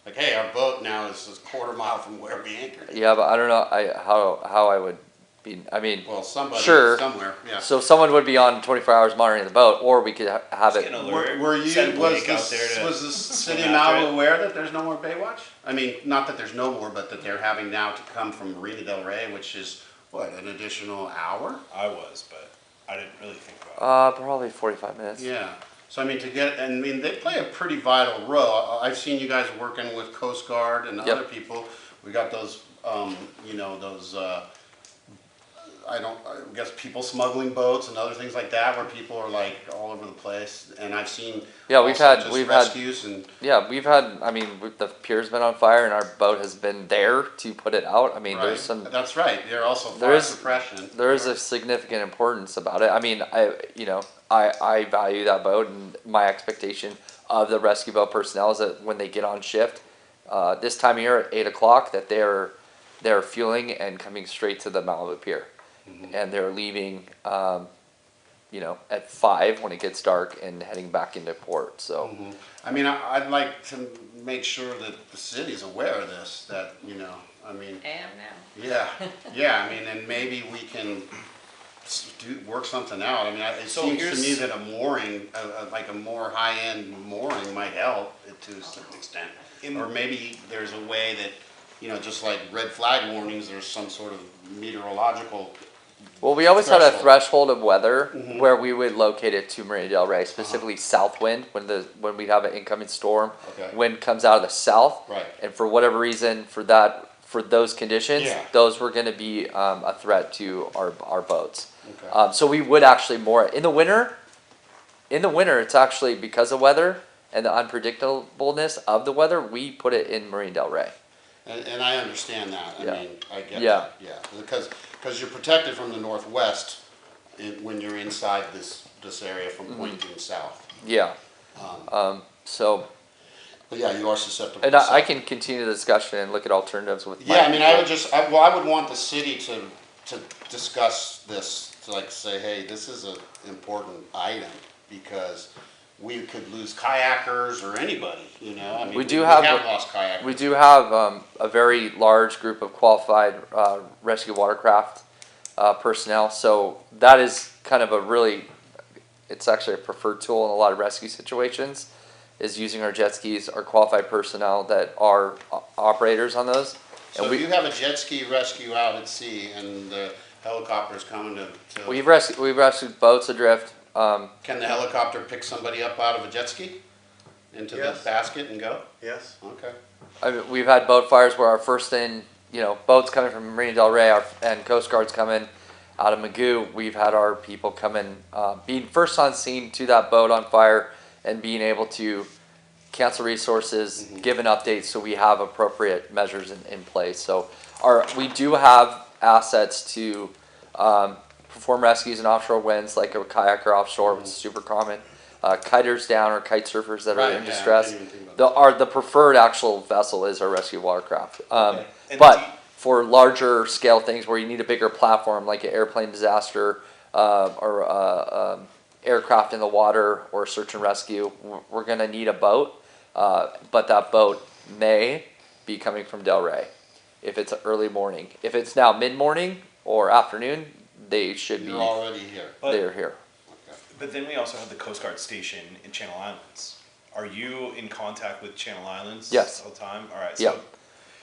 Like, hey, our boat now is a quarter mile from where we anchored. Yeah, but I don't know how I would be. I mean, Well, somebody sure. somewhere, yeah. So someone would be on 24 hours monitoring the boat, or we could have it. Were you, was the city of Malibu aware that there's no more Baywatch? I mean, not that there's no more, but that they're having now to come from Marina del Rey, which is, what, an additional hour? I was, but I didn't really think about it. Probably 45 minutes. Yeah. So I mean, I mean, they play a pretty vital role. I've seen you guys working with Coast Guard and other people. We got those, you know, those I guess people smuggling boats and other things like that, where people are like all over the place. And I've seen Yeah, we've had rescues and yeah, we've had. I mean, the pier's been on fire, and our boat has been there to put it out. I mean, right. there's some. That's right. There are also fire suppression. There is a significant importance about it. I mean, I value that boat, and my expectation of the rescue boat personnel is that when they get on shift, this time of year at 8 o'clock, that they're fueling and coming straight to the Malibu Pier, and they're leaving, at 5 when it gets dark and heading back into port. So, I mean, I'd like to make sure that the city's aware of this. That I mean. I am now. Yeah, yeah. I mean, and maybe we can work something out. I mean, it seems to me that a mooring, like a more high-end mooring, might help to a certain extent. Or maybe there's a way that, just like red flag warnings, there's some sort of meteorological. Well, we always had a threshold of weather where we would locate it to Marina Del Rey, specifically south wind when we have an incoming storm. Okay. Wind comes out of the south, Right. and for whatever reason, for those conditions, those were going to be a threat to our boats. Okay. So we would actually moor it in the winter. In the winter, it's actually because of weather and the unpredictableness of the weather. We put it in Marina Del Rey. And I understand that. I mean, I get Yeah. that. Yeah. Because you're protected from the northwest when you're inside this area from pointing south. Yeah. So. But yeah, you are susceptible. And I can continue the discussion and look at alternatives with. Yeah, I mean, I would want the city to discuss this, to like say, hey, this is an important item because we could lose kayakers or anybody, I mean, we have lost kayakers. We do have a very large group of qualified rescue watercraft personnel, so that is kind of it's actually a preferred tool in a lot of rescue situations, is using our jet skis, our qualified personnel that are operators on those. So if you have a jet ski rescue out at sea and the helicopter's coming to We've rescued boats adrift. Can the helicopter pick somebody up out of a jet ski into the basket and go? Yes. Okay. We've had boat fires where our first in, boats coming from Marina Del Rey and Coast Guard's coming out of Magoo. We've had our people come in, being first on scene to that boat on fire and being able to cancel resources, give an update so we have appropriate measures in place. So we do have assets to perform rescues in offshore winds, like a kayaker offshore, which is super common. Kiters down or kite surfers that are in distress. The preferred actual vessel is our rescue watercraft. But for larger scale things where you need a bigger platform, like an airplane disaster or aircraft in the water or search and rescue, we're going to need a boat. But that boat may be coming from Del Rey if it's early morning. If it's now mid-morning or afternoon, they should be already here. They're here. Okay. But then we also have the Coast Guard station in Channel Islands. Are you in contact with Channel Islands all the time? All right. So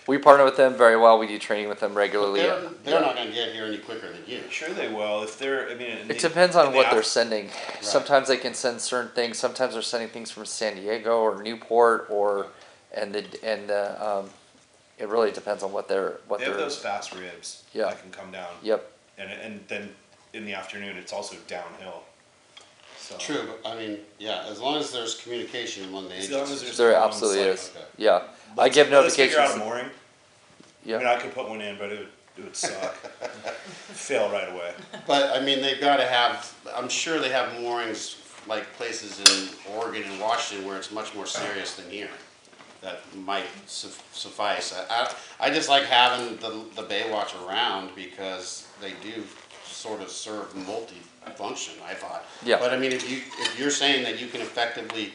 we partner with them very well. We do training with them regularly. They're not going to get here any quicker than you. Sure they will. If they're, it depends on what they're sending. Right. Sometimes they can send certain things. Sometimes they're sending things from San Diego or Newport it really depends on what they're. They have those fast ribs that can come down. Yep. And then in the afternoon, it's also downhill. So. True, but I mean, as long as there's communication among the agencies. There absolutely is. Okay. Yeah. I give notifications. Let's figure out a mooring. Yeah. I mean, I could put one in, but it would suck. Fail right away. But I mean, they've got to have. I'm sure they have moorings like places in Oregon and Washington where it's much more serious than here. That might suffice. I just like having the Baywatch around because they do sort of serve multi-function, I thought. Yeah. But I mean, if you're saying that you can effectively,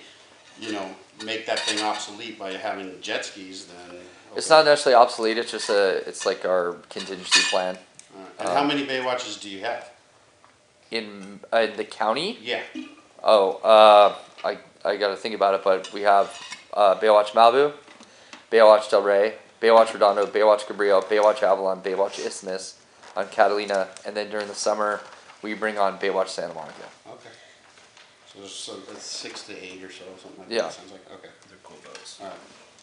make that thing obsolete by having jet skis, then. Okay. It's not necessarily obsolete. It's just it's like our contingency plan. Right. And how many Baywatches do you have? In the county? Yeah. Oh, I got to think about it, but we have Baywatch Malibu, Baywatch Del Rey, Baywatch Redondo, Baywatch Cabrillo, Baywatch Avalon, Baywatch Isthmus on Catalina, and then during the summer we bring on Baywatch Santa Monica. Okay. So it's 6 to 8 or so, something like that. Sounds like okay. They're cool boats. All right.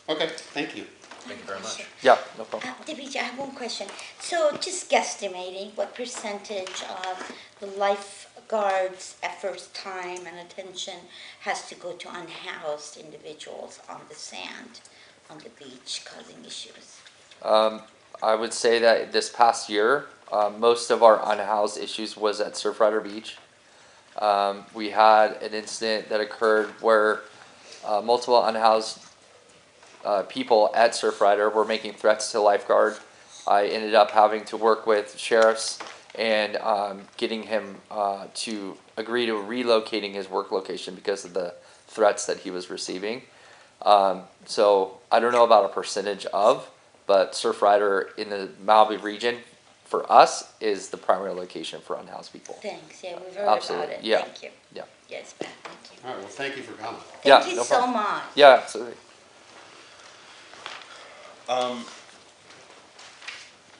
Okay, thank you. Thank you very much. Yeah, no problem. Debbie, I have one question. So just guesstimating, what percentage of the lifeguards' efforts, time, and attention has to go to unhoused individuals on the sand, on the beach, causing issues? I would say that this past year, most of our unhoused issues was at Surfrider Beach. We had an incident that occurred where multiple unhoused people at Surfrider were making threats to lifeguard. I ended up having to work with sheriffs and getting him to agree to relocating his work location because of the threats that he was receiving. So I don't know about a percentage of, but Surfrider in the Malibu region for us is the primary location for unhoused people. Thanks, yeah, we've heard Absolutely. about it. Yeah. Thank you. Yeah. Yes, ma'am, thank you. All right, well, thank you for coming. Yeah, Thank you no so problem. much. Yeah, absolutely.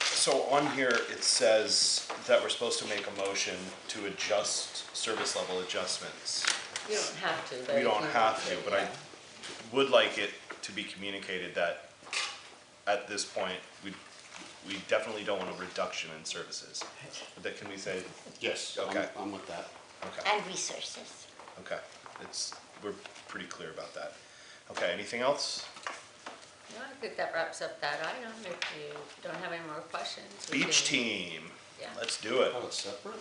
So on here, it says that we're supposed to make a motion to adjust service level adjustments. You don't have to, but. We if don't you have want to, but I would like it to be communicated that at this point, we definitely don't want a reduction in services. That, can we say? Yes, Okay. I'm with that. Okay, And resources. okay. We're pretty clear about that. Okay, anything else? No, I think that wraps up that item. If you don't have any more questions. we Beach can- team, Yeah. let's do it. Oh, it's separate?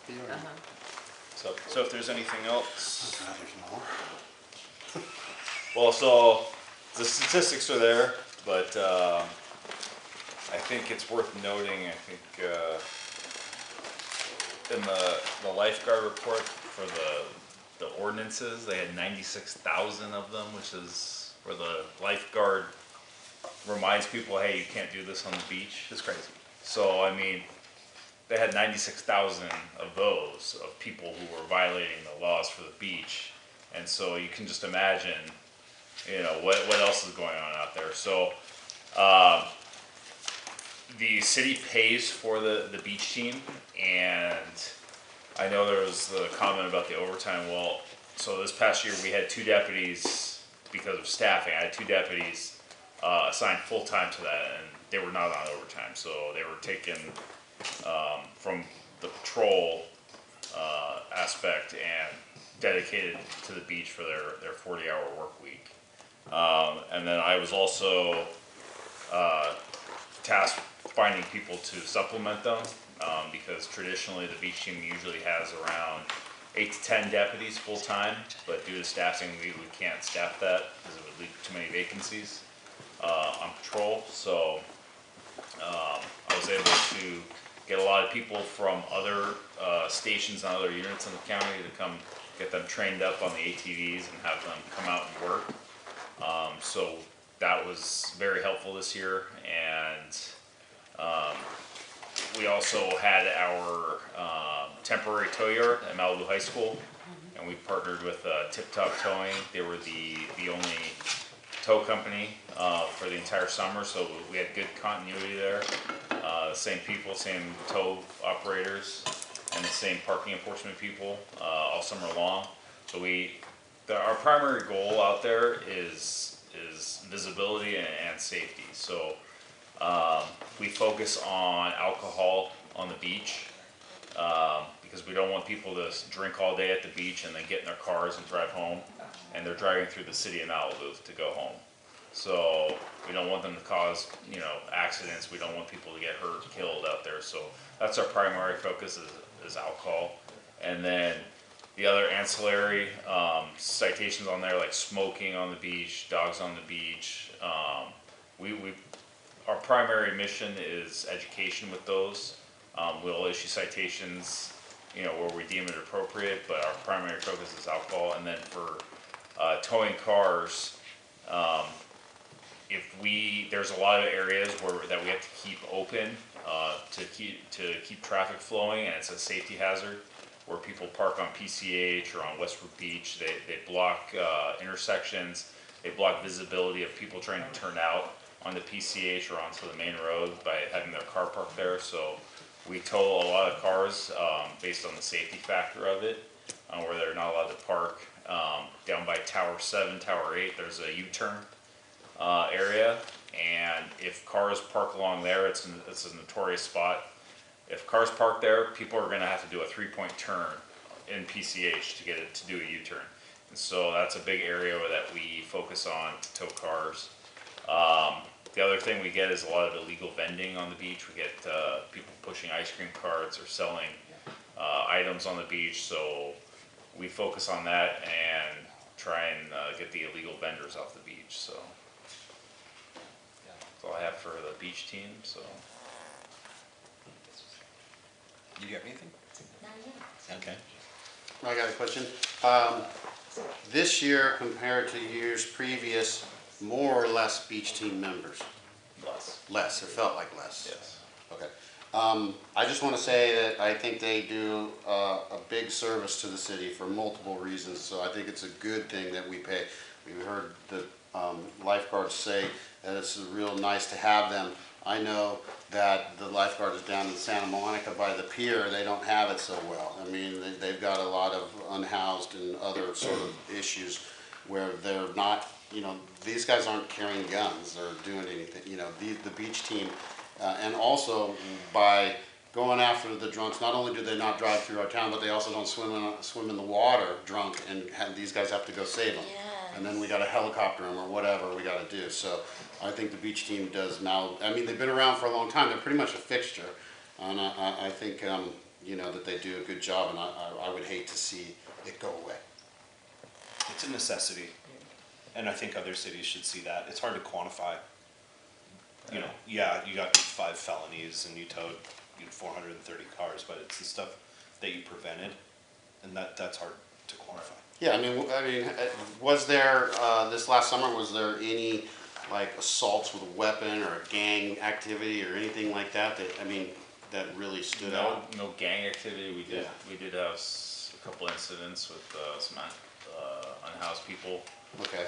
Uh-huh. So if there's anything else, There's more. Well, so the statistics are there, but I think it's worth noting, I think in the lifeguard report for the ordinances, they had 96,000 of them, which is where the lifeguard reminds people, hey, you can't do this on the beach. it's crazy. So, I mean, they had 96,000 of those, of people who were violating the laws for the beach. And so you can just imagine, you know, what else is going on out there. So, the city pays for the beach team, and I know there was the comment about the overtime. Well, so this past year we had 2 deputies because of staffing. I had 2 deputies assigned full-time to that, and they were not on overtime. So they were taken from the patrol aspect and dedicated to the beach for their 40-hour work week. And then I was also tasked finding people to supplement them, because traditionally the beach team usually has around 8 to 10 deputies full-time, but due to staffing, we can't staff that because it would leave too many vacancies on patrol. So I was able to get a lot of people from other stations and other units in the county to come get them trained up on the ATVs and have them come out and work. So that was very helpful this year, and we also had our temporary tow yard at Malibu High School, and we partnered with Tip Top Towing. They were the only tow company for the entire summer, so we had good continuity there. Same people, same tow operators, and the same parking enforcement people all summer long. So our primary goal out there is visibility and safety. So we focus on alcohol on the beach, because we don't want people to drink all day at the beach and then get in their cars and drive home, and they're driving through the city of Malibu to go home. So we don't want them to cause, you know, accidents. We don't want people to get hurt, killed out there. So that's our primary focus is alcohol. And then the other ancillary citations on there, like smoking on the beach, dogs on the beach. Our primary mission is education with those. We'll issue citations, you know, where we deem it appropriate, but our primary focus is alcohol. And then for towing cars, there's a lot of areas that we have to keep open to keep traffic flowing, and it's a safety hazard where people park on PCH or on Westwood Beach. They block intersections. They block visibility of people trying to turn out on the PCH or onto the main road by having their car parked there. So we tow a lot of cars based on the safety factor of it, where they're not allowed to park. Down by Tower 7, Tower 8, there's a U-turn area, and if cars park along there, it's a notorious spot. If cars park there, people are gonna have to do a 3-point turn in PCH to get it to do a U-turn. And so that's a big area that we focus on to tow cars. The other thing we get is a lot of illegal vending on the beach. We get people pushing ice cream carts or selling items on the beach. So we focus on that and try and get the illegal vendors off the beach. So that's all I have for the beach team. So. You got anything? Not yet. Okay. I got a question. This year compared to years previous, more or less beach team members? Less. Less, it felt like less. Yes. Okay. I just want to say that I think they do a big service to the city for multiple reasons, so I think it's a good thing that we pay. We heard the lifeguards say that it's real nice to have them. I know that the lifeguards down in Santa Monica by the pier, they don't have it so well. I mean, they've got a lot of unhoused and other sort of issues where they're not, you know, these guys aren't carrying guns or doing anything, you know, the beach team. And also by going after the drunks, not only do they not drive through our town, but they also don't swim in the water drunk, and these guys have to go save them. Yes. And then we got to helicopter them or whatever we got to do. So I think the beach team does now, I mean, they've been around for a long time. They're pretty much a fixture. And I think, you know, that they do a good job, and I would hate to see it go away. It's a necessity, and I think other cities should see that. It's hard to quantify. You know, yeah, you got 5 felonies and you towed 430 cars, but it's the stuff that you prevented, and that's hard to quantify. Yeah, I mean, was there this last summer? Was there any like assaults with a weapon or a gang activity or anything like that? That really stood out. No gang activity. We did have a couple incidents with some unhoused people. Okay.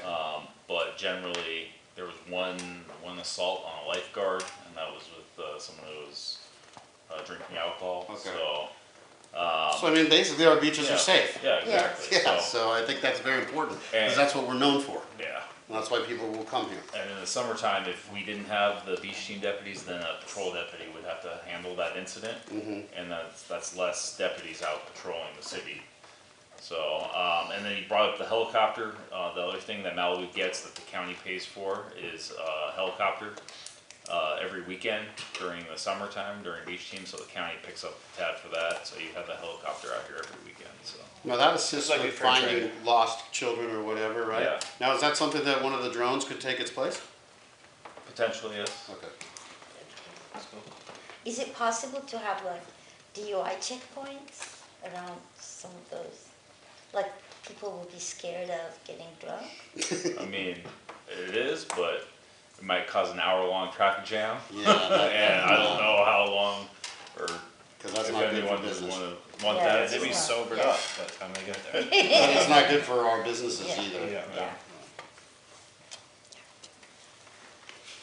But generally, there was one assault on a lifeguard, and that was with someone who was drinking alcohol. Okay. So I mean, basically, our beaches yeah, are safe. Yeah, exactly. Yeah. So I think that's very important because that's what we're known for. Yeah. And that's why people will come here. And in the summertime, if we didn't have the beach team deputies, then a patrol deputy would have to handle that incident, and that's less deputies out patrolling the city. So, and then you brought up the helicopter. The other thing that Malibu gets that the county pays for is a helicopter every weekend during the summertime, during beach team, so the county picks up the tab for that. So you have the helicopter out here every weekend. So. Now that assists with finding lost children or whatever, right? Yeah. Now is that something that one of the drones could take its place? Potentially, yes. Okay. Is it possible to have like DUI checkpoints around some of those? Like people will be scared of getting drunk? I mean, it is, but it might cause an hour-long traffic jam. Yeah. And I don't know how long, or because that's if not good for anyone business. would want that. They'd be sobered up by the time they get there. It's not good for our businesses either. Yeah.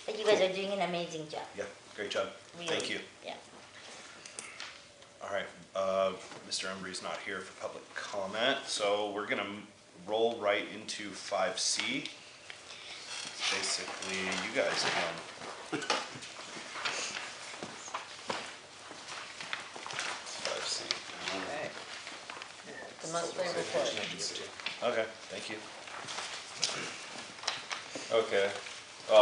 But you guys are doing an amazing job. Yeah, great job. Really. Thank you. Yeah. All right, Mr. Embry's not here for public comment, so we're gonna roll right into 5C. Basically, you guys can. 5C. Okay. The monthly report. Okay, thank you. Okay.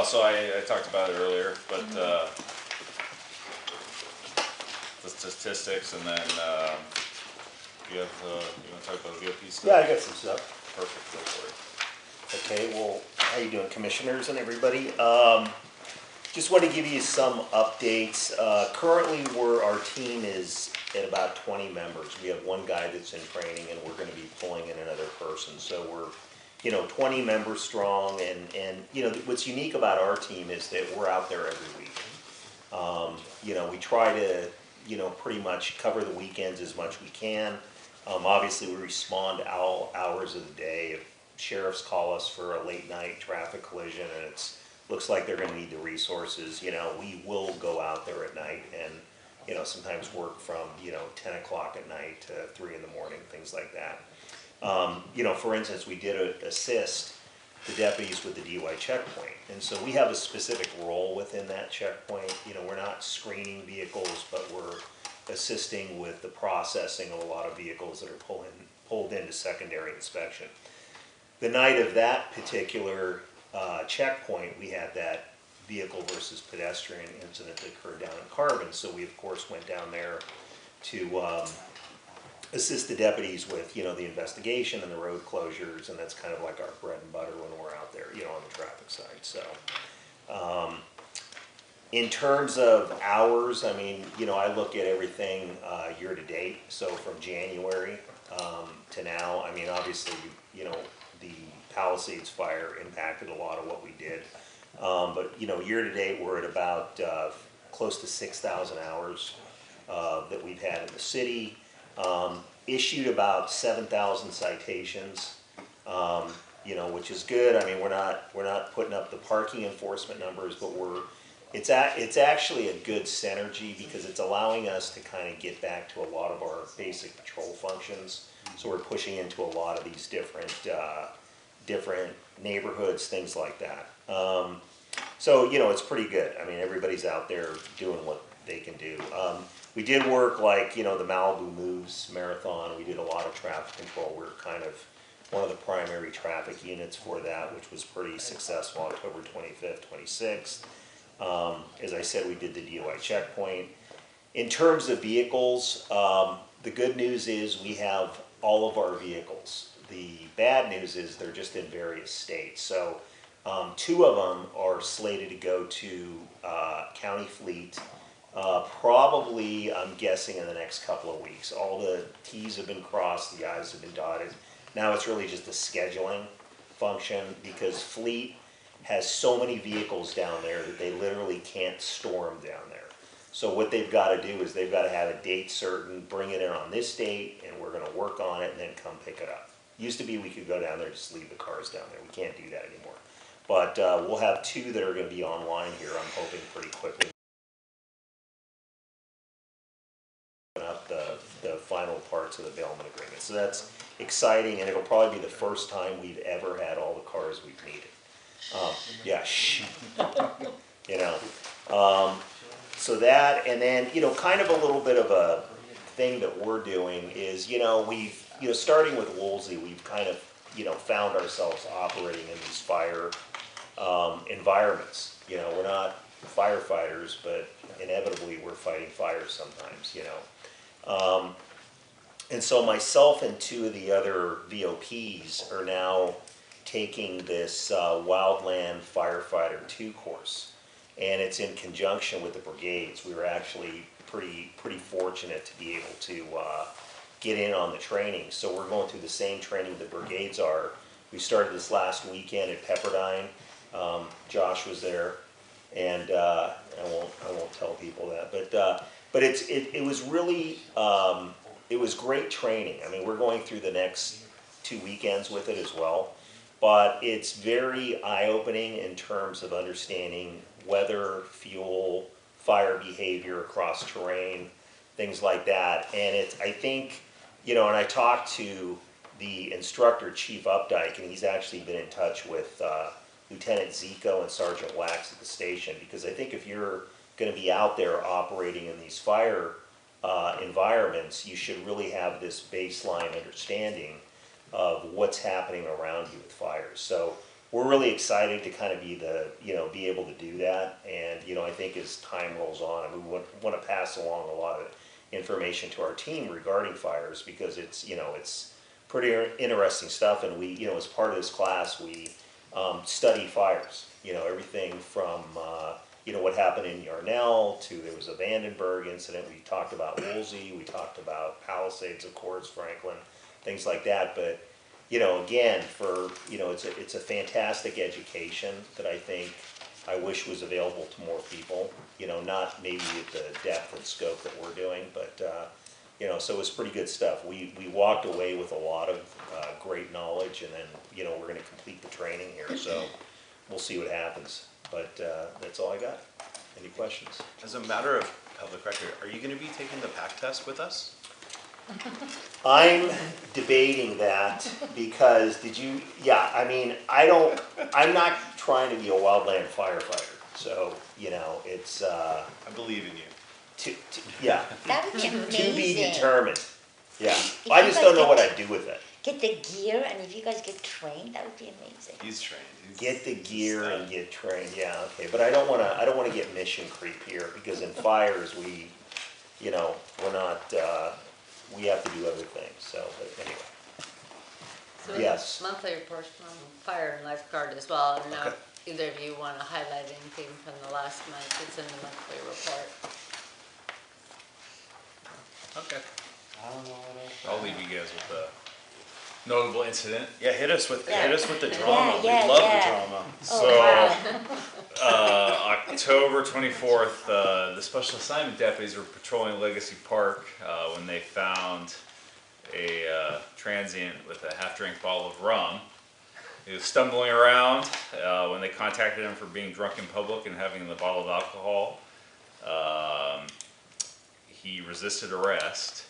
So I talked about it earlier, but the statistics, and then you want to talk about the VOP stuff? Yeah, I got some stuff. Perfect. Go for it. Okay, well, how you doing, commissioners and everybody? Just want to give you some updates. Currently, our team is at about 20 members. We have one guy that's in training, and we're going to be pulling in another person. So we're, 20 members strong, and what's unique about our team is that we're out there every week. We try to, pretty much cover the weekends as much as we can. Obviously, we respond to all hours of the day. If sheriffs call us for a late night traffic collision and looks like they're going to need the resources, we will go out there at night and, sometimes work from, 10 o'clock at night to 3 in the morning, things like that. For instance, we did assist the deputies with the DUI checkpoint. And so we have a specific role within that checkpoint. You know, we're not screening vehicles, but we're assisting with the processing of a lot of vehicles that are pulled into secondary inspection. The night of that particular checkpoint, we had that vehicle versus pedestrian incident that occurred down in Carbon. So we of course went down there to assist the deputies with, you know, the investigation and the road closures, and that's kind of like our bread and butter when we're out there, you know, on the traffic side. So in terms of hours, I mean, you know, I look at everything year to date. So from January to now, I mean, obviously, you know, the Palisades fire impacted a lot of what we did. But, you know, year to date, we're at about close to 6,000 hours that we've had in the city. Issued about 7,000 citations, you know, which is good. I mean, we're not putting up the parking enforcement numbers, but it's actually a good synergy because it's allowing us to kind of get back to a lot of our basic patrol functions. So we're pushing into a lot of these different neighborhoods, things like that. So, you know, it's pretty good. I mean, everybody's out there doing what they can do. We did work like, you know, the Malibu Moves Marathon. We did a lot of traffic control. We were kind of one of the primary traffic units for that, which was pretty successful, October 25th, 26th. As I said, we did the DUI checkpoint. In terms of vehicles, the good news is we have all of our vehicles. The bad news is they're just in various states. So 2 of them are slated to go to county fleet. Probably, I'm guessing, in the next couple of weeks. All the T's have been crossed, the I's have been dotted. Now it's really just a scheduling function because fleet has so many vehicles down there that they literally can't store them down there. So what they've got to do is they've got to have a date certain, bring it in on this date, and we're going to work on it and then come pick it up. Used to be we could go down there and just leave the cars down there. We can't do that anymore. But we'll have 2 that are going to be online here, I'm hoping, pretty quickly. Up the final parts of the bailment agreement. So that's exciting, and it'll probably be the first time we've ever had all the cars we've needed. Yeah, you know. So that, and then, you know, kind of a little bit of a thing that we're doing is, you know, starting with Woolsey, we've kind of, you know, found ourselves operating in these fire environments. You know, we're not firefighters, but inevitably we're fighting fires sometimes, you know. And so myself and 2 of the other VOPs are now taking this Wildland Firefighter 2 course. And it's in conjunction with the brigades. We were actually pretty fortunate to be able to get in on the training. So we're going through the same training the brigades are. We started this last weekend at Pepperdine. Josh was there, and I won't tell people that, but it was really it was great training. I mean, we're going through the next 2 weekends with it as well, but it's very eye-opening in terms of understanding weather, fuel, fire behavior across terrain, things like that. And I think, you know, and I talked to the instructor, Chief Updike, and he's actually been in touch with Lieutenant Zico and Sergeant Wax at the station, because I think if you're going to be out there operating in these fire environments, you should really have this baseline understanding of what's happening around you with fires. So we're really excited to kind of be able to do that. And, you know, I think as time rolls on, we want to pass along a lot of information to our team regarding fires, because it's, you know, it's pretty interesting stuff. And we, you know, as part of this class, we study fires, you know, everything from, you know, what happened in Yarnell to there was a Vandenberg incident. We talked about Woolsey, we talked about Palisades, of course, Franklin, things like that. But, you know, again, you know, it's a fantastic education that I think I wish was available to more people, you know, not maybe at the depth and scope that we're doing, but, you know, so it was pretty good stuff. We walked away with a lot of great knowledge, and then, you know, we're going to complete the training here, so we'll see what happens. But that's all I got. Any questions? As a matter of public record, are you going to be taking the PAC test with us? I'm debating that because I mean, I'm not trying to be a wildland firefighter. So, it's, I believe in you. yeah. That would be To be amazing. determined. Yeah. If I you just guys don't know get what to- I'd do with it. Get the gear, and if you guys get trained, that would be amazing. He's trained. Get the gear and get trained, yeah, okay, but I don't wanna get mission creep here, because in fires, we're not, we have to do other things, so, but anyway. So Yes. monthly reports from fire and lifeguard as well. I don't know if either of you want to highlight anything from the last month. It's in the monthly report. Okay. I'll leave you guys with the notable incident. Yeah, hit us with the drama. Yeah, We love yeah. the drama. So, October 24th, the special assignment deputies were patrolling Legacy Park when they found a transient with a half-drink bottle of rum. He was stumbling around when they contacted him for being drunk in public and having the bottle of alcohol. He resisted arrest,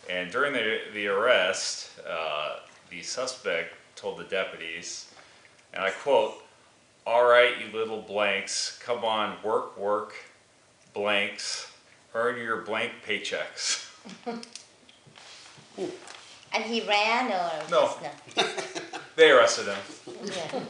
and during the arrest, the suspect told the deputies, and I quote, "All right, you little blanks, come on, work, blanks, earn your blank paychecks." And he ran, or No. just no? They arrested him,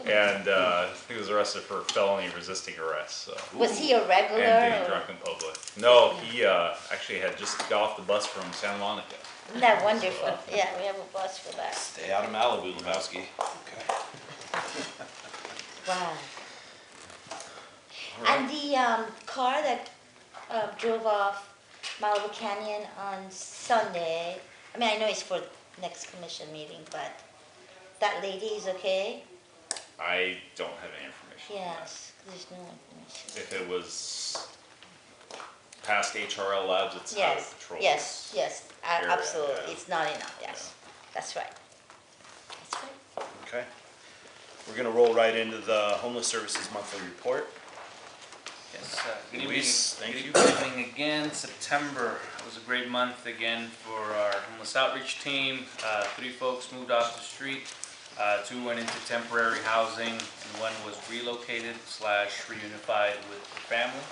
Yeah. and he was arrested for felony resisting arrest. So. Was he a regular? And being or- drunk in public. No, he actually had just got off the bus from Santa Monica. Isn't that wonderful? Yeah, we have a bus for that. Stay out of Malibu, Lebowski. Okay. Wow. And the car that drove off Malibu Canyon on Sunday, I mean, I know it's for next commission meeting, but that lady is okay? I don't have any information on that. Yes, there's no information. If it was past HRL labs, it's out Yes, of patrol. yes, area, absolutely. yeah. It's not enough, yes. That's right. That's right. Okay. We're gonna roll right into the Homeless Services Monthly Report. Yes, good evening. Luis, thank you. Good evening again. September was a great month again for our homeless outreach team. 3 folks moved off the street. 2 went into temporary housing, and 1 was relocated/reunified with the family.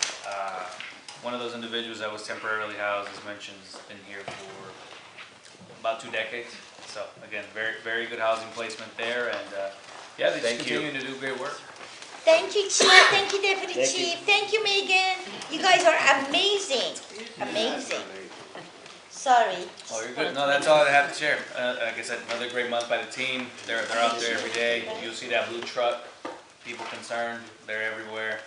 One of those individuals that was temporarily housed, as mentioned, has been here for about 2 decades. So again, very good housing placement there, and yeah, they just continue to do great work. Thank you, Chief. Thank you, Deputy Thank you. Chief. Thank you, Megan. You guys are amazing. Amazing. Sorry. Oh, you're good. No, that's all I have to share. Like I said, another great month by the team. They're out there every day. You'll see that blue truck. People concerned. They're everywhere.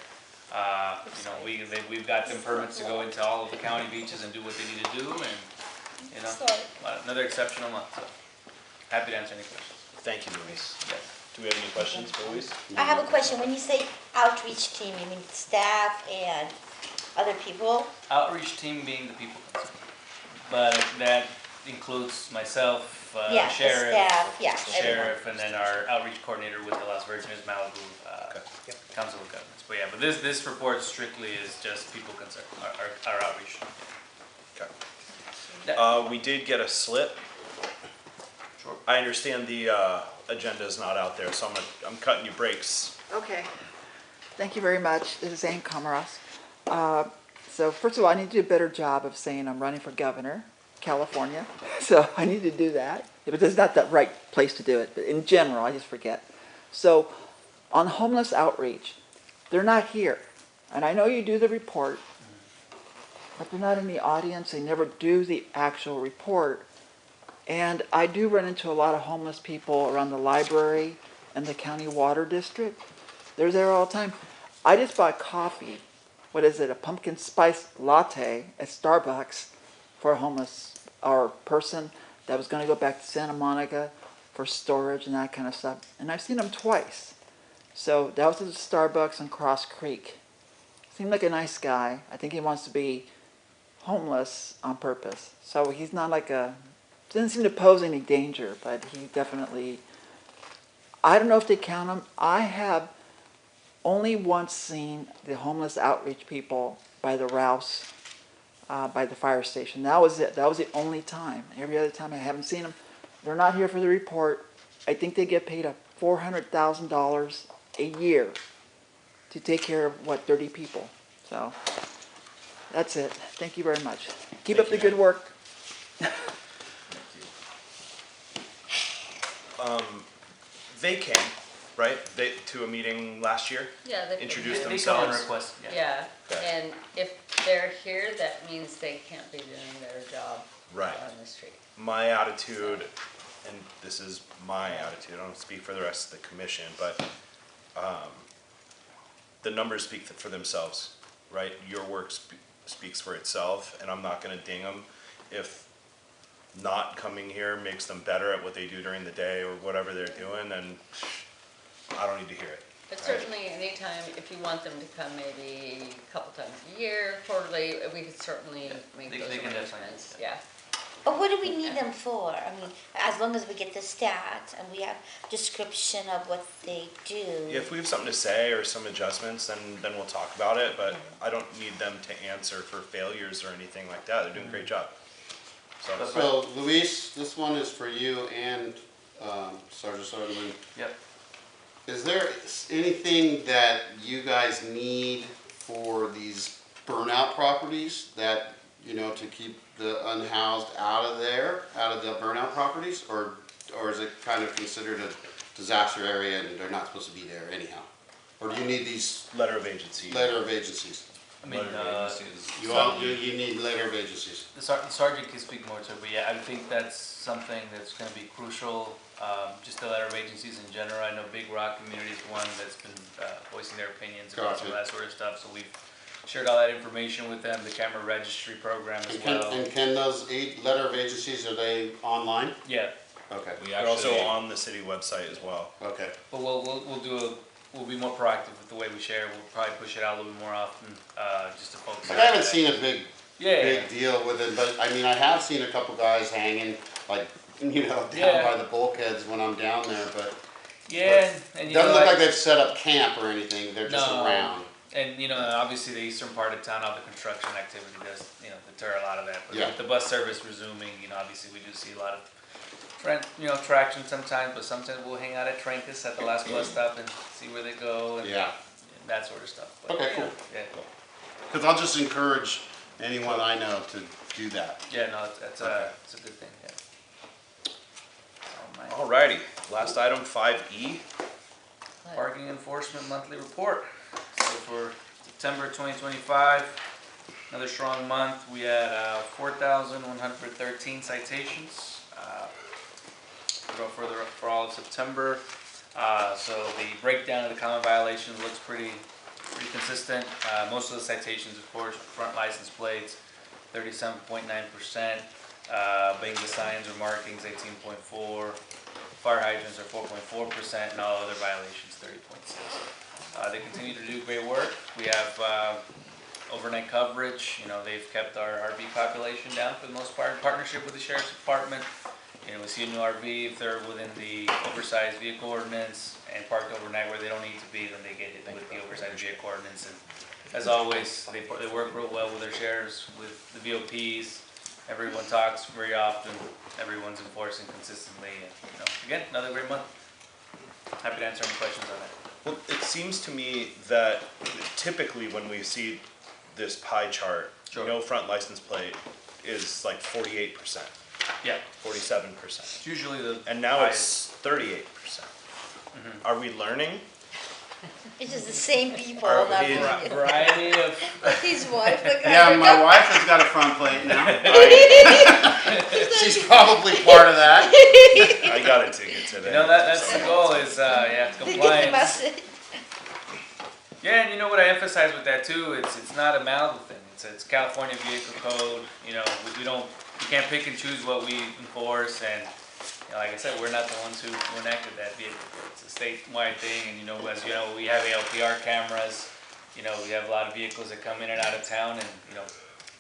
We've got them permits to go into all of the county beaches and do what they need to do, and another exceptional month. So happy to answer any questions. Thank you, Luis. Yes. Do we have any questions for Luis? I have a question. When you say outreach team, you mean staff and other people? Outreach team being the people concerned, but that includes myself, Yeah, the sheriff, staff, yeah, sheriff, and then our outreach coordinator with the Las Virgenes Malibu Council of Governments. But yeah, but this report strictly is just people concerned, our outreach. Okay. We did get a slip. Sure. I understand the agenda is not out there, so I'm cutting you breaks. Okay. Thank you very much. This is Ann Komarovsk. So first of all, I need to do a better job of saying I'm running for governor, California. So I need to do that. But it's not the right place to do it. But in general, I just forget. So on homeless outreach, they're not here. And I know you do the report, but they're not in the audience. They never do the actual report. And I do run into a lot of homeless people around the library and the county water district. They're there all the time. I just bought coffee. What is it? A pumpkin spice latte at Starbucks for a homeless or person that was going to go back to Santa Monica for storage and that kind of stuff. And I've seen him twice. So that was at the Starbucks in Cross Creek. Seemed like a nice guy. I think he wants to be homeless on purpose. So he's not like doesn't seem to pose any danger, but he definitely, I don't know if they count him. I have only once seen the homeless outreach people by the Rouse by the fire station. That was it. That was the only time. Every other time I haven't seen them. They're not here for the report. I think they get paid $400,000 a year to take care of, 30 people. So that's it. Thank you very much. Keep up the good work. They came, right? To a meeting last year? Yeah, they Introduced they themselves. come and request, yeah, and if they're here, that means they can't be doing their job Right. on the street. My attitude, and this is my attitude, I don't speak for the rest of the commission, but the numbers speak for themselves, right? Your work speaks for itself, and I'm not gonna ding them if not coming here makes them better at what they do during the day or whatever they're doing, then I don't need to hear it. But certainly, anytime, if you want them to come maybe a couple times a year, quarterly, we could certainly make those they can arrangements, yeah. But what do we need them for? I mean, as long as we get the stats and we have description of what they do. If we have something to say or some adjustments, then we'll talk about it, but I don't need them to answer for failures or anything like that. They're doing a great job. So Luis, this one is for you and Sergeant Soderman. Yep. Is there anything that you guys need for these burnout properties that, to keep the unhoused out of the burnout properties? Or is it kind of considered a disaster area and they're not supposed to be there anyhow? Or do you need these? Letter of agency. Letter of agencies. I mean, You need letter of agencies. The sergeant can speak more to it, but yeah, I think that's something that's gonna be crucial, just the letter of agencies in general. I know Big Rock Community is one that's been voicing their opinions about some of that sort of stuff, so we've shared all that information with them, the camera registry program as well. And can those letter of agencies, are they online? Yeah. Okay. They're also on the city website as well. Okay. But we'll be more proactive with the way we share. We'll probably push it out a little bit more often, just to focus. I haven't seen a big Yeah. deal with it, but I mean, I have seen a couple guys hanging, like, down by the bulkheads when I'm down there, but. Yeah, and doesn't look like they've set up camp or anything, they're just around. And obviously the eastern part of town, all the construction activity does, deter a lot of that. But Yeah. with the bus service resuming, obviously we do see a lot of traction sometimes, but sometimes we'll hang out at Trancas at the last bus stop and see where they go and that sort of stuff. But, Okay, cool. Yeah. Because I'll just encourage anyone I know to do that. Yeah, no, it's a good thing, yeah. Alrighty, last item, 5E. Parking enforcement monthly report. So for September 2025, another strong month. We had 4,113 citations. We'll go further up for all of September. So the breakdown of the common violations looks pretty consistent. Most of the citations, of course, front license plates, 37.9%. Bingo signs or markings, 18.4%. Fire hydrants are 4.4%, and all other violations, 30.6%. They continue to do great work. We have overnight coverage. They've kept our RV population down for the most part in partnership with the Sheriff's Department. We see a new RV, if they're within the oversized vehicle ordinance and parked overnight where they don't need to be, then they get hit with the oversized vehicle ordinance. And as always, they work real well with their sheriffs, with the VOPs. Everyone talks very often. Everyone's enforcing consistently. And, again, another great month. Happy to answer any questions on that. Well, it seems to me that typically when we see this pie chart, no front license plate is like 48%. Yeah. 47%. It's usually the and now it's 38%. Are we learning? It's just the same people. Variety of. His wife. Yeah, my wife has got a front plate now. She's probably part of that. I got a ticket today. That's the goal is compliance. Yeah, and what I emphasize with that too, it's not a Malibu thing. It's California Vehicle Code. We can't pick and choose what we enforce, and like I said, we're not the ones who enacted that vehicle code. It's a statewide thing, and as you know, we have ALPR cameras. We have a lot of vehicles that come in and out of town, and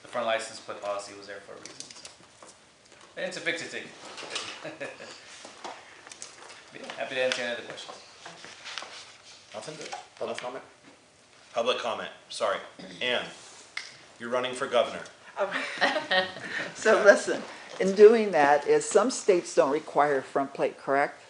the front license plate policy was there for a reason. So. And it's a fix it ticket. Happy to answer any other questions. Nothing? Public comment? Public comment, sorry. Ann, you're running for governor. So listen, in doing that, is some states don't require a front plate, correct?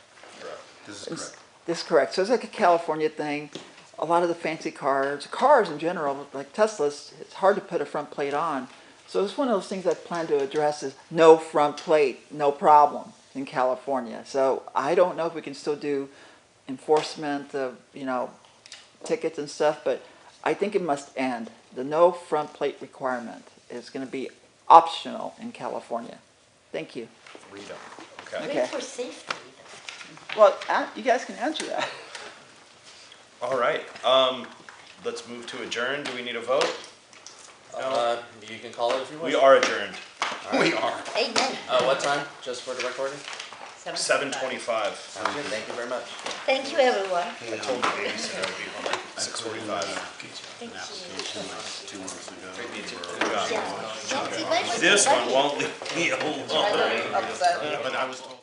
This is correct. This is correct. So it's like a California thing. A lot of the fancy cars in general, like Teslas, it's hard to put a front plate on. So it's one of those things I plan to address is no front plate, no problem in California. So I don't know if we can still do enforcement of, tickets and stuff, but I think it must end. The no front plate requirement is going to be optional in California. Thank you. Freedom. Okay. Okay. Great for safety. Well, you guys can answer that. All right. Let's move to adjourn. Do we need a vote? No. You can call it if you wish. We are adjourned. We are. Amen. What time, just for the recording? 7:25. Sounds good, thank you very much. Thank you, everyone. I told the babysitter I'd be home at 6:45. An application like 2 months ago. Good job. Yeah. This one won't leave me alone. Upset. But I was told.